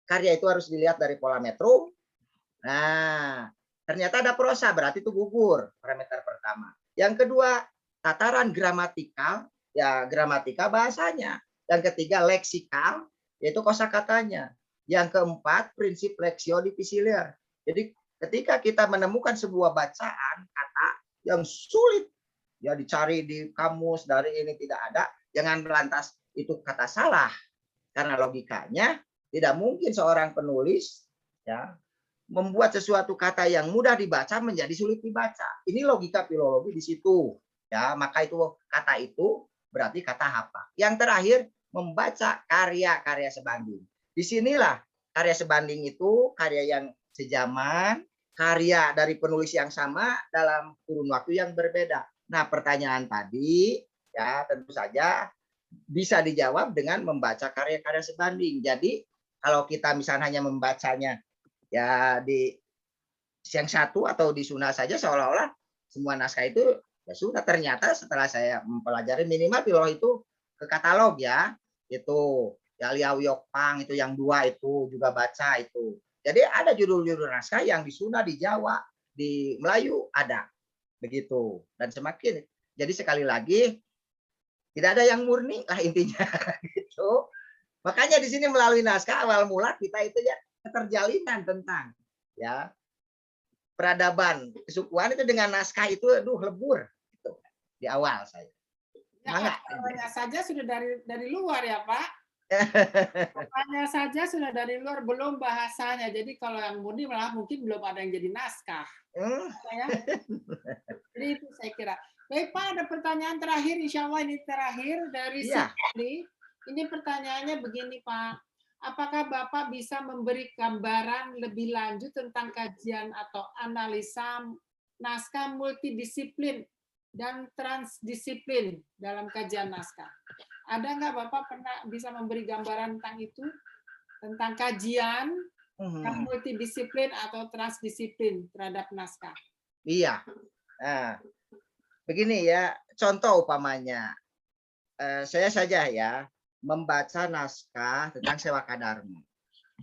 karya itu harus dilihat dari pola metrum. Nah, ternyata ada prosa, berarti itu gugur parameter pertama. Yang kedua, tataran gramatikal, ya gramatika bahasanya. Yang ketiga, leksikal, yaitu kosakatanya. Yang keempat, prinsip lexio difficile. Jadi ketika kita menemukan sebuah bacaan kata yang sulit ya dicari di kamus dari ini tidak ada, jangan lantas itu kata salah. Karena logikanya tidak mungkin seorang penulis ya membuat sesuatu kata yang mudah dibaca menjadi sulit dibaca. Ini logika filologi di situ. Ya, maka itu kata itu berarti kata hafal. Yang terakhir, membaca karya-karya sebanding. Disinilah karya sebanding itu karya yang sejaman, karya dari penulis yang sama dalam kurun waktu yang berbeda. Nah, pertanyaan tadi ya tentu saja bisa dijawab dengan membaca karya-karya sebanding. Jadi kalau kita misalnya hanya membacanya ya di yang satu atau di Sunda saja, seolah-olah semua naskah itu ya sudah. Ternyata setelah saya mempelajari minimal piloh itu ke katalog ya, itu ya Liao Yokpang itu yang 2 itu juga baca itu. Jadi ada judul-judul naskah yang di Sunda, di Jawa, di Melayu ada begitu. Dan semakin jadi sekali lagi tidak ada yang murni lah intinya gitu. Makanya di sini melalui naskah awal mula kita itu ya keterjalinan tentang ya peradaban kesukuan itu dengan naskah itu aduh lebur gitu di awal saya. Ya, awalnya saja sudah dari luar ya Pak. Awalnya saja sudah dari luar, belum bahasanya. Jadi kalau yang murni malah mungkin belum ada yang jadi naskah. Ya. Jadi itu saya kira. Baik Pak, ada pertanyaan terakhir, insya Allah ini terakhir dari Siti. Ini pertanyaannya begini Pak, apakah Bapak bisa memberi gambaran lebih lanjut tentang kajian atau analisa naskah multidisiplin dan transdisiplin dalam kajian naskah? Ada nggak Bapak pernah bisa memberi gambaran tentang itu? Tentang kajian yang multidisiplin atau transdisiplin terhadap naskah? Iya. Nah, begini ya, contoh umpamanya. Saya saja ya, membaca naskah tentang Sewaka Dharma.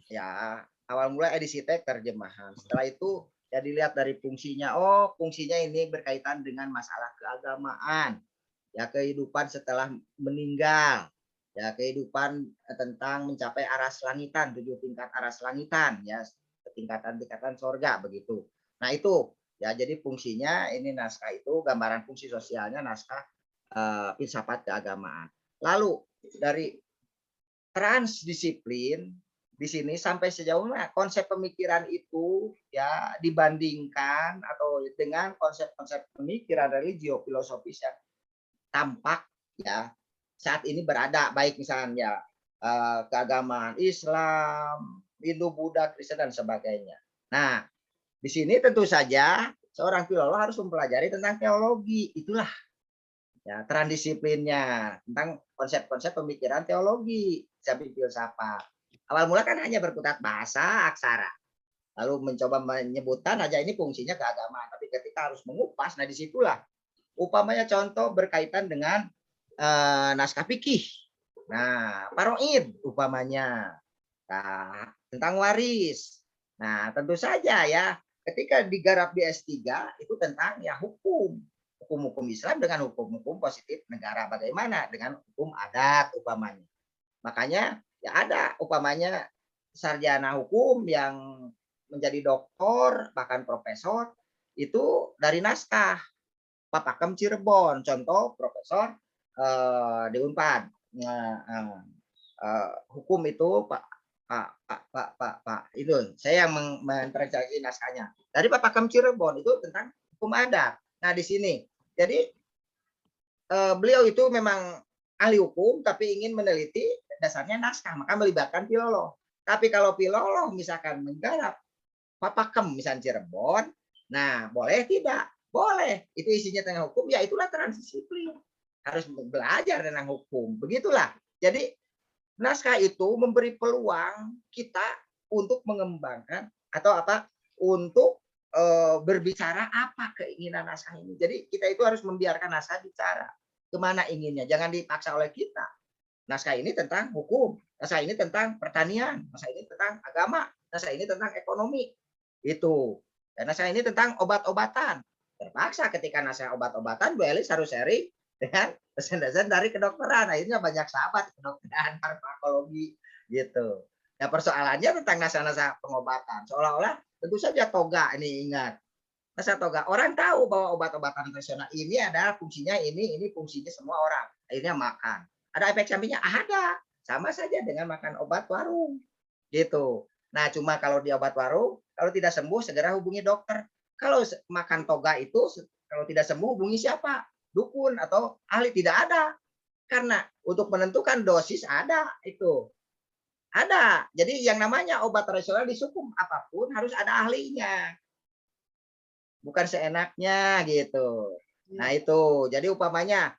Ya, awal mulai edisi teks terjemahan. Setelah itu ya dilihat dari fungsinya. Oh, fungsinya ini berkaitan dengan masalah keagamaan. Ya, kehidupan setelah meninggal. Ya, kehidupan tentang mencapai aras langitan, 7 tingkat aras langitan, ya, tingkatan-tingkatan surga begitu. Nah, itu ya jadi fungsinya ini naskah itu gambaran fungsi sosialnya naskah filsafat keagamaan. Lalu dari transdisiplin di sini sampai sejauh mana konsep pemikiran itu ya dibandingkan atau dengan konsep-konsep pemikiran religio filosofis yang tampak ya saat ini berada, baik misalnya keagamaan Islam, Hindu, Buddha, Kristen dan sebagainya. Nah, di sini tentu saja seorang filolog harus mempelajari tentang teologi. Itulah ya transdisiplinnya tentang konsep-konsep pemikiran teologi, sampai filsafat. Awal mula kan hanya berkutat bahasa, aksara. Lalu mencoba menyebutkan aja ini fungsinya keagamaan, tapi ketika harus mengupas, nah disitulah upamanya contoh berkaitan dengan naskah fikih. Nah, paroid upamanya. Nah, tentang waris. Nah, tentu saja ya, ketika digarap di S3 itu tentang ya hukum-hukum Islam dengan hukum-hukum positif negara, bagaimana dengan hukum adat upamanya. Makanya ya ada upamanya sarjana hukum yang menjadi doktor bahkan profesor itu dari naskah Pak Pakem Cirebon, contoh profesor di Unpad. Hukum itu Pak itu saya yang mentranslasi naskahnya dari Pak Pakem Cirebon itu tentang hukum adat. Nah di sini jadi beliau itu memang ahli hukum tapi ingin meneliti dasarnya naskah, maka melibatkan filolog. Tapi kalau filolog misalkan menggarap Pak Pakem misalnya Cirebon, nah boleh tidak? Boleh. Itu isinya tentang hukum, ya itulah transdisiplin. Harus belajar tentang hukum. Begitulah. Jadi naskah itu memberi peluang kita untuk mengembangkan atau apa? Untuk berbicara apa keinginan naskah ini. Jadi kita itu harus membiarkan naskah bicara kemana inginnya. Jangan dipaksa oleh kita. Naskah ini tentang hukum, naskah ini tentang pertanian, naskah ini tentang agama, naskah ini tentang ekonomi. Itu. Dan naskah ini tentang obat-obatan. Terpaksa ketika naskah obat-obatan, Bu Elis harus sharing dengan dosen-dosen dari kedokteran. Akhirnya banyak sahabat kedokteran, farmakologi gitu. Nah persoalannya tentang naskah-naskah pengobatan. Seolah-olah tentu saja toga ini ingat. Naskah toga. Orang tahu bahwa obat-obatan tradisional ini ada fungsinya ini fungsinya semua orang. Akhirnya makan. Ada efek sampingnya? Ada. Sama saja dengan makan obat warung. Gitu. Nah cuma kalau di obat warung, kalau tidak sembuh segera hubungi dokter. Kalau makan toga itu kalau tidak sembuh hubungi siapa? Dukun atau ahli, tidak ada. Karena untuk menentukan dosis ada itu. Ada. Jadi yang namanya obat tradisional di suku apapun harus ada ahlinya. Bukan seenaknya gitu. Nah itu. Jadi umpamanya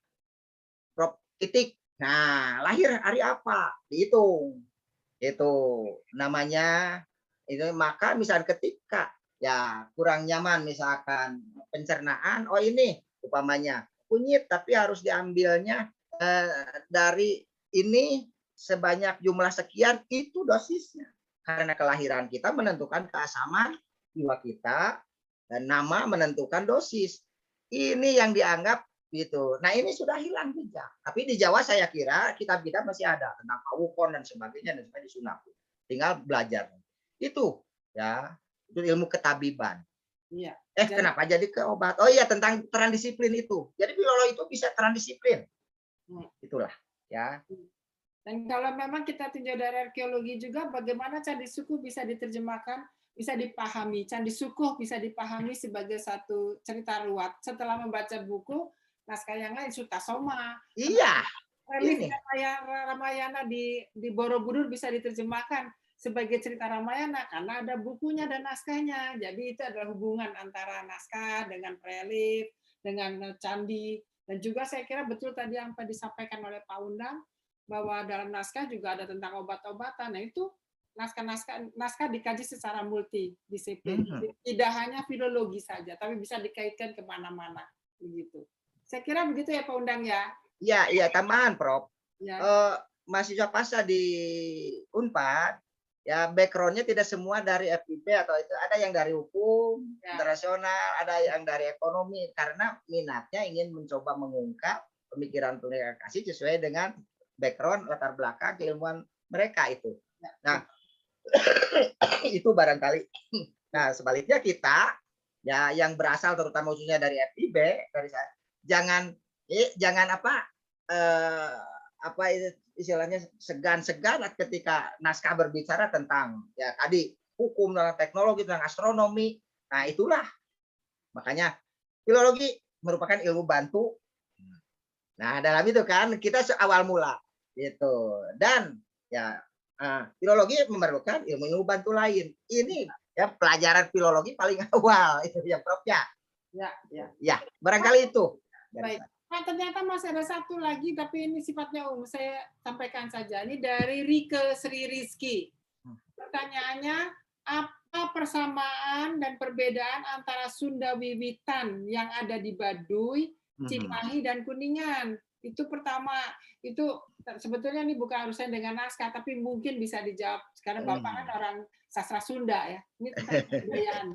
Prof titik. Nah, lahir hari apa? Dihitung. Itu namanya itu maka misal ketika ya kurang nyaman misalkan pencernaan, oh ini umpamanya kunyit tapi harus diambilnya dari ini sebanyak jumlah sekian, itu dosisnya. Karena kelahiran kita menentukan keasaman jiwa kita dan nama menentukan dosis. Ini yang dianggap gitu. Nah ini sudah hilang jejak. Tapi di Jawa saya kira kitab-kitab masih ada tentang pawukon dan sebagainya dan sebagainya di Sunapun. Tinggal belajar. Itu ya, itu ilmu ketabiban. Iya. Kenapa jadi ke obat? Oh iya, tentang transdisiplin itu. Jadi filologi itu bisa transdisiplin. Itulah ya. Dan kalau memang kita tinjau dari arkeologi juga, bagaimana candi suku bisa diterjemahkan, bisa dipahami. Candi suku bisa dipahami sebagai satu cerita ruwat. Setelah membaca buku naskah yang lain, Sutasoma. Iya. Relif Ramayana di Borobudur bisa diterjemahkan sebagai cerita Ramayana karena ada bukunya dan naskahnya. Jadi itu adalah hubungan antara naskah dengan relief, dengan candi. Dan juga saya kira betul tadi yang disampaikan oleh Pak Undang, bahwa dalam naskah juga ada tentang obat-obatan. Nah itu naskah dikaji secara multidisiplin. Tidak hanya filologi saja, tapi bisa dikaitkan kemana-mana. Begitu. Saya kira begitu ya Pak Undang ya. Iya, tambahan Prof. Ya. Mahasiswa pasca di Unpad, ya backgroundnya tidak semua dari FIB atau itu, ada yang dari hukum internasional, ada yang dari ekonomi, karena minatnya ingin mencoba mengungkap pemikiran kasih sesuai dengan background latar belakang keilmuan mereka itu. Nah, itu barangkali. Nah, sebaliknya kita ya yang berasal terutama khususnya dari FIB, dari saya, jangan apa istilahnya segan-segan ketika naskah berbicara tentang ya tadi hukum, tentang teknologi, tentang astronomi. Nah, itulah makanya filologi merupakan ilmu bantu. Nah, dalam itu kan kita awal mula gitu. Dan ya filologi memerlukan ilmu bantu lain. Ini ya pelajaran filologi paling awal itu ya Prof ya. Ya, barangkali itu. Baik. Nah, ternyata masih ada satu lagi, tapi ini sifatnya umum. Saya sampaikan saja. Ini dari Rike Sri Rizky. Pertanyaannya, apa persamaan dan perbedaan antara Sunda Wiwitan yang ada di Baduy, Cimahi, dan Kuningan? Itu pertama. Itu sebetulnya ini bukan urusan dengan naskah, tapi mungkin bisa dijawab. Karena Bapak kan orang sastra Sunda ya. Ini tentang kebudayaan.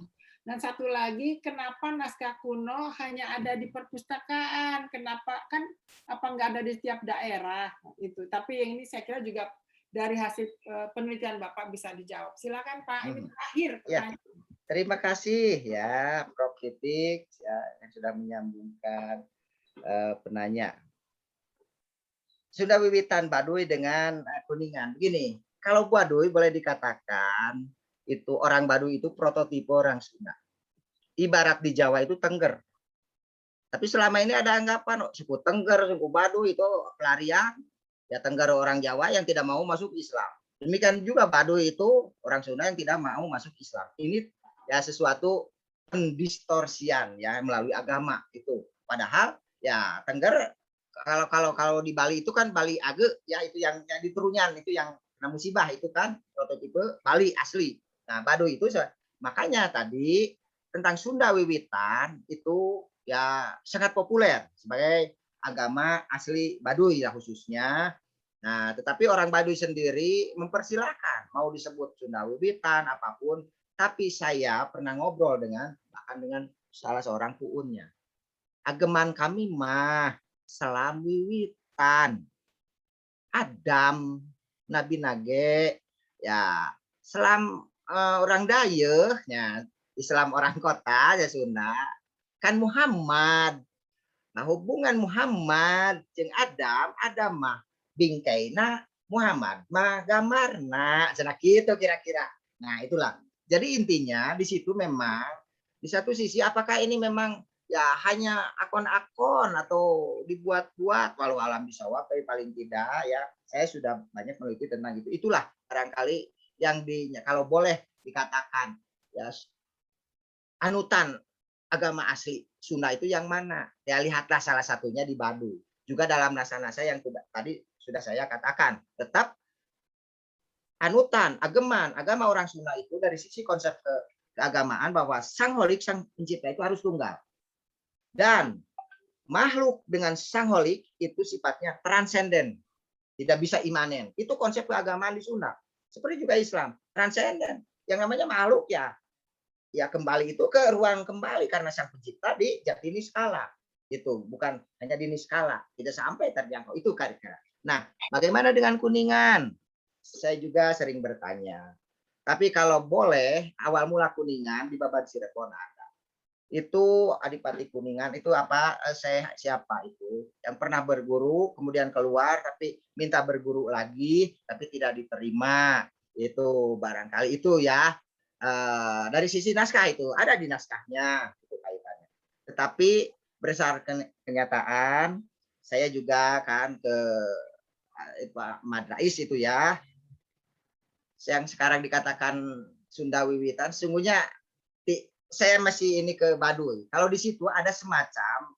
Dan satu lagi, kenapa naskah kuno hanya ada di perpustakaan? Kenapa kan apa nggak ada di setiap daerah itu? Tapi yang ini saya kira juga dari hasil penelitian Bapak bisa dijawab. Silakan Pak, ini terakhir. Ya. Terima kasih ya Prof Titik ya yang sudah menyambungkan penanya. Sudah Wiwitan Baduy dengan Kuningan. Begini, kalau Baduy boleh dikatakan itu orang Baduy itu prototipe orang Sunda. Ibarat di Jawa itu Tengger. Tapi selama ini ada anggapan suku Tengger, suku Baduy itu pelarian. Ya Tengger orang Jawa yang tidak mau masuk Islam. Demikian juga Baduy itu orang Sunda yang tidak mau masuk Islam. Ini ya sesuatu pendistorsian ya melalui agama itu. Padahal ya Tengger kalau di Bali itu kan Bali Age ya itu yang di Trunyan itu yang kena musibah itu kan prototipe Bali asli. Nah, Baduy itu makanya tadi tentang Sunda Wiwitan itu ya sangat populer sebagai agama asli Baduy ya khususnya. Nah, tetapi orang Baduy sendiri mempersilahkan mau disebut Sunda Wiwitan apapun, tapi saya pernah ngobrol bahkan dengan salah seorang puunnya. Ageman kami mah Selam Wiwitan. Adam Nabi Nage ya Selam orang Dayeuh ya Islam orang kota ya Sunda kan Muhammad. Nah hubungan Muhammad jeung Adam mah bingkaina Muhammad mah gamarna cenah kitu kira-kira. Nah itulah. Jadi intinya di situ memang di satu sisi apakah ini memang ya hanya akun-akun atau dibuat-buat, walau alam bisawab, tapi paling tidak ya saya sudah banyak meneliti tentang itu. Itulah barangkali yang kalau boleh dikatakan ya anutan agama asli Sunda itu yang mana? Ya lihatlah salah satunya di Baduy. Juga dalam nasa-nasa yang tadi sudah saya katakan, tetap anutan, agama orang Sunda itu dari sisi konsep keagamaan bahwa Sang Holik, Sang Pencipta itu harus tunggal. Dan makhluk dengan Sang Holik itu sifatnya transenden, tidak bisa imanen. Itu konsep keagamaan di Sunda. Seperti juga Islam, transenden. Yang namanya makhluk ya kembali itu ke ruang kembali karena Sang Pencipta di jati niskala. Itu bukan hanya di niskala, tidak sampai terjangkau. Itu kira-kira. Nah, bagaimana dengan Kuningan? Saya juga sering bertanya. Tapi kalau boleh, awal mula Kuningan di Babat Cirebon ada. Itu Adipati Kuningan itu apa? Siapa itu? Yang pernah berguru, kemudian keluar, tapi minta berguru lagi, tapi tidak diterima. Itu barangkali itu ya. Dari sisi naskah itu ada di naskahnya itu kaitannya. Tetapi berdasarkan kenyataan, saya juga kan ke Madrais itu ya, yang sekarang dikatakan Sunda Wiwitan, sungguhnya saya masih ini ke Baduy. Kalau di situ ada semacam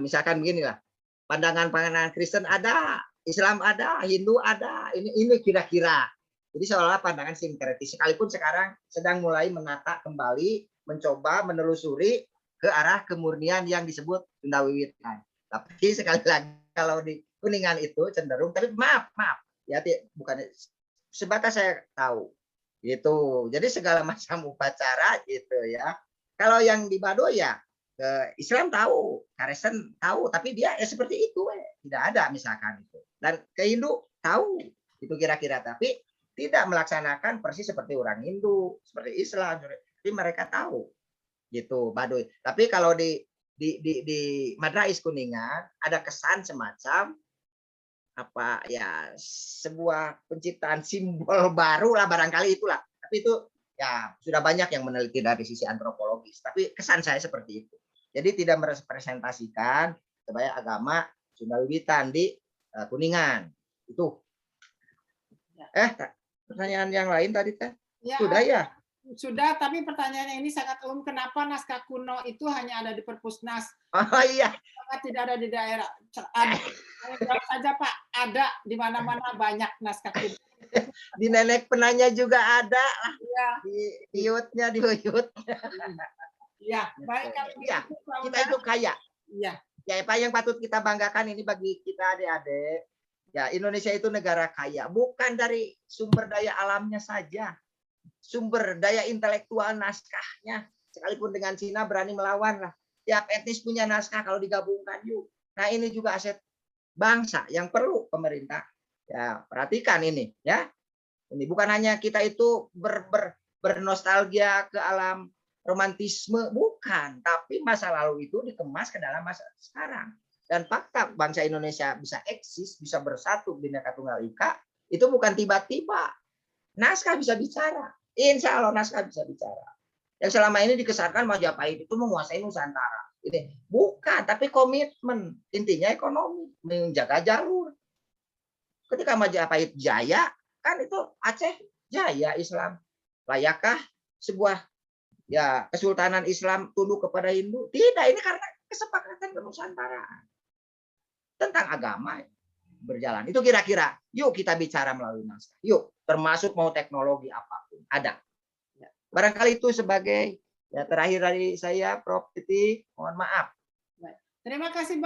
misalkan beginilah, pandangan Kristen ada, Islam ada, Hindu ada, ini kira-kira. Jadi seolah pandangan sinkretis. Sekalipun sekarang sedang mulai menata kembali, mencoba menelusuri ke arah kemurnian yang disebut Sunda Wiwitan. Tapi sekali lagi kalau di Kuningan itu cenderung, tapi maaf ya, bukan sebatas saya tahu gitu. Jadi segala macam upacara gitu ya. Kalau yang di Baduy ya Islam tahu, Kristen tahu, tapi dia seperti itu, tidak ada misalkan itu. Dan ke Hindu tahu itu kira-kira, tapi tidak melaksanakan persis seperti orang Hindu, seperti Islam, tapi mereka tahu gitu Baduy. Tapi kalau di Madrais Kuningan ada kesan semacam apa ya, sebuah penciptaan simbol baru lah barangkali itulah. Tapi itu ya sudah banyak yang meneliti dari sisi antropologis. Tapi kesan saya seperti itu. Jadi tidak merepresentasikan sebagai agama Sunda Wiwitan di Kuningan. Itu. Pertanyaan yang lain tadi teh? Ya, sudah ya? Sudah, tapi pertanyaannya ini sangat umum. Kenapa naskah kuno itu hanya ada di Perpusnas? Oh iya. Tidak ada di daerah. Jawab saja Pak, ada di mana-mana banyak naskah kuno. Di nenek penanya juga ada lah. Ya. Di Uyutnya. Iya, baik. Ya, kita itu kaya. Iya. Ya, Pak, yang patut kita banggakan ini bagi kita adik-adik. Ya, Indonesia itu negara kaya, bukan dari sumber daya alamnya saja, sumber daya intelektual naskahnya. Sekalipun dengan Cina berani melawan lah. Tiap etnis punya naskah kalau digabungkan yuk. Nah, ini juga aset bangsa yang perlu pemerintah ya perhatikan ini ya. Ini bukan hanya kita itu bernostalgia ke alam romantisme, bukan, tapi masa lalu itu dikemas ke dalam masa sekarang. Dan fakta bangsa Indonesia bisa eksis, bisa bersatu Bhinneka Tunggal Ika, itu bukan tiba-tiba. Naskah bisa bicara. Insya Allah naskah bisa bicara. Yang selama ini dikesankan Majapahit itu menguasai Nusantara. Ini bukan, tapi komitmen. Intinya ekonomi, menjaga jalur. Ketika Majapahit jaya, kan itu Aceh jaya Islam. Layakkah sebuah ya kesultanan Islam tunduk kepada Hindu? Tidak, ini karena kesepakatan kenusantara tentang agama berjalan. Itu kira-kira. Yuk kita bicara melalui naskah. Yuk, termasuk mau teknologi apapun ada. Barangkali itu sebagai ya terakhir dari saya, Prof. Titi. Mohon maaf. Terima kasih.